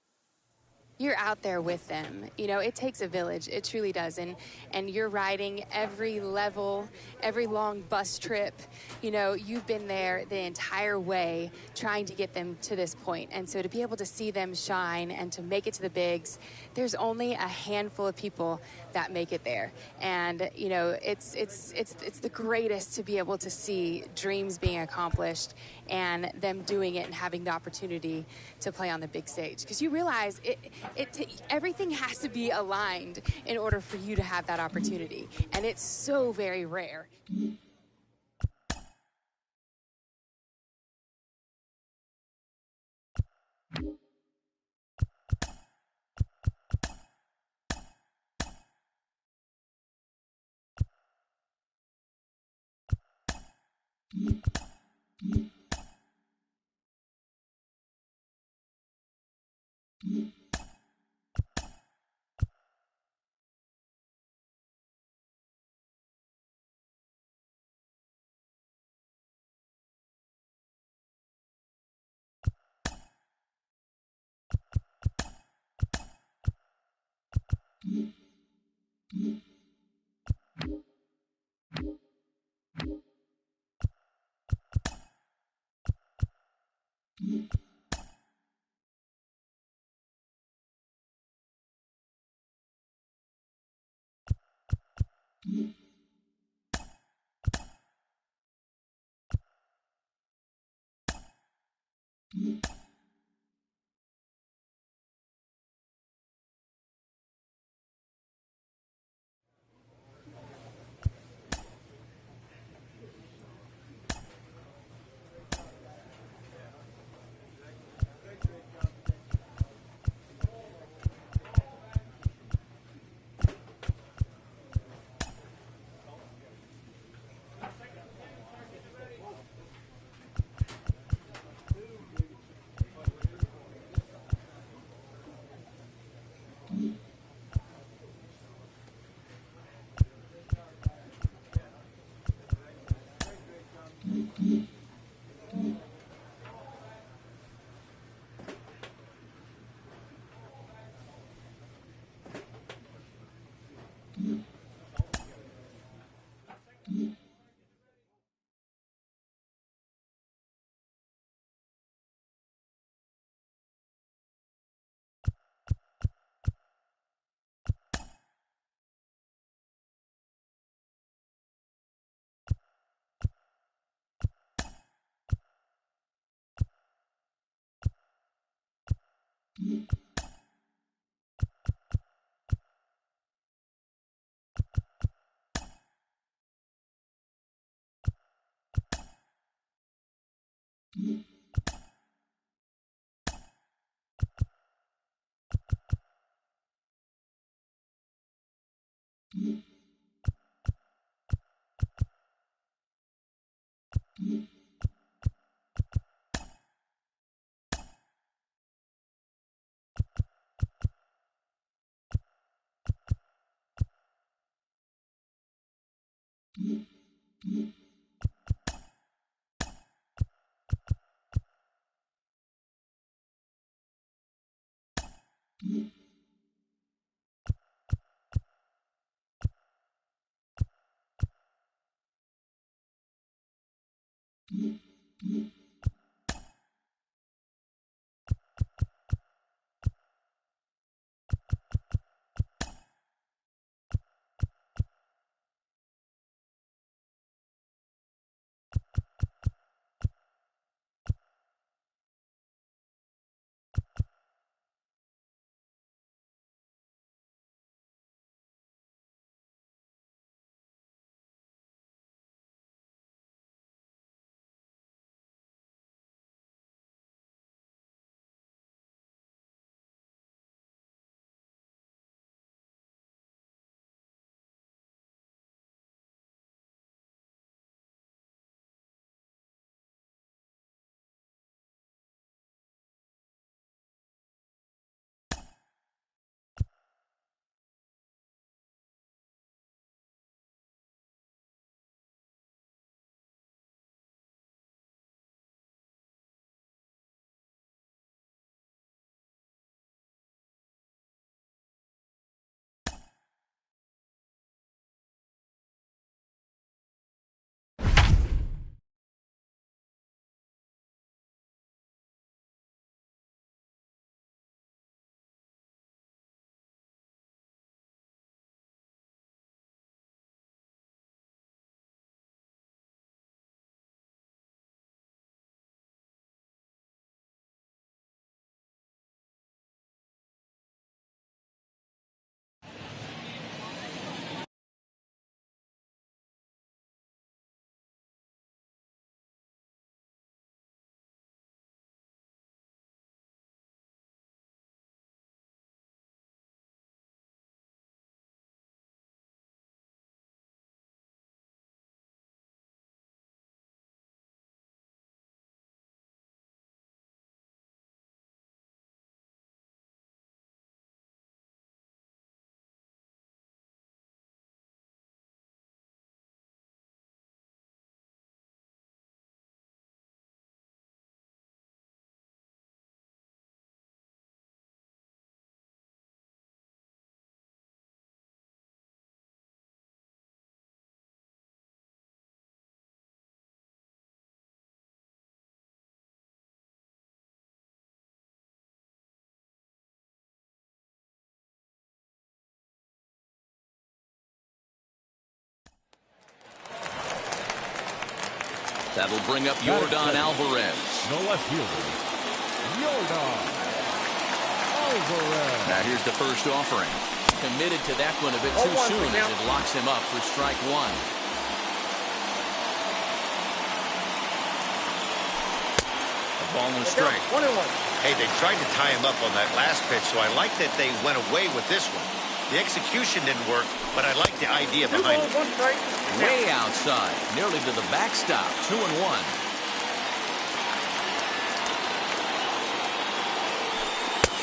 You're out there with them. You know, it takes a village. It truly does. And you're riding every level, every long bus trip. You know, you've been there the entire way trying to get them to this point. And so to be able to see them shine and to make it to the bigs, there's only a handful of people that make it there. And, you know, it's the greatest to be able to see dreams being accomplished and them doing it and having the opportunity to play on the big stage. Because you realize everything has to be aligned in order for you to have that opportunity. And it's so very rare. That'll bring up Yordan Alvarez. No left fielder. Yordan Alvarez. Now here's the first offering. Committed to that one a bit too soon as it locks him up for strike one. A ball and a strike. 1-1. Hey, they tried to tie him up on that last pitch, so I like that they went away with this one. The execution didn't work, but I like the idea behind it. Way outside, nearly to the backstop. 2-1.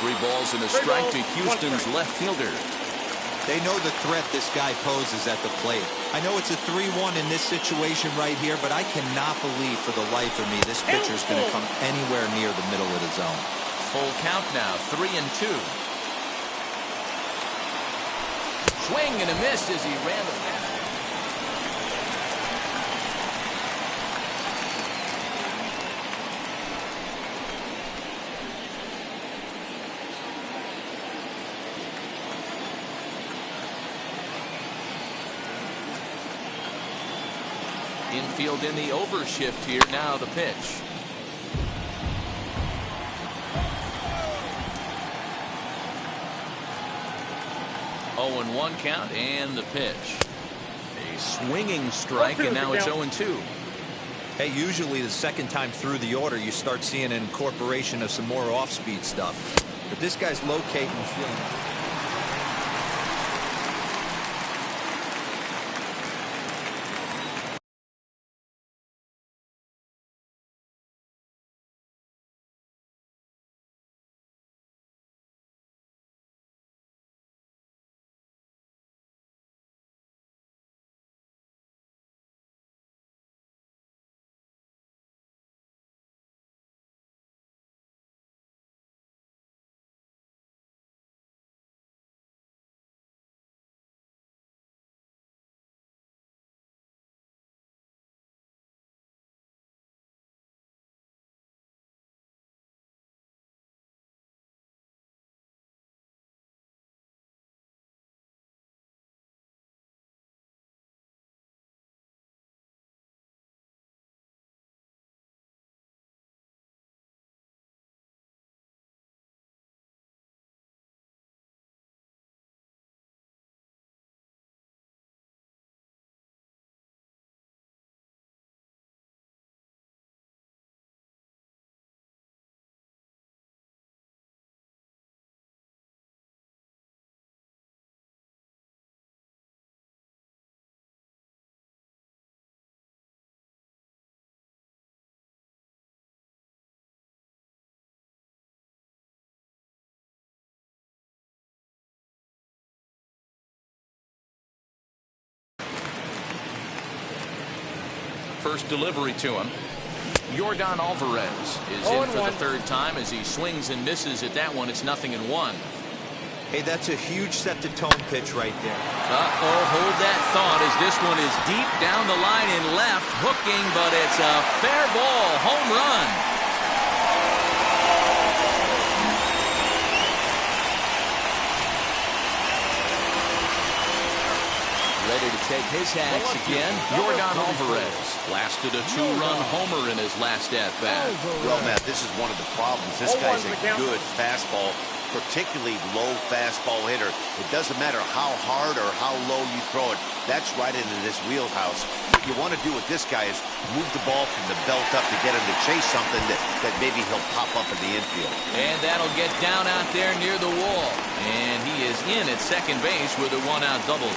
Three balls and a strike to Houston's left fielder. They know the threat this guy poses at the plate. I know it's a 3-1 in this situation right here, but I cannot believe for the life of me this pitcher's going to come anywhere near the middle of the zone. Full count now, 3-2. Swing and a miss as he ran the bat. Infield in the overshift here. Now the pitch. 0-1 count and the pitch. A swinging strike, and now it's 0-2. Hey, usually the second time through the order, you start seeing an incorporation of some more off-speed stuff. But this guy's locating and feeling. First delivery to him. Jordan Alvarez is in for the third time as he swings and misses at that one. It's 0-1. Hey, that's a huge set-the-tone pitch right there. Hold that thought as this one is deep down the line and left, hooking, but it's a fair ball, home run. Ready to take his hacks again. Jordan Alvarez blasted a 2-run homer in his last at-bat. Well, Matt, this is one of the problems. This guy's a good fastball, particularly low fastball hitter. It doesn't matter how hard or how low you throw it. That's right into this wheelhouse. What you want to do with this guy is move the ball from the belt up to get him to chase something that maybe he'll pop up in the infield. And that'll get down out there near the wall. And he is in at second base with a one-out double.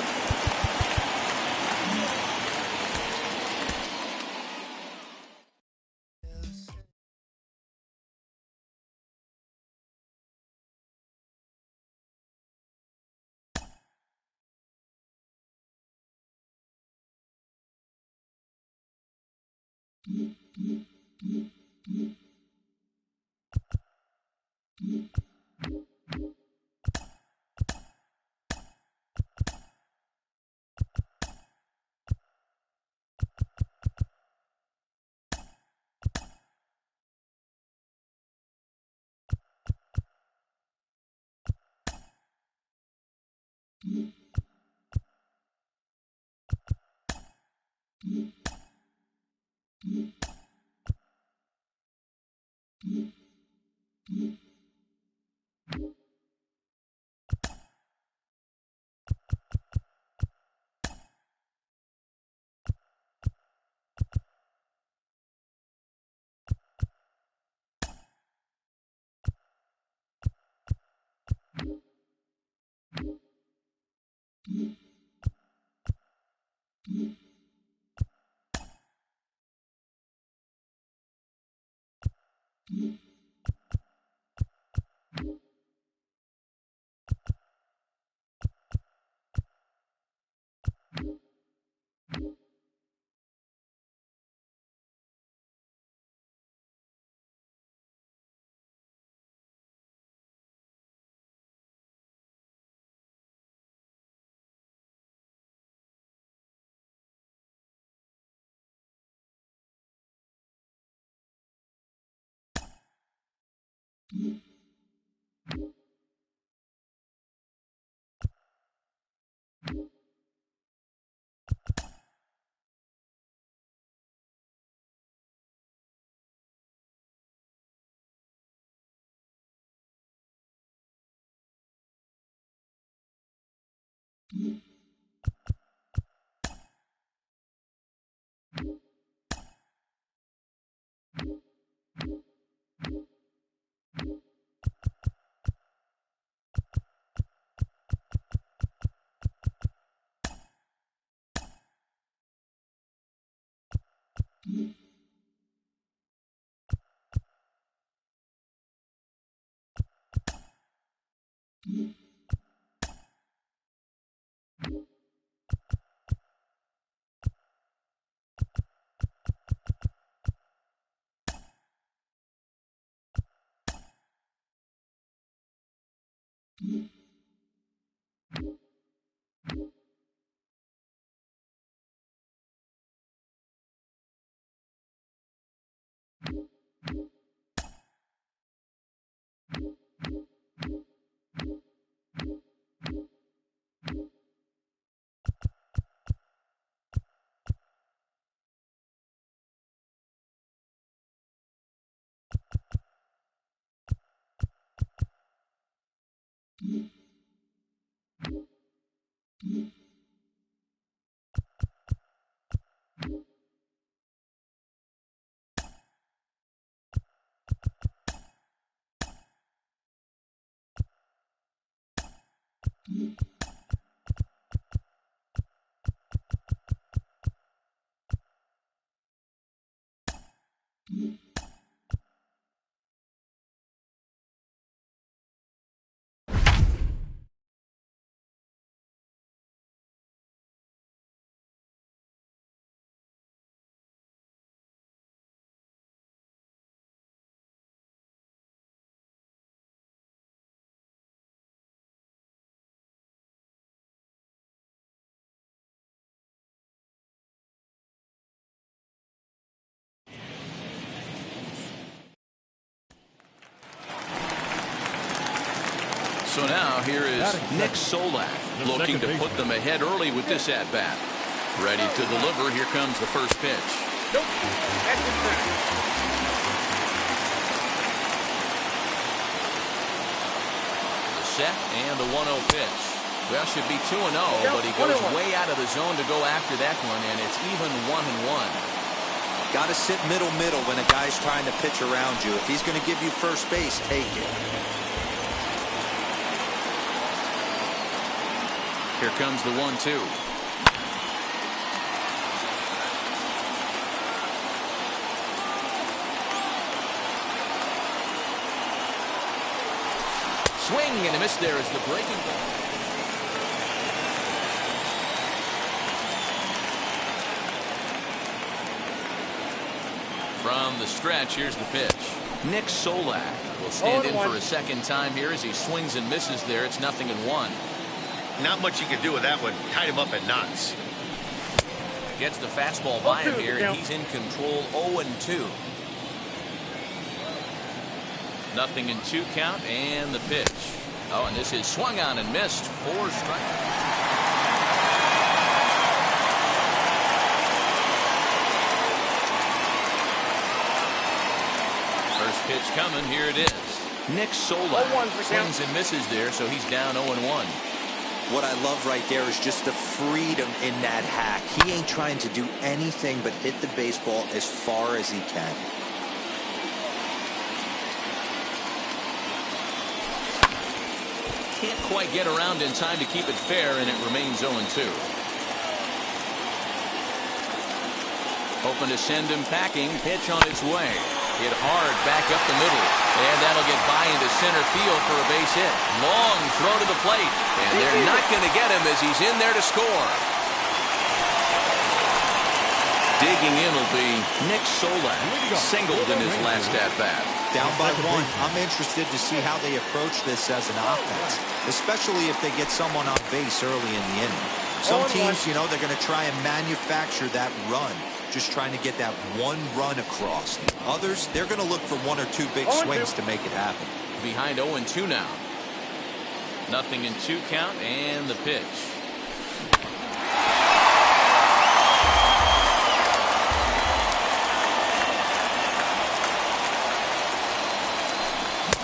So now here is Nick Solak looking to put them ahead early with this at-bat. Ready to deliver. Here comes the first pitch. Nope. The set and the 1-0 pitch. Well, should be 2-0, but he goes way out of the zone to go after that one, and it's even 1-1. Got to sit middle when a guy's trying to pitch around you. If he's going to give you first base, take it. Here comes the 1-2. Swing and a miss there as the breaking ball. From the stretch, here's the pitch. Nick Solak will stand in for a second time here as he swings and misses there. It's 0-1. Not much you can do with that one. Tied him up at knots. Gets the fastball by him here, and he's in control. 0-2. 0-2 count, and the pitch. Oh, and this is swung on and missed. 4 strikes. First pitch coming. Here it is. Nick Solak swings and misses there, so he's down 0-1. What I love right there is just the freedom in that hack. He ain't trying to do anything but hit the baseball as far as he can. Can't quite get around in time to keep it fair, and it remains 0-2. Hoping to send him packing. Pitch on its way. Hit hard back up the middle. And that'll get by into center field for a base hit. Long throw to the plate. And they're not going to get him as he's in there to score. Digging in will be Nick Solak. Singled in his last at-bat. Down by 1. I'm interested to see how they approach this as an offense, especially if they get someone on base early in the inning. Some teams, you know, they're going to try and manufacture that run, just trying to get that one run across. Others, they're going to look for 1 or 2 big swings to make it happen. Behind 0-2 now. 0-2 count, and the pitch.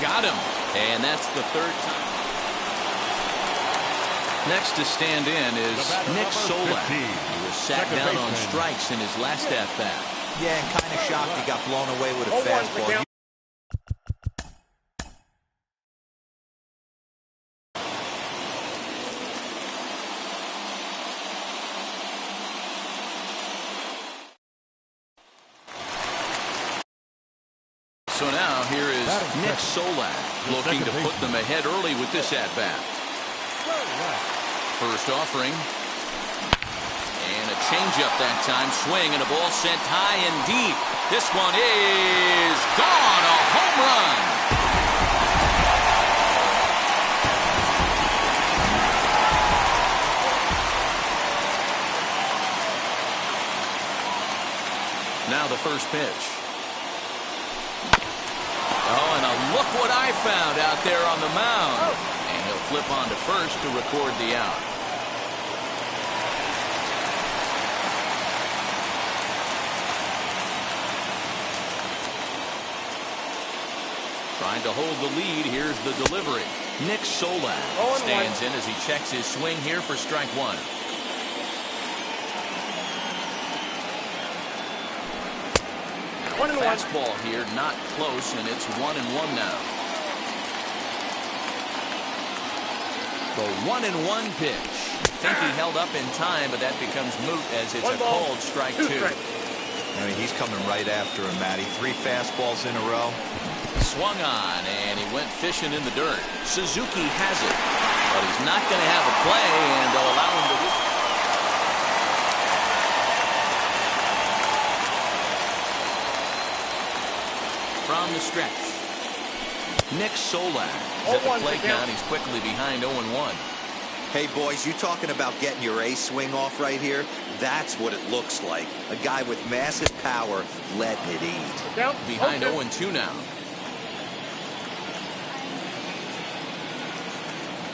Got him. And that's the 3rd time. Next to stand in is Nick Solak. He was sat down on strikes in his last at-bat. Yeah, and kind of shocked he got blown away with a fastball. So now here is Nick Solak looking to put them ahead early with this at-bat. First offering. And a changeup that time. Swing and a ball sent high and deep. This one is gone. A home run. Now the first pitch. Oh, and look what I found out there on the mound. And he'll flip on to first to record the out. Trying to hold the lead. Here's the delivery. Nick Solak stands in as he checks his swing here for strike one. Fastball here, not close, and it's 1-1 now. The 1-1 pitch. I think he held up in time, but that becomes moot as it's a called strike two. I mean, he's coming right after him, Matty. 3 fastballs in a row. Swung on, and he went fishing in the dirt. Suzuki has it, but he's not going to have a play, and they'll allow him to do. From the stretch, Nick Solak is at the plate now, and he's quickly behind 0-1. Hey, boys, you talking about getting your ace swing off right here? That's what it looks like. A guy with massive power letting it eat. Behind 0-2 now.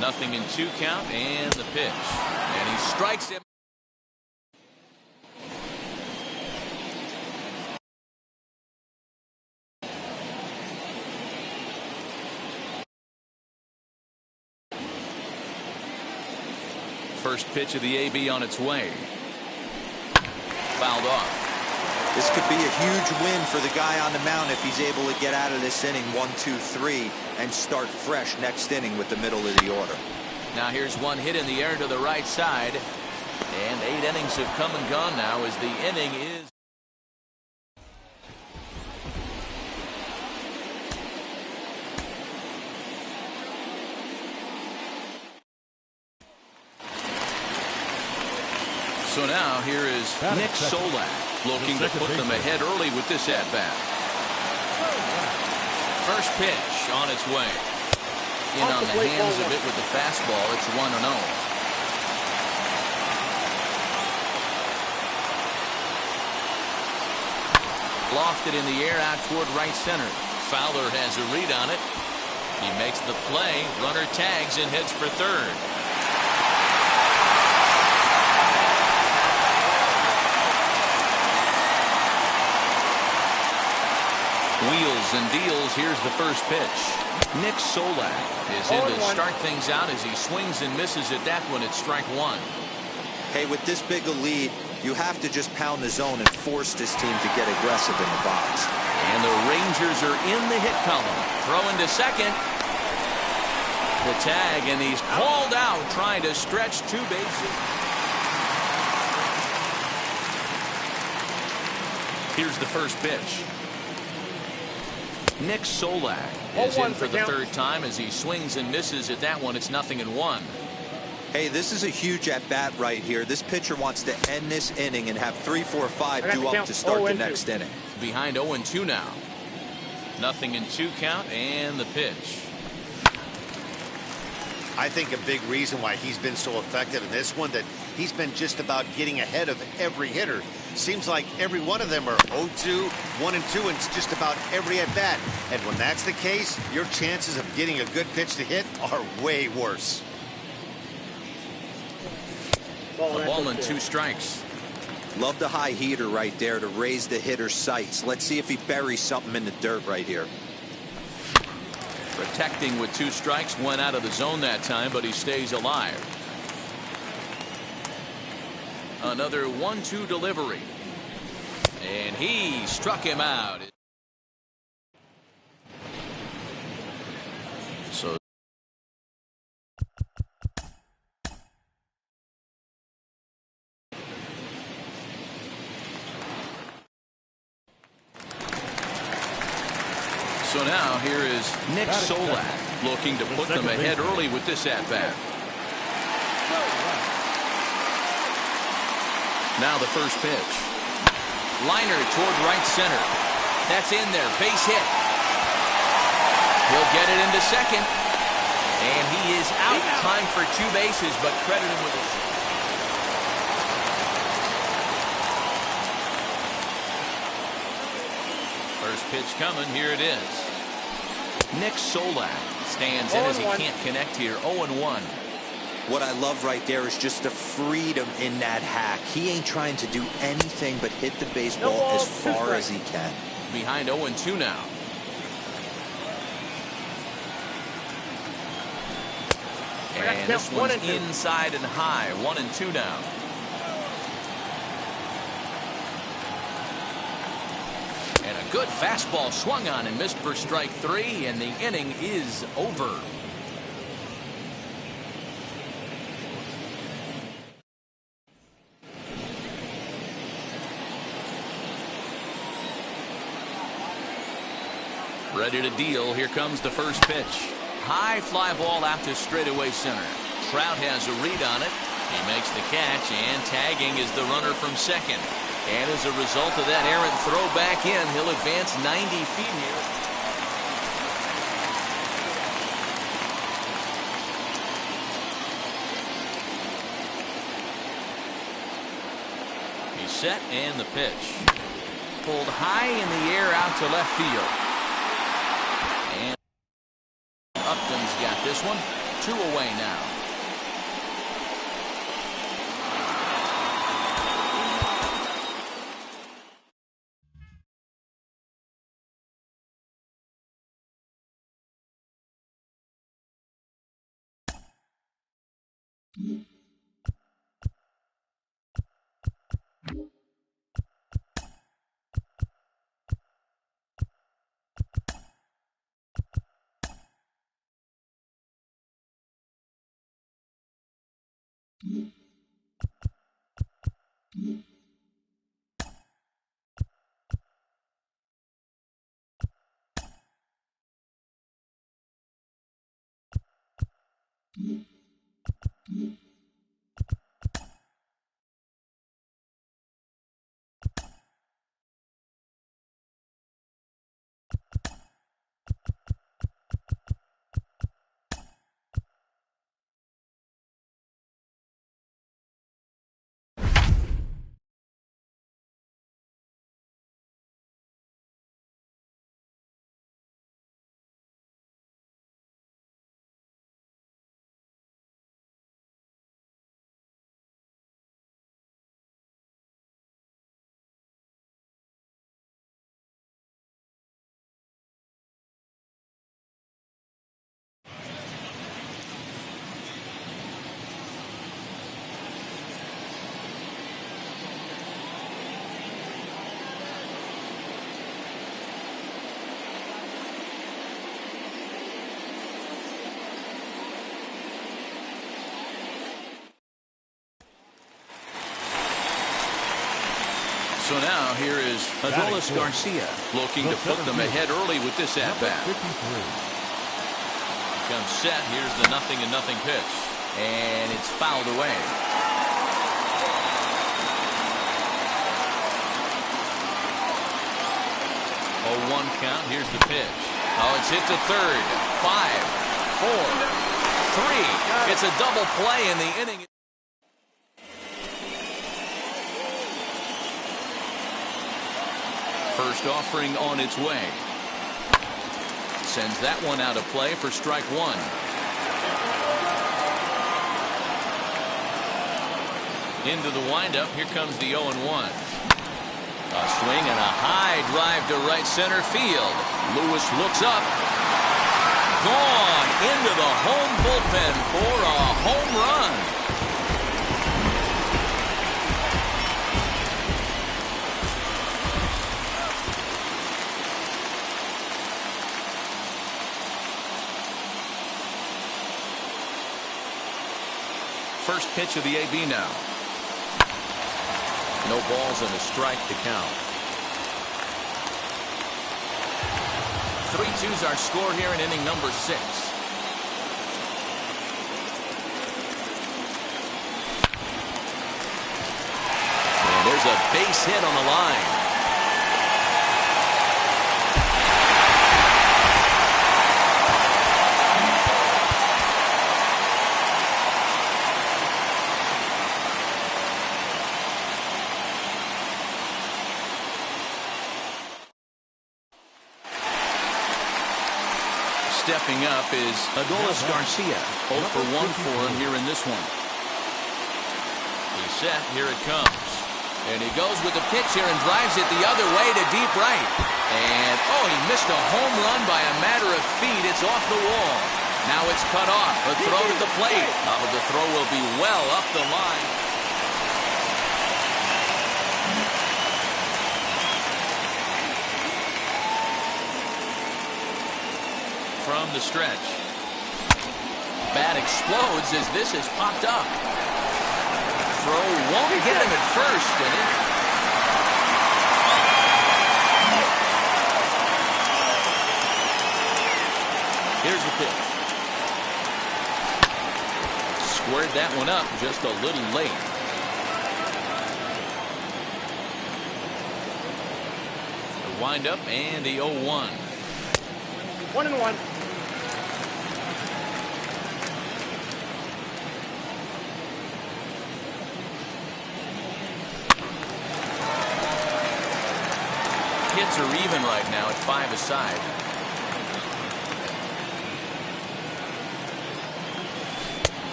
Nothing in 2 count, and the pitch. And he strikes him. First pitch of the AB on its way. Fouled off. This could be a huge win for the guy on the mound if he's able to get out of this inning 1, 2, 3 and start fresh next inning with the middle of the order. Now here's one hit in the air to the right side. And 8 innings have come and gone now as the inning is. So now here is Nick Solak looking to put them ahead early with this at-bat. First pitch on its way. In on the hands of it with the fastball. It's 1-0. Lofted in the air out toward right center. Fowler has a read on it. He makes the play. Runner tags and heads for third. Wheels and deals. Here's the first pitch. Nick Solak is in to start things out as he swings and misses at that one. It's strike one. Hey, with this big a lead, you have to just pound the zone and force this team to get aggressive in the box. And the Rangers are in the hit column. Throwing to second. The tag, and he's called out trying to stretch 2 bases. Here's the first pitch. Nick Solak is in for the third time as he swings and misses at that one. It's 0-1. Hey, this is a huge at-bat right here. This pitcher wants to end this inning and have 3, 4, 5 due up to start the next inning. Behind 0-2 now. 0-2 count, and the pitch. I think a big reason why he's been so effective in this one, that he's been just about getting ahead of every hitter. Seems like every one of them are 0-2, 1-2, and it's just about every at-bat. And when that's the case, your chances of getting a good pitch to hit are way worse. A ball and 2 strikes. Love the high heater right there to raise the hitter's sights. Let's see if he buries something in the dirt right here. Protecting with 2 strikes, went out of the zone that time, but he stays alive. Another 1-2 delivery. And he struck him out. So now here is Nick Solak looking to put them ahead early with this at-bat. Now the first pitch. Liner toward right center. That's in there. Base hit. He'll get it into second. And he is out. Time for 2 bases, but credit him with a... First pitch coming. Here it is. Nick Solak stands in as he can't connect here. 0-1. What I love right there is just the freedom in that hack. He ain't trying to do anything but hit the baseball as far as he can. Behind 0-2 now. And this one's inside and high. 1-2 now. And a good fastball swung on and missed for strike 3, and the inning is over. Ready to deal. Here comes the first pitch. High fly ball out to straightaway center. Trout has a read on it. He makes the catch, and tagging is the runner from second. And as a result of that errant throw back in, he'll advance 90 feet here. He's set, and the pitch. Pulled high in the air out to left field. And Upton's got this one. 2 away now. So now here is Adolis Garcia looking to put them ahead early with this at-bat. Comes set. Here's the 0-0 pitch. And it's fouled away. 0-1 count. Here's the pitch. Oh, it's hit to third. 5, 4, 3. It's a double play in the inning. First offering on its way. Sends that one out of play for strike 1. Into the windup. Here comes the 0-1. A swing and a high drive to right center field. Lewis looks up. Gone into the home bullpen for a home run. first pitch of the AB now. No balls and a strike to count. 3-2's our score here in inning number 6. And there's a base hit on the line. Stepping up is Adolis Garcia. 0 for 1 for him here in this one. He's set. Here it comes. And he goes with the pitch here and drives it the other way to deep right. And, he missed a home run by a matter of feet. It's off the wall. Now it's cut off. A throw to the plate. But the throw will be well up the line. From the stretch. Bat explodes as this is popped up. Throw won't get him at first. Here's the pitch. Squared that one up just a little late. The windup and the 0-1. 1-1. Hits are even right now at 5 aside.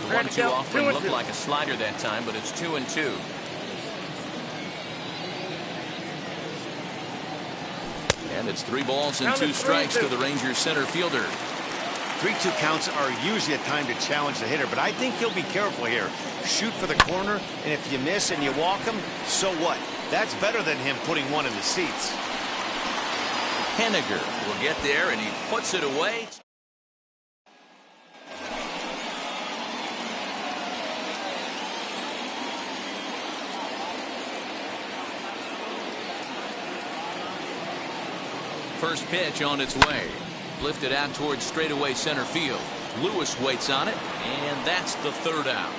The 1-2 offering looked like a slider that time, but it's 2-2. And it's 3 balls and 2 strikes to the Rangers center fielder. 3-2 counts are usually a time to challenge the hitter, but I think he'll be careful here. Shoot for the corner, and if you miss and you walk him, so what? That's better than him putting one in the seats. Henniger will get there, and he puts it away. First pitch on its way. Lifted out towards straightaway center field. Lewis waits on it, and that's the 3rd out.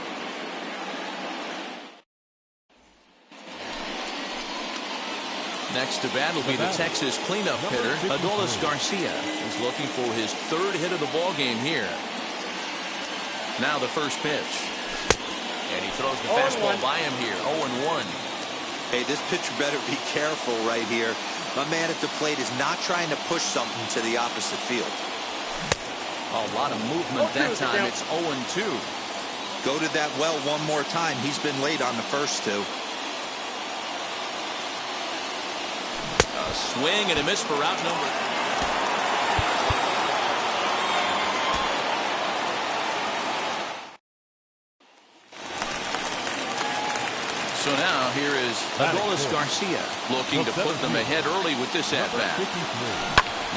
Next to bat will be the Texas cleanup hitter, Adolis Garcia. He's looking for his 3rd hit of the ball game here. Now the first pitch. And he throws the fastball by him here. 0-1. Hey, this pitcher better be careful right here. My man at the plate is not trying to push something to the opposite field. A lot of movement that time. It's 0-2. Go to that well one more time. He's been late on the first 2. A swing and a miss for route number. So now here is Adolis Garcia looking to put them ahead early with this at-bat.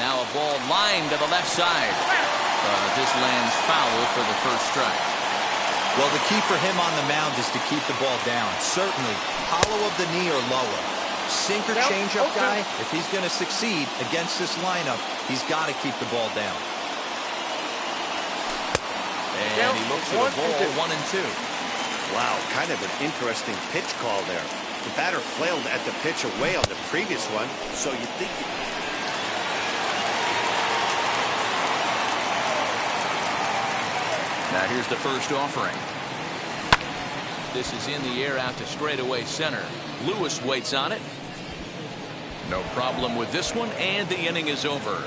Now a ball lined to the left side. This lands foul for the first strike. Well, the key for him on the mound is to keep the ball down. Certainly, hollow of the knee or lower. Sinker changeup guy, if he's going to succeed against this lineup, he's got to keep the ball down. And he looks at the ball 1-2. Wow, kind of an interesting pitch call there. The batter flailed at the pitch away on the previous one, so you think... Now here's the first offering. This is in the air out to straightaway center. Lewis waits on it. No problem with this one, and the inning is over.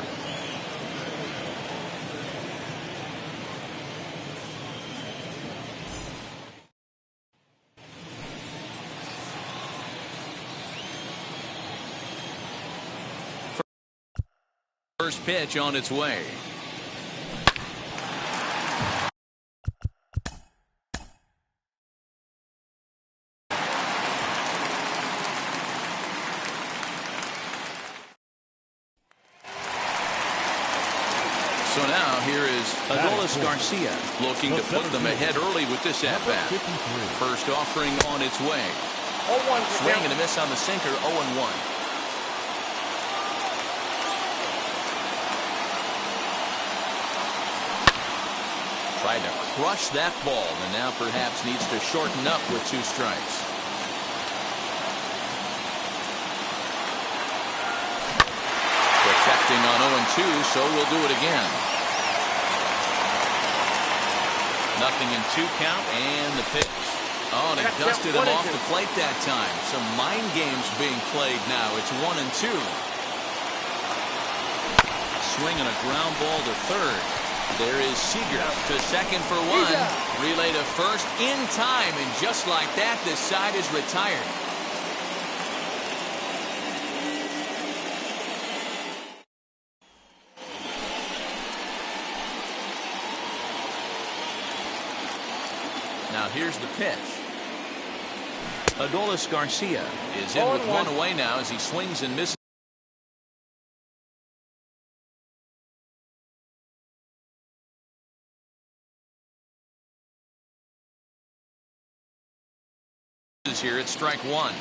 First pitch on its way. So now here is Adolis Garcia looking to put them ahead early with this at-bat. First offering on its way. 0-1. Swing and a miss on the sinker, 0-1. Tried to crush that ball and now perhaps needs to shorten up with 2 strikes. Protecting on 0-2, so we'll do it again. Nothing in 2 count and the pitch. Oh, and it dusted him off the plate that time. Some mind games being played now. It's 1-2. Swing and a ground ball to third. There is Seager to second for 1. Relay to first in time, and just like that, this side is retired. Now here's the pitch. Adolis Garcia is in with 1 away now as he swings and misses. Here at strike 1.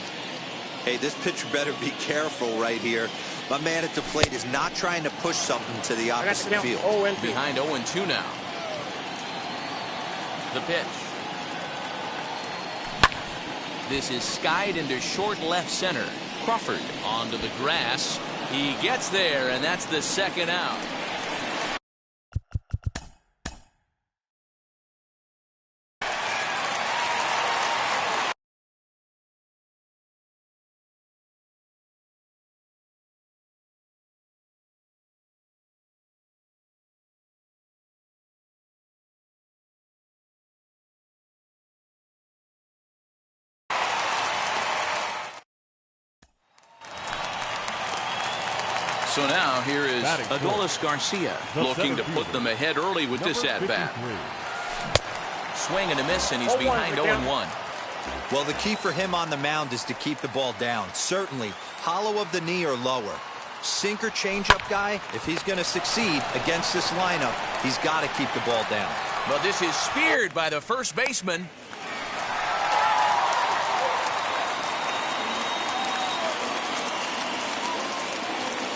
Hey, this pitcher better be careful right here. My man at the plate is not trying to push something to the opposite field. Behind 0-2 now. The pitch. This is skied into short left center. Crawford onto the grass. He gets there, and that's the second out. So now here is Adolis Garcia looking to put them ahead early with this at-bat. Swing and a miss, and he's behind 0-1. Well, the key for him on the mound is to keep the ball down. Certainly, hollow of the knee or lower. Sinker changeup guy, if he's going to succeed against this lineup, he's got to keep the ball down. But this is speared by the first baseman.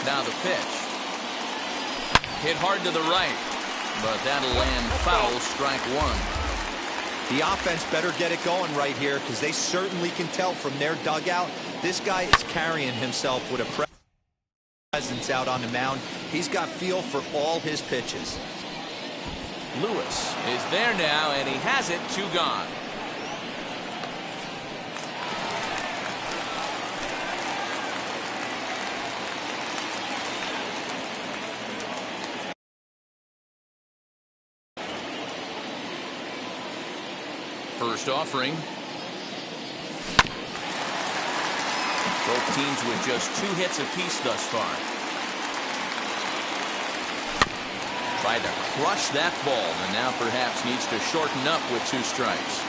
Now the pitch. Hit hard to the right, but that'll land foul, strike 1. The offense better get it going right here because they certainly can tell from their dugout this guy is carrying himself with a presence out on the mound. He's got feel for all his pitches. Lewis is there now, and he has it, 2 gone. First offering. Both teams with just 2 hits apiece thus far. Tried to crush that ball and now perhaps needs to shorten up with 2 strikes.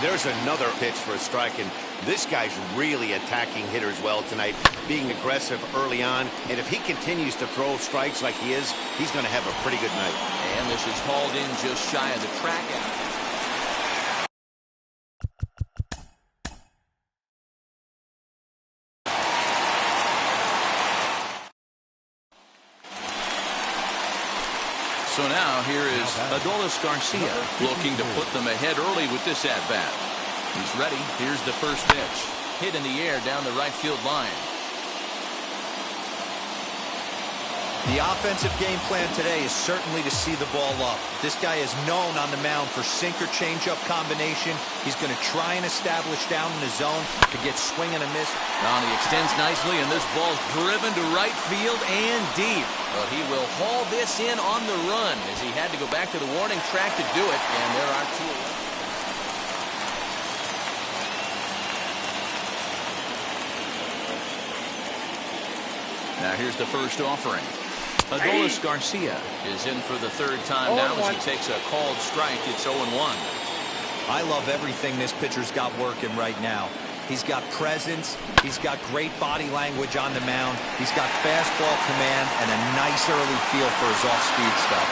There's another pitch for a strike, and this guy's really attacking hitters well tonight, being aggressive early on, and if he continues to throw strikes like he is, he's going to have a pretty good night. And this is hauled in just shy of the track out. So now here is Adolis Garcia looking to put them ahead early with this at-bat. He's ready. Here's the first pitch. Hit in the air down the right field line. The offensive game plan today is certainly to see the ball up. This guy is known on the mound for sinker changeup combination. He's going to try and establish down in the zone to get swing and a miss. Now he extends nicely, and this ball's driven to right field and deep. But he will haul this in on the run as he had to go back to the warning track to do it, and there are 2 away. Now here's the first offering. Adolis Garcia is in for the 3rd time now as he takes a called strike. It's 0-1. I love everything this pitcher's got working right now. He's got presence. He's got great body language on the mound. He's got fastball command and a nice early feel for his off-speed stuff.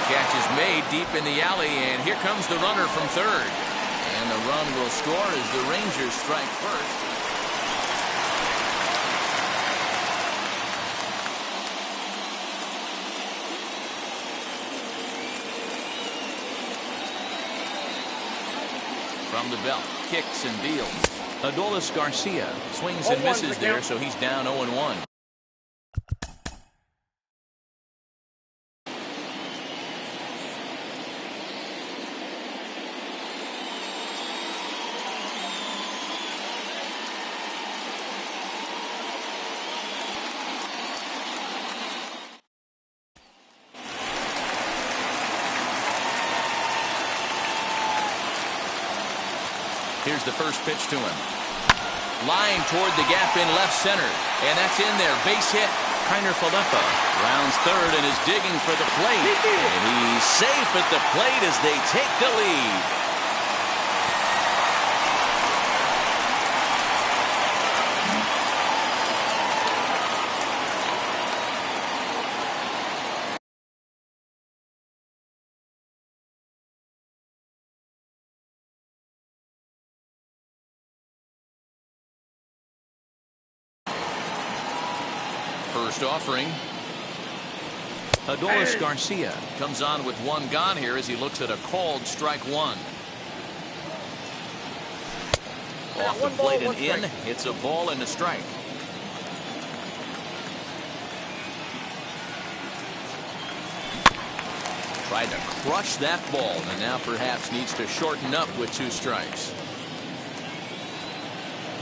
Catch is made deep in the alley, and here comes the runner from third. And the run will score as the Rangers strike first. From the belt, kicks and deals. Adolis Garcia swings and misses there, so he's down 0-1. Here's the first pitch to him. Line toward the gap in left center. And that's in there. Base hit. Kiner Falefa rounds third and is digging for the plate. And he's safe at the plate as they take the lead. First offering. Adolis Garcia comes on with one gone here as he looks at a called strike one. Off the plate and in. It's a ball and a strike. Tried to crush that ball and now perhaps needs to shorten up with 2 strikes.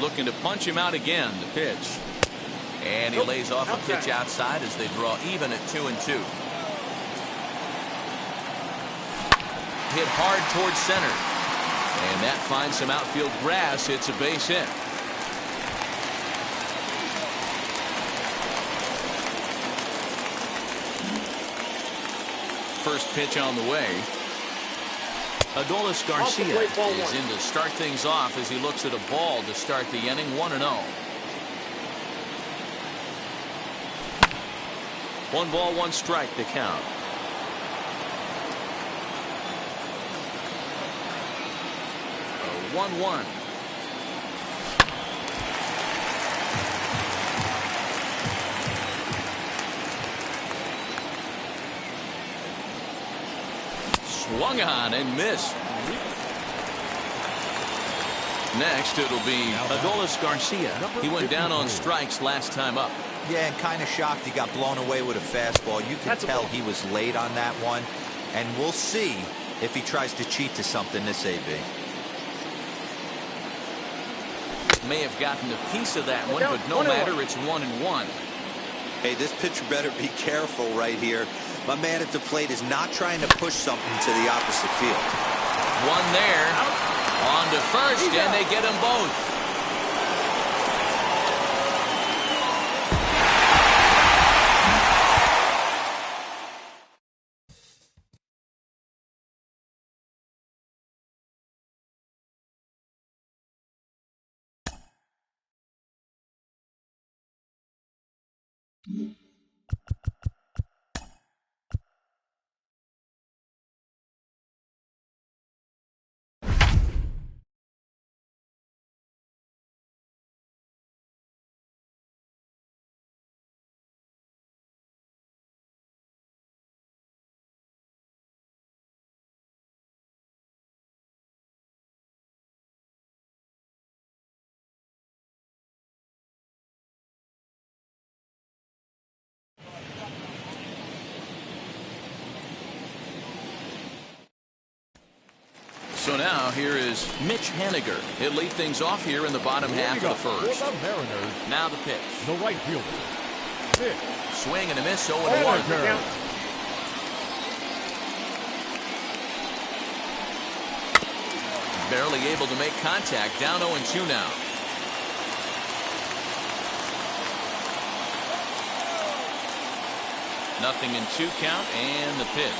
Looking to punch him out again. The pitch. And he lays off a pitch outside as they draw even at 2-2. Hit hard towards center. And that finds some outfield grass. It's a base hit. First pitch on the way. Adolis Garcia is in to start things off as he looks at a ball to start the inning. 1-0. 1 ball, 1 strike to count. A 1-1. Swung on and missed. Next, it'll be Adolis Garcia. He went down on strikes last time up. Yeah, and kind of shocked he got blown away with a fastball. You can tell he was late on that one. And we'll see if he tries to cheat to something this AB. May have gotten a piece of that one, but no matter, it's 1-1. Hey, this pitcher better be careful right here. My man at the plate is not trying to push something to the opposite field. One there. On to first, and they get them both. So now here is Mitch Haniger. He'll lead things off here in the bottom half of the first. For the Mariners, now the pitch. the right fielder, Mitch. Swing and a miss, 0-1. Barely able to make contact, down 0-2 now. Nothing in 2 count, and the pitch.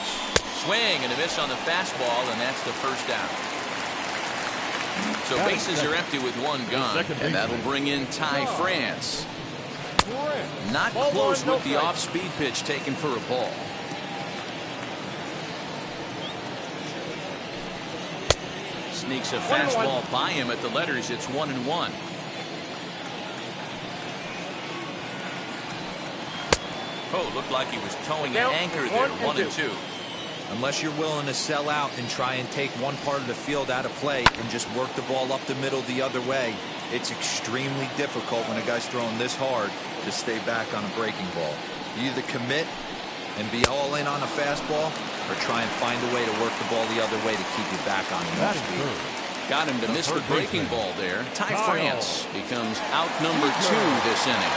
Swing and a miss on the fastball, and that's the first down. So bases are empty with one gone, and that'll bring in Ty France. Not close with the off-speed pitch taken for a ball. Sneaks a fastball by him at the letters. It's 1-1. Oh, looked like he was towing an anchor there. 1-2. Unless you're willing to sell out and try and take one part of the field out of play and just work the ball up the middle the other way, it's extremely difficult when a guy's throwing this hard to stay back on a breaking ball. You either commit and be all in on a fastball or try and find a way to work the ball the other way to keep you back on the off-speed. Got him to miss the breaking ball there. Ty France becomes out number 2 this inning.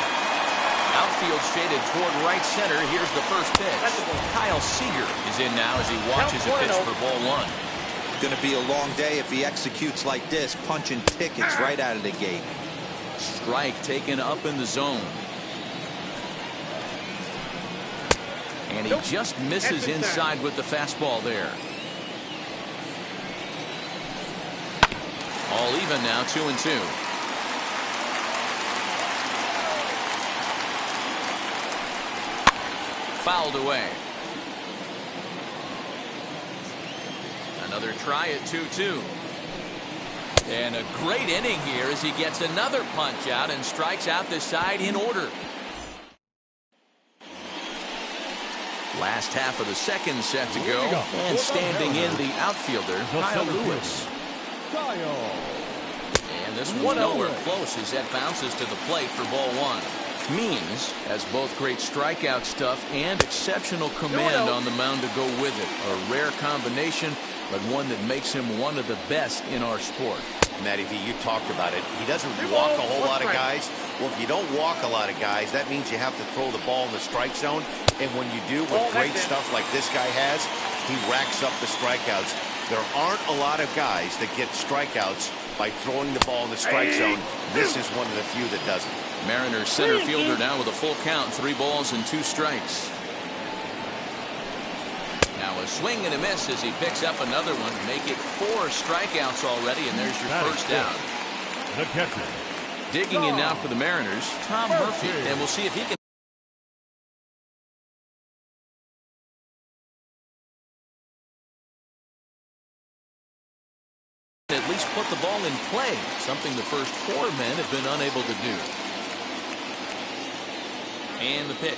Outfield shaded toward right center. Here's the first pitch. Kyle Seager is in now as he watches a pitch for ball 1. Going to be a long day if he executes like this, punching tickets right out of the gate. Strike taken up in the zone. And he just misses inside with the fastball there. All even now, 2-2. Fouled away. Another try at 2-2. And a great inning here as he gets another punch out and strikes out the side in order. Last half of the second set to go. And standing in the outfielder, Kyle Lewis. And this one's nowhere close as that bounces to the plate for ball 1. Means has both great strikeout stuff and exceptional command on the mound to go with it. A rare combination, but one that makes him one of the best in our sport. Matty V, you talked about it. He doesn't walk a whole lot of guys. Well, if you don't walk a lot of guys, that means you have to throw the ball in the strike zone. And when you do, with great stuff like this guy has, he racks up the strikeouts. There aren't a lot of guys that get strikeouts by throwing the ball in the strike zone. This is one of the few that doesn't. Mariners center fielder now with a full count, 3 balls and 2 strikes. Now a swing and a miss as he picks up another one. Make it 4 strikeouts already, and there's your first out. The catcher. Digging in now for the Mariners, Tom Murphy, and we'll see if he can at least put the ball in play, something the first 4 men have been unable to do. And the pitch.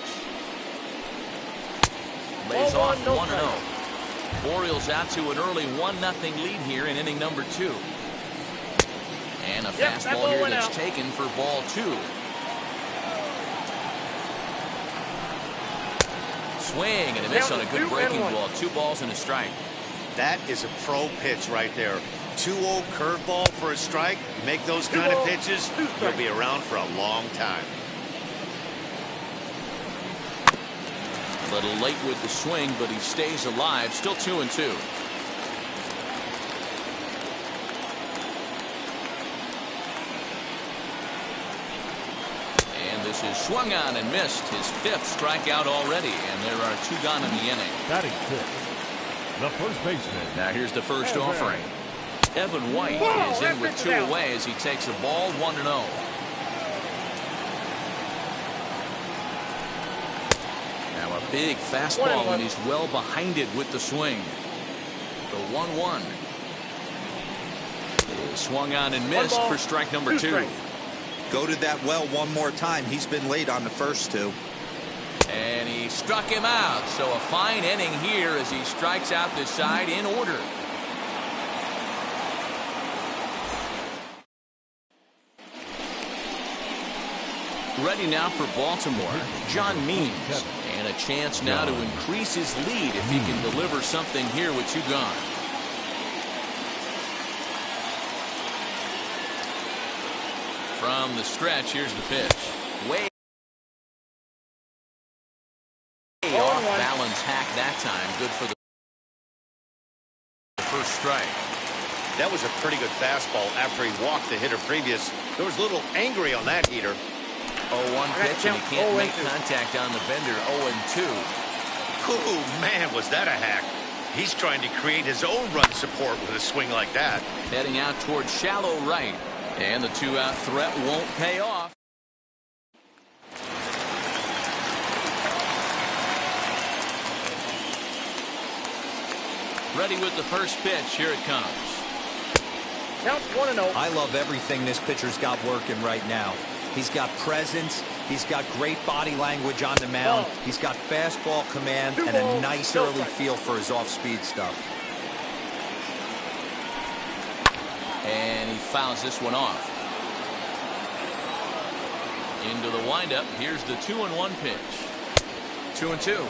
Lays off 1-0. Orioles out to an early 1-0 lead here in inning number 2. And a fastball here that's taken for ball 2. Swing and a miss on a good breaking ball. 2 balls and a strike. That is a pro pitch right there. 2-0 curveball for a strike. You make those kind of pitches, you'll be around for a long time. A little late with the swing, but he stays alive. Still 2-2. And this is swung on and missed. His 5th strikeout already, and there are 2 gone in the inning. Batting 5th, the first baseman. Now here's the first offering. Evan White is in with 2 away as he takes a ball, 1-0. Big fastball, and he's well behind it with the swing. The 1-1. Swung on and missed for strike number 2. Go to that well one more time. He's been late on the first 2. And he struck him out. So a fine inning here as he strikes out the side in order. Ready now for Baltimore, John Means. And a chance now to increase his lead if he can deliver something here with 2 gone. From the stretch, here's the pitch. Way off balance hack that time. Good for the first strike. That was a pretty good fastball after he walked the hitter previous. There was a little angry on that heater. 0-1 pitch, and he can't make contact on the bender. 0-2. Ooh, man, was that a hack. He's trying to create his own run support with a swing like that. Heading out towards shallow right. And the two-out threat won't pay off. Ready with the first pitch. Here it comes. Count 1-0. I love everything this pitcher's got working right now. He's got presence. He's got great body language on the mound. He's got fastball command and a nice early feel for his off-speed stuff. And he fouls this one off. Into the windup. Here's the 2-1 pitch. 2-2.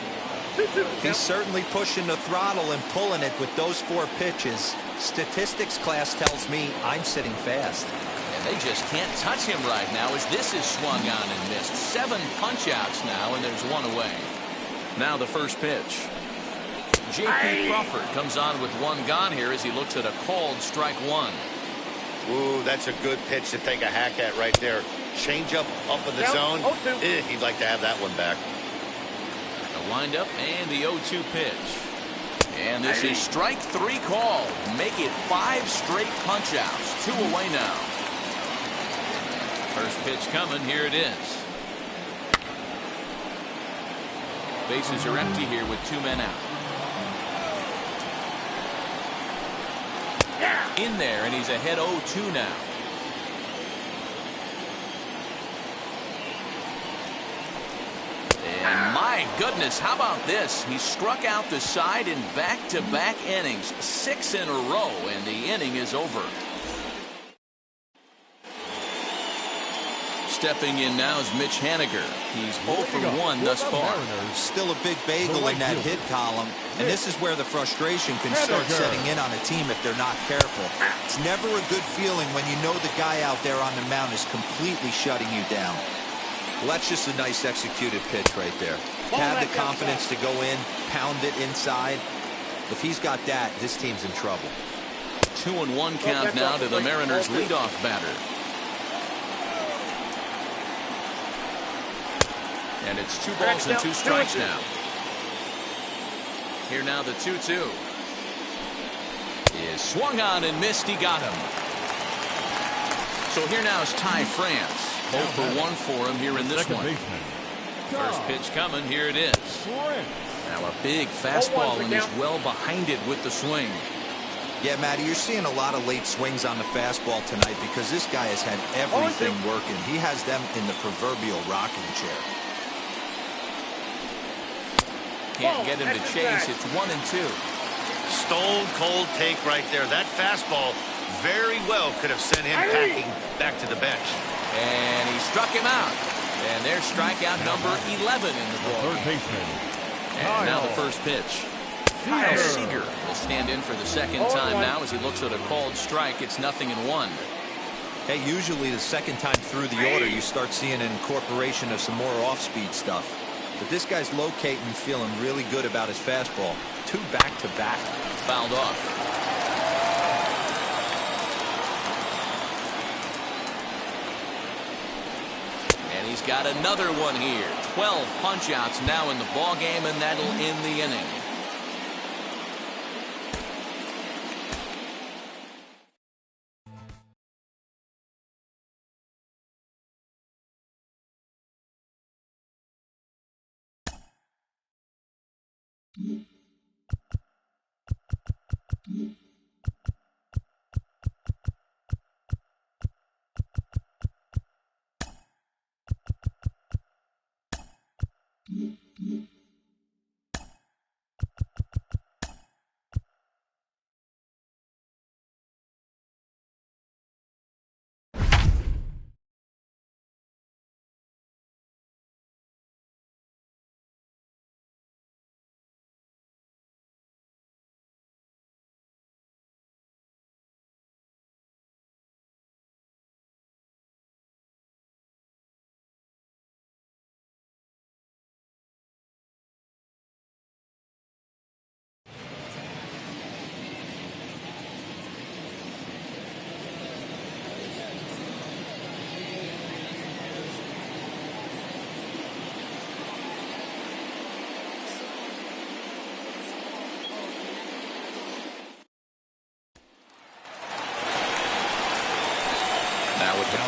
He's certainly pushing the throttle and pulling it with those 4 pitches. Statistics class tells me I'm sitting fast. And they just can't touch him right now as this is swung on and missed. 7 punch-outs now, and there's 1 away. Now the first pitch. J.P. Crawford comes on with 1 gone here as he looks at a called strike 1. Ooh, that's a good pitch to take a hack at right there. Change up in the zone. He'd like to have that one back. The windup and the 0-2 pitch. And this is strike 3 called. Make it 5 straight punch-outs. 2 away now. First pitch coming. Here it is. Bases are empty here with 2 men out. In there, and he's ahead 0-2 now. And my goodness, how about this? He struck out the side in back-to-back innings, 6 in a row, and the inning is over. Stepping in now is Mitch Haniger. He's 0 for 1 thus far. Still a big bagel in that hit column, and this is where the frustration can start setting in on a team if they're not careful. It's never a good feeling when you know the guy out there on the mound is completely shutting you down. Well, that's just a nice executed pitch right there. Have the confidence to go in, pound it inside. If he's got that, this team's in trouble. 2-1 count now to the Mariners' leadoff batter. And it's 2 balls and 2 strikes now. Here now the 2-2. Is swung on and missed. He got him. So here now is Ty France. 0 for 1 for him here in this one. First pitch coming. Here it is. Now a big fastball, and he's well behind it with the swing. Yeah, Matty, you're seeing a lot of late swings on the fastball tonight because this guy has had everything working. He has them in the proverbial rocking chair. Can't get him to chase. It's 1-2. Stone cold take right there. That fastball very well could have sent him packing back to the bench. And he struck him out. And there's strikeout number 11 in the ball. And now the first pitch. Kyle Seager will stand in for the second time now as he looks at a called strike. It's 0-1. Hey, usually the second time through the order, you start seeing an incorporation of some more off-speed stuff. But this guy's locating, feeling really good about his fastball. 2 back-to-back. Fouled off. And he's got another one here. 12 punch-outs now in the ball game, and that'll end the inning.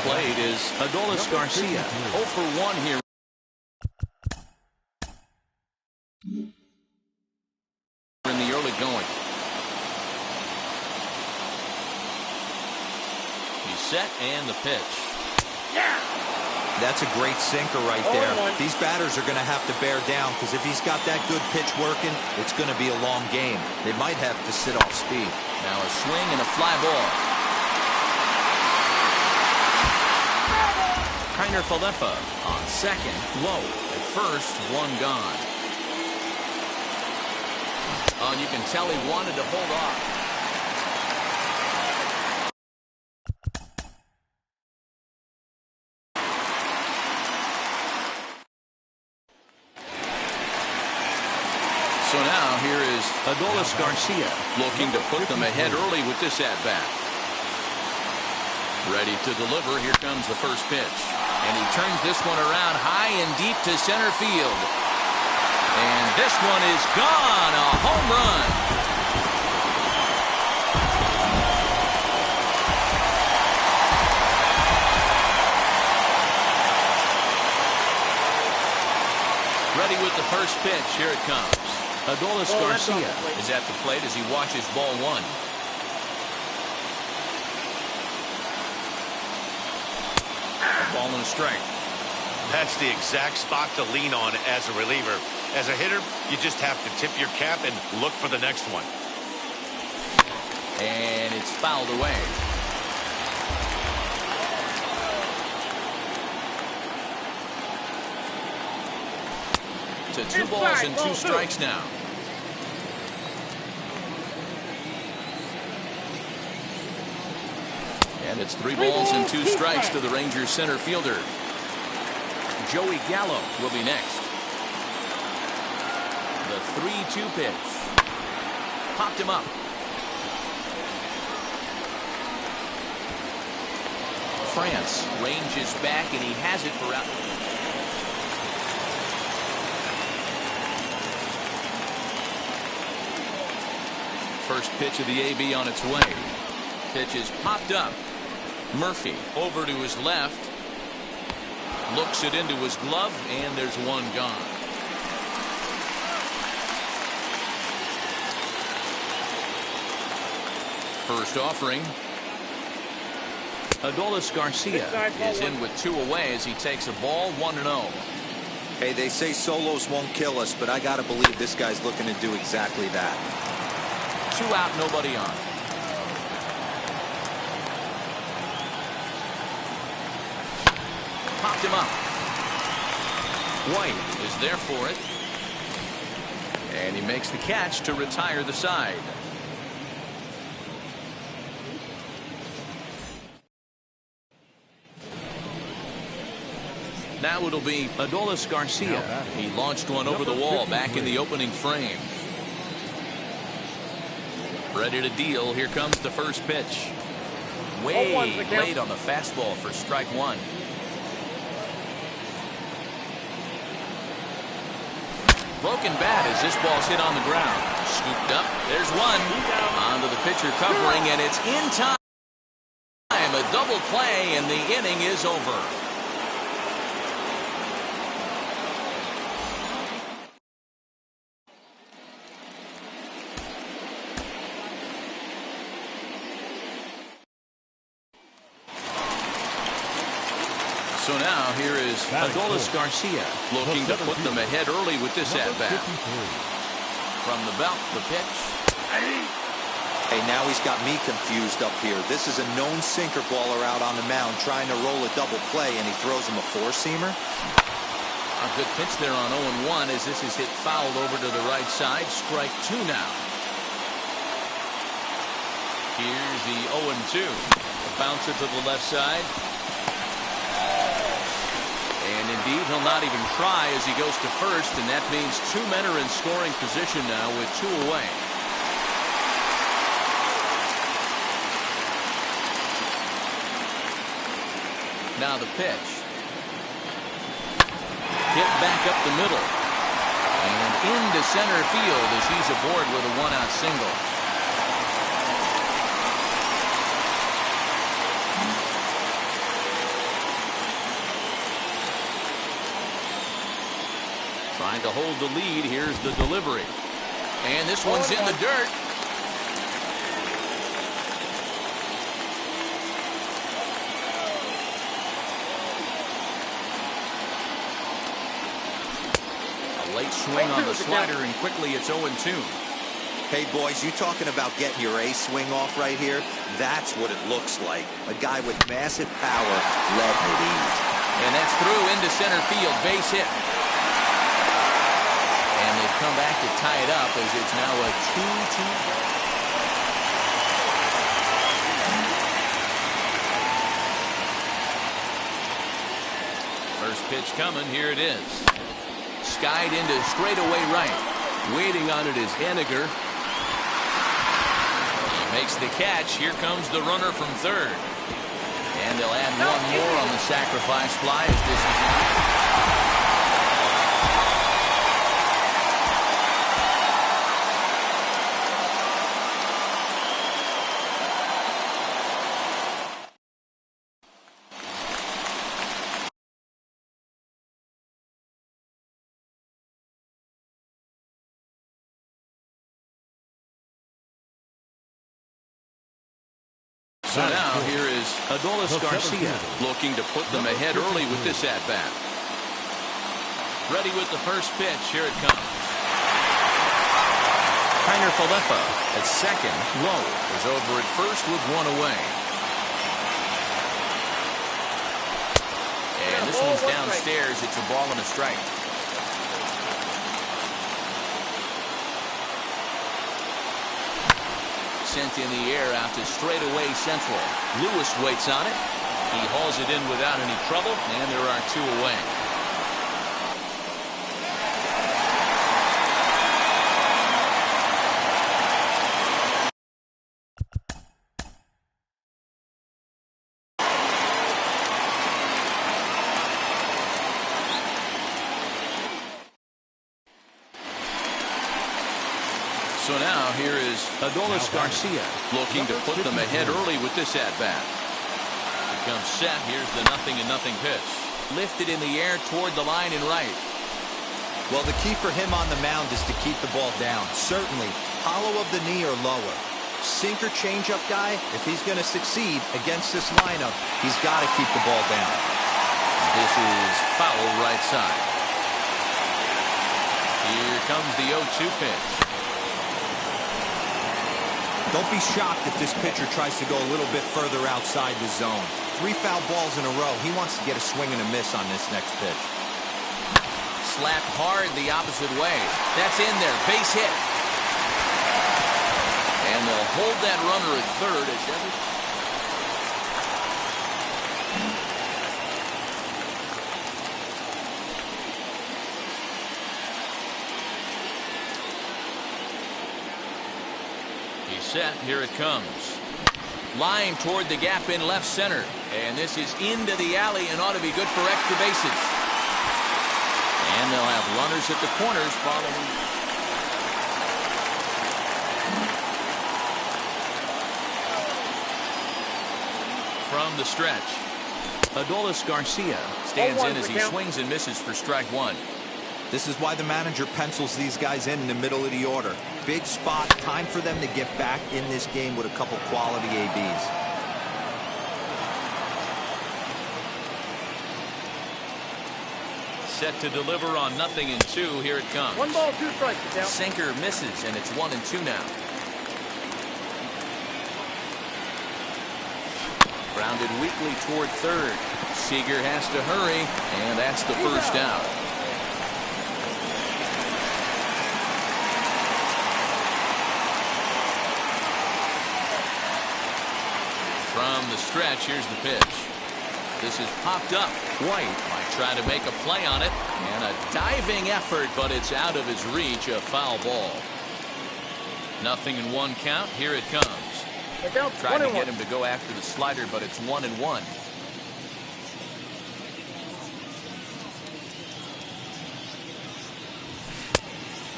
plate is Adolis Garcia. 0 for 1 here in the early going. He's set and the pitch. That's a great sinker right there. These batters are going to have to bear down because if he's got that good pitch working, it's going to be a long game. They might have to sit off speed. Now a swing and a fly ball. Kiner Falefa on second, low. At first, 1 gone. Oh, and you can tell he wanted to hold off. So now here is Adolis Garcia looking to put them ahead early with this at-bat. Ready to deliver. Here comes the first pitch. And he turns this one around high and deep to center field. And this one is gone. A home run. Ready with the first pitch. Here it comes. Adolis Garcia is at the plate as he watches ball 1. Ball and a strike. That's the exact spot to lean on as a reliever. As a hitter, you just have to tip your cap and look for the next one. And it's fouled away. To 2 balls and 2 strikes now. And it's 3 balls and 2 strikes to the Rangers center fielder. Joey Gallo will be next. The 3-2 pitch. Popped him up. France ranges back and he has it for out. First pitch of the AB on its way. Pitch is popped up. Murphy over to his left. Looks it into his glove, and there's 1 gone. First offering. Adolis Garcia is in with 2 away as he takes a ball 1-0. Hey, they say solos won't kill us, but I got to believe this guy's looking to do exactly that. 2 out, nobody on. Popped him up. White is there for it. And he makes the catch to retire the side. Now it'll be Adolis Garcia. He launched one over the wall back in the opening frame. Ready to deal. Here comes the first pitch. Way late on the fastball for strike 1. Broken bat as this ball's hit on the ground. Scooped up. There's 1. Onto the pitcher covering, and it's in time. A double play, and the inning is over. So now here is Adolis Garcia looking to put them ahead early with this at-bat. From the belt, the pitch. Hey, now he's got me confused up here. This is a known sinker baller out on the mound trying to roll a double play, and he throws him a 4-seamer. A good pitch there on 0-1 as this is hit fouled over to the right side. Strike 2 now. Here's the 0-2. A bouncer to the left side. And indeed, he'll not even try as he goes to first, and that means 2 men are in scoring position now with 2 away. Now the pitch. Hit back up the middle. And into center field as he's aboard with a 1-out single. Trying to hold the lead. Here's the delivery. And this one's in the dirt. A late swing on the slider, and quickly it's 0-2. Hey, boys, you talking about getting your A swing off right here? That's what it looks like. A guy with massive power letting it eat. And that's through into center field. Base hit. And they've come back to tie it up as it's now a 2-2. First pitch coming. Here it is. Skied into straightaway right. Waiting on it is Henniger. He makes the catch. Here comes the runner from third. And they'll add one more on the sacrifice fly as this is... So now here is Adolis Garcia looking to put them ahead early with this at-bat. Ready with the first pitch. Here it comes. Kiner Falefa at second. Low is over at first with one away. And this one's downstairs. It's a ball and a strike. Sent in the air out to straightaway central. Lewis waits on it. He hauls it in without any trouble, and there are two away. So now here is Adolis Garcia looking to put them ahead early with this at-bat. It comes set. Here's the 0-0 pitch. Lifted in the air toward the line and right. Well, the key for him on the mound is to keep the ball down. Certainly, hollow of the knee or lower. Sinker changeup guy, if he's going to succeed against this lineup, he's got to keep the ball down. This is foul right side. Here comes the 0-2 pitch. Don't be shocked if this pitcher tries to go a little bit further outside the zone. 3 foul balls in a row. He wants to get a swing and a miss on this next pitch. Slapped hard the opposite way. That's in there. Base hit. And they'll hold that runner at third as set. Here it comes. Line toward the gap in left center. And this is into the alley and ought to be good for extra bases. And they'll have runners at the corners following. From the stretch, Adolis Garcia stands in as he swings and misses for strike one. This is why the manager pencils these guys in the middle of the order. Big spot, time for them to get back in this game with a couple quality ABs. Set to deliver on 0-2. Here it comes. 1 ball, 2 strikes. Sinker misses, and it's 1-2 now. Grounded weakly toward third. Seager has to hurry, and that's the first out. From the stretch, here's the pitch. This is popped up. White might try to make a play on it. And a diving effort, but it's out of his reach. A foul ball. 0-1 count. Here it comes. Tried to get him to go after the slider, but it's 1-1.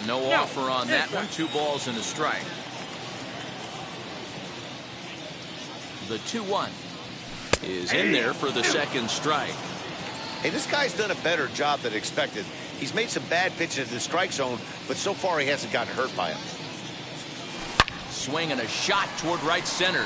No offer on that one. 2 balls and a strike. The 2-1 is in there for the second strike. Hey, this guy's done a better job than expected. He's made some bad pitches in the strike zone, but so far he hasn't gotten hurt by them. Swing and a shot toward right center.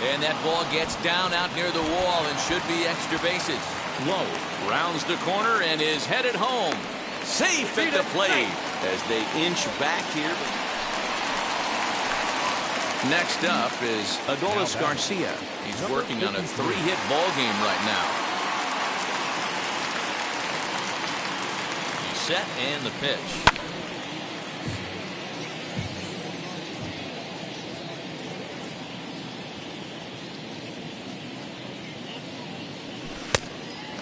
And that ball gets down out near the wall and should be extra bases. Low rounds the corner and is headed home. Safe at the plate as they inch back here. Next up is Adolis Garcia. He's working on a 3-hit ball game right now. He's set and the pitch.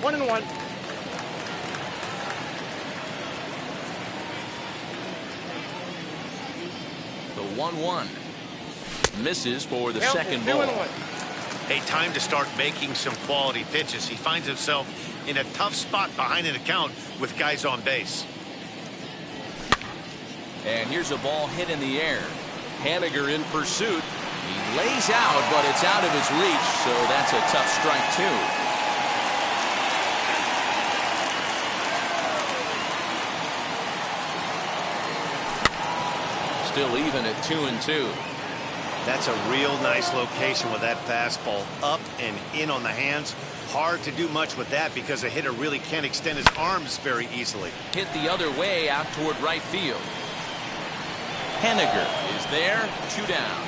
One and one. The 1-1 misses for the second ball. Hey, time to start making some quality pitches. He finds himself in a tough spot behind an account with guys on base. And here's a ball hit in the air. Haniger in pursuit. He lays out, but it's out of his reach, so that's a tough strike, too. Still even at 2-2. That's a real nice location with that fastball up and in on the hands. Hard to do much with that because a hitter really can't extend his arms very easily. Hit the other way out toward right field. Haniger is there, 2 down.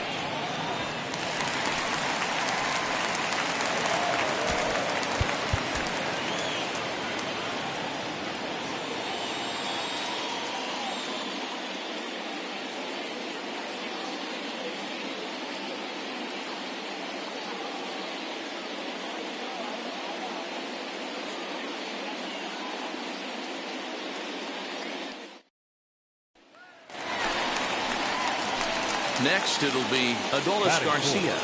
Next, it'll be Adolis Garcia.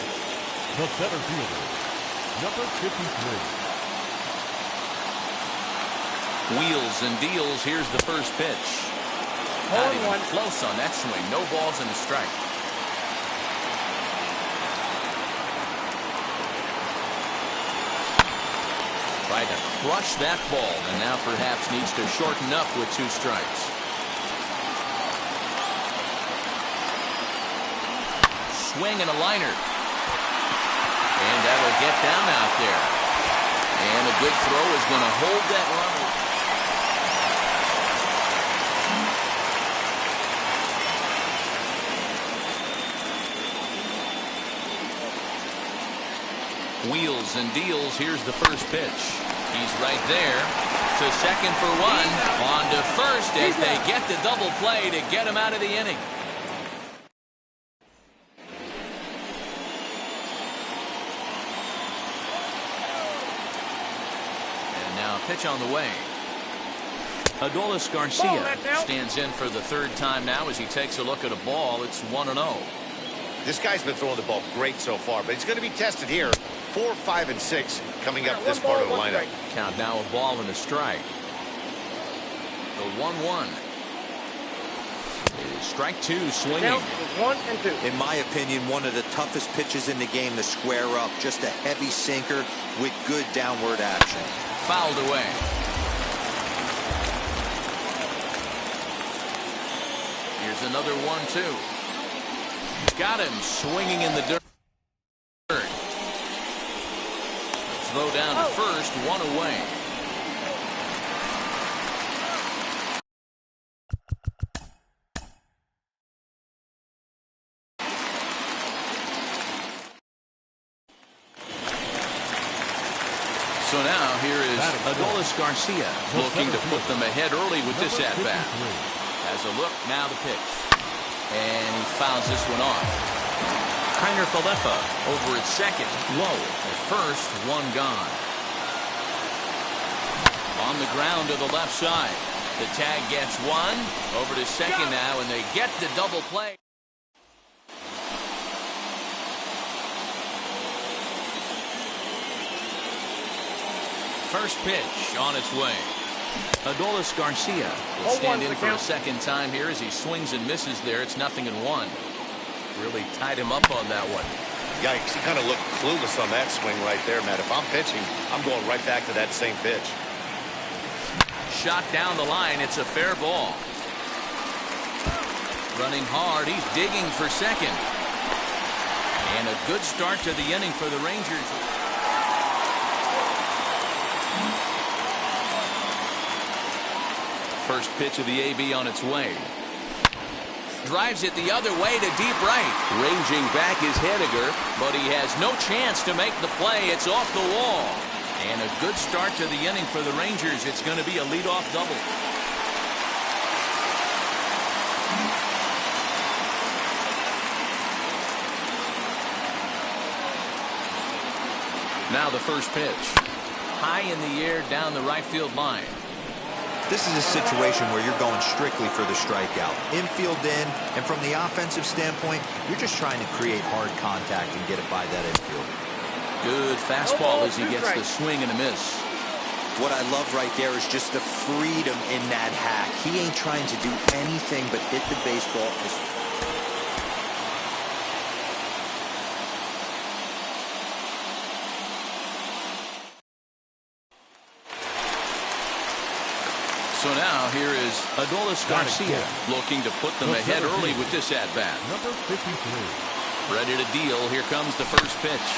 The center fielder, number 53. Wheels and deals. Here's the first pitch. Not even close on that swing. No balls and a strike. Tried to crush that ball, and now perhaps needs to shorten up with 2 strikes. Swing and a liner. And that'll get down out there. And a good throw is going to hold that runner. Wheels and deals. Here's the first pitch. He's right there. To second for 1. On to first as they get the double play to get him out of the inning. Pitch on the way. Adolis Garcia stands in for the 3rd time now as he takes a look at a ball. It's 1-0. This guy's been throwing the ball great so far, but he's going to be tested here. 4, 5, and 6 coming up this part of the lineup. Count now, a ball and a strike. The 1-1. Strike 2 swinging. Now, 1 and 2. In my opinion, one of the toughest pitches in the game to square up. Just a heavy sinker with good downward action. Fouled away. Here's another 1-2. Got him swinging in the dirt. Throw down to first, 1 away. So now here is Adolis Garcia looking to put them ahead early with this at-bat. Has a look, now the pitch. And he fouls this one off. Kiner Falefa over at second, low. At first, 1 gone. On the ground to the left side. The tag gets 1. Over to second now, and they get the double play. First pitch on its way. Adolis Garcia will stand in for a second time here as he swings and misses there. It's 0-1. Really tied him up on that one. Yikes, he kind of looked clueless on that swing right there, Matt. If I'm pitching, I'm going right back to that same pitch. shot down the line. It's a fair ball. Running hard. He's digging for second. And a good start to the inning for the Rangers. First pitch of the AB on its way. Drives it the other way to deep right. Ranging back is Henniger, but he has no chance to make the play. It's off the wall. And a good start to the inning for the Rangers. It's going to be a leadoff double. Now the first pitch. High in the air down the right field line. This is a situation where you're going strictly for the strikeout. Infield in, and from the offensive standpoint, you're just trying to create hard contact and get it by that infield. Good fastball as he gets the swing and a miss. What I love right there is just the freedom in that hack. He ain't trying to do anything but hit the baseball as So now here is Adolis Garcia looking to put them ahead early with this at-bat. Number 53. Ready to deal. Here comes the first pitch.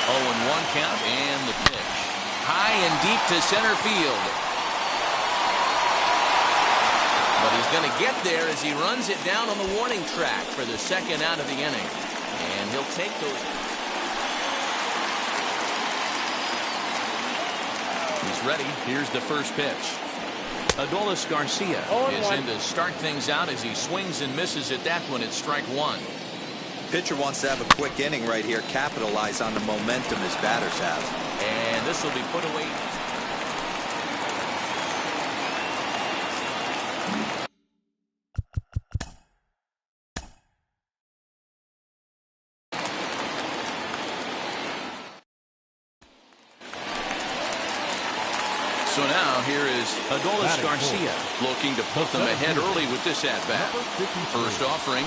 0-1 count and the pitch. High and deep to center field. But he's going to get there as he runs it down on the warning track for the second out of the inning. And he'll take those. He's ready. Here's the first pitch. Adolis Garcia is in to start things out as he swings and misses at that one. It's strike one. pitcher wants to have a quick inning right here, capitalize on the momentum his batters have. And this will be put away. So now here is Adolis Garcia looking to put them ahead early with this at-bat. First offering.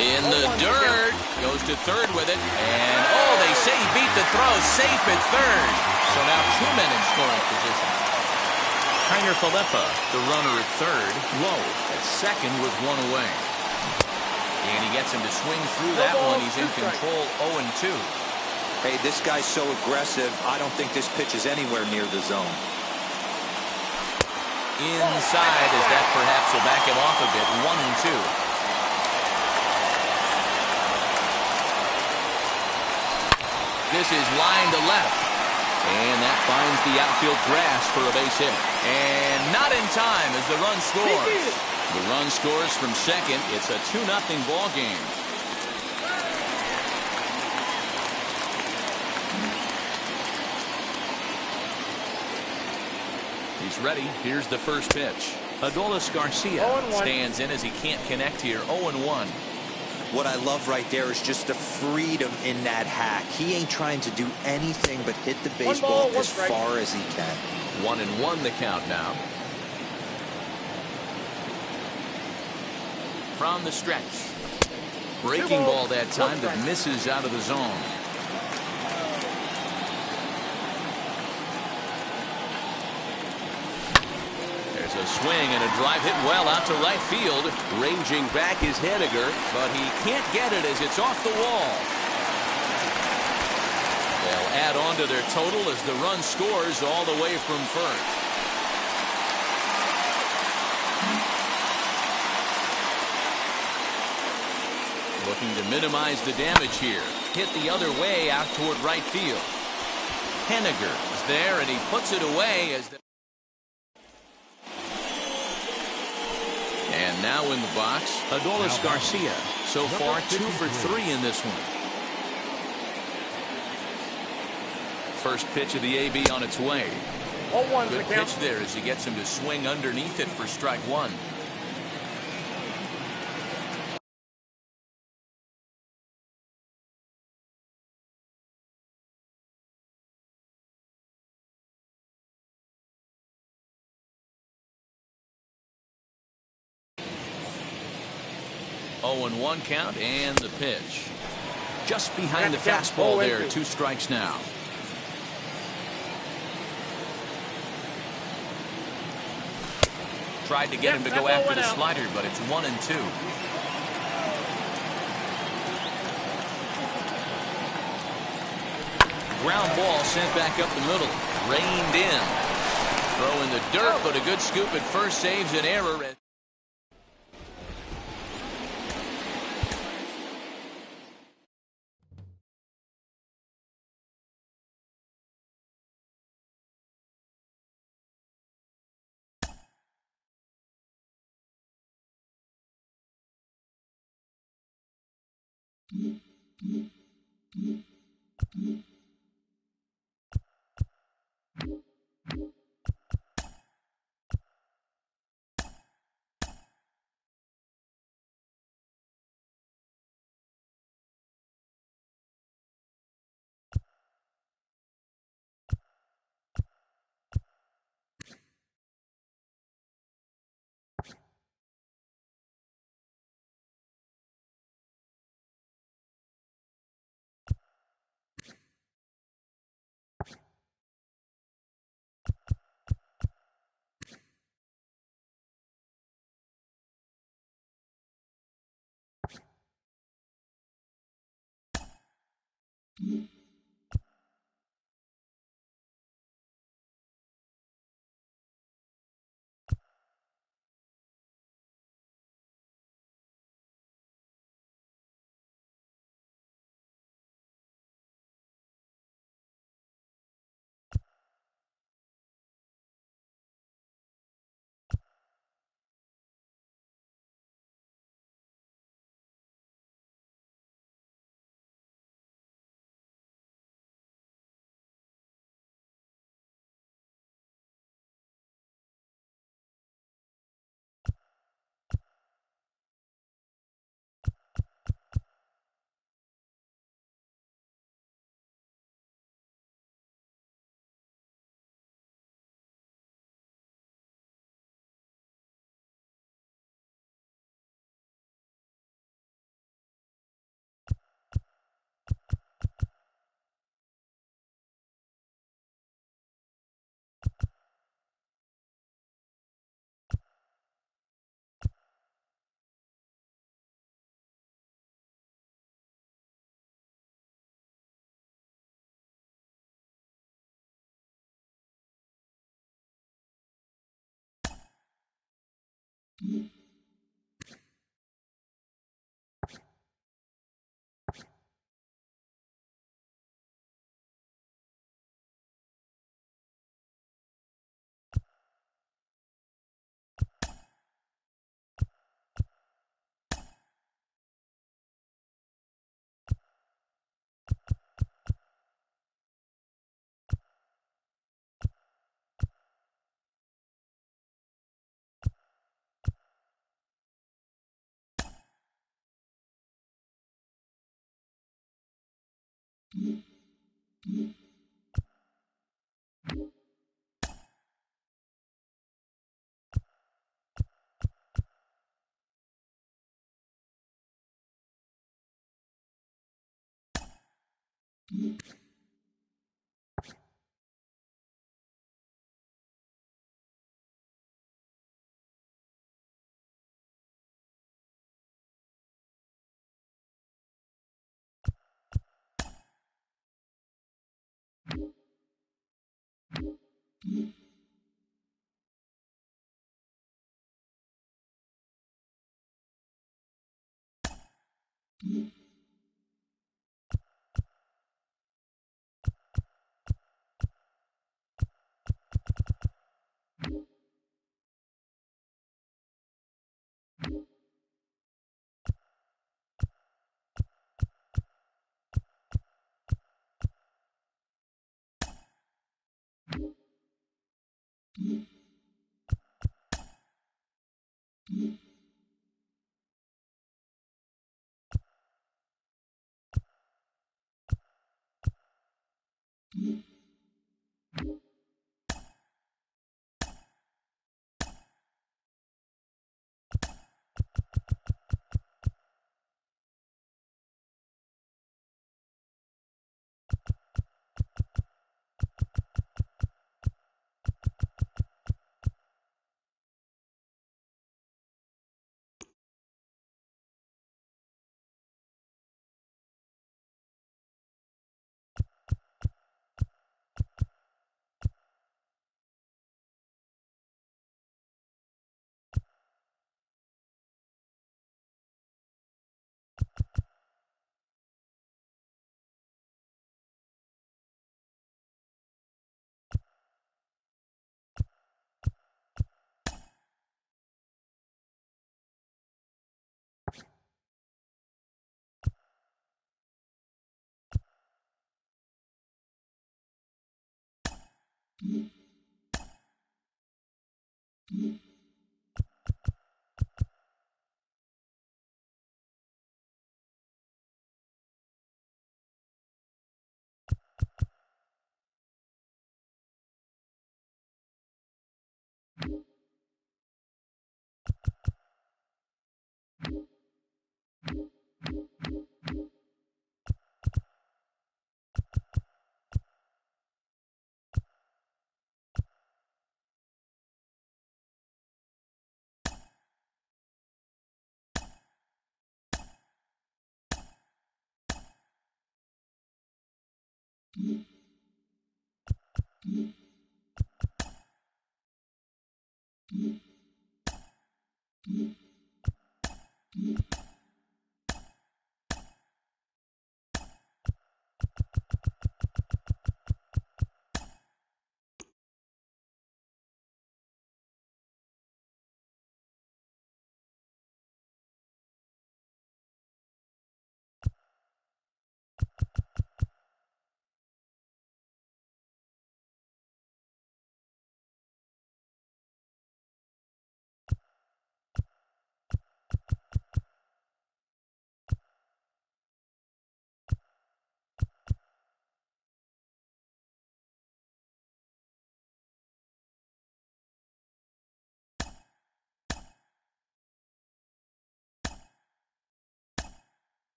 In the dirt. Goes to third with it. And, oh, they say he beat the throw. Safe at third. So now 2 men in scoring position. Kiner Falefa, the runner at third. Low at second with one away. And he gets him to swing through that one. He's in control 0-2. Hey, this guy's so aggressive, I don't think this pitch is anywhere near the zone. Inside, as that perhaps will back him off a bit. 1-2. This is line to left. And that finds the outfield grass for a base hit. And not in time as the run scores. The run scores from second. It's a 2-0 ball game. He's ready. Here's the first pitch. Adolis Garcia stands in as he can't connect here. 0-1. What I love right there is just the freedom in that hack. He ain't trying to do anything but hit the baseball as far as he can. 1-1 the count now. From the stretch. Breaking ball that time that misses out of the zone. A swing and a drive hit well out to right field. Ranging back is Henniger, but he can't get it as it's off the wall. They'll add on to their total as the run scores all the way from first. Looking to minimize the damage here. Hit the other way out toward right field. Henniger is there and he puts it away as the And now in the box, Adolis Garcia. So far, 2 for 3 in this one. First pitch of the AB on its way. Good pitch there as he gets him to swing underneath it for strike one. Oh, 1 count and the pitch. just behind the fastball there. 2 strikes now. Tried to get him to go after the slider, but it's 1-2. Ground ball sent back up the middle. Reined in. Throw in the dirt, but a good scoop at first saves an error.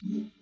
Mm-hmm.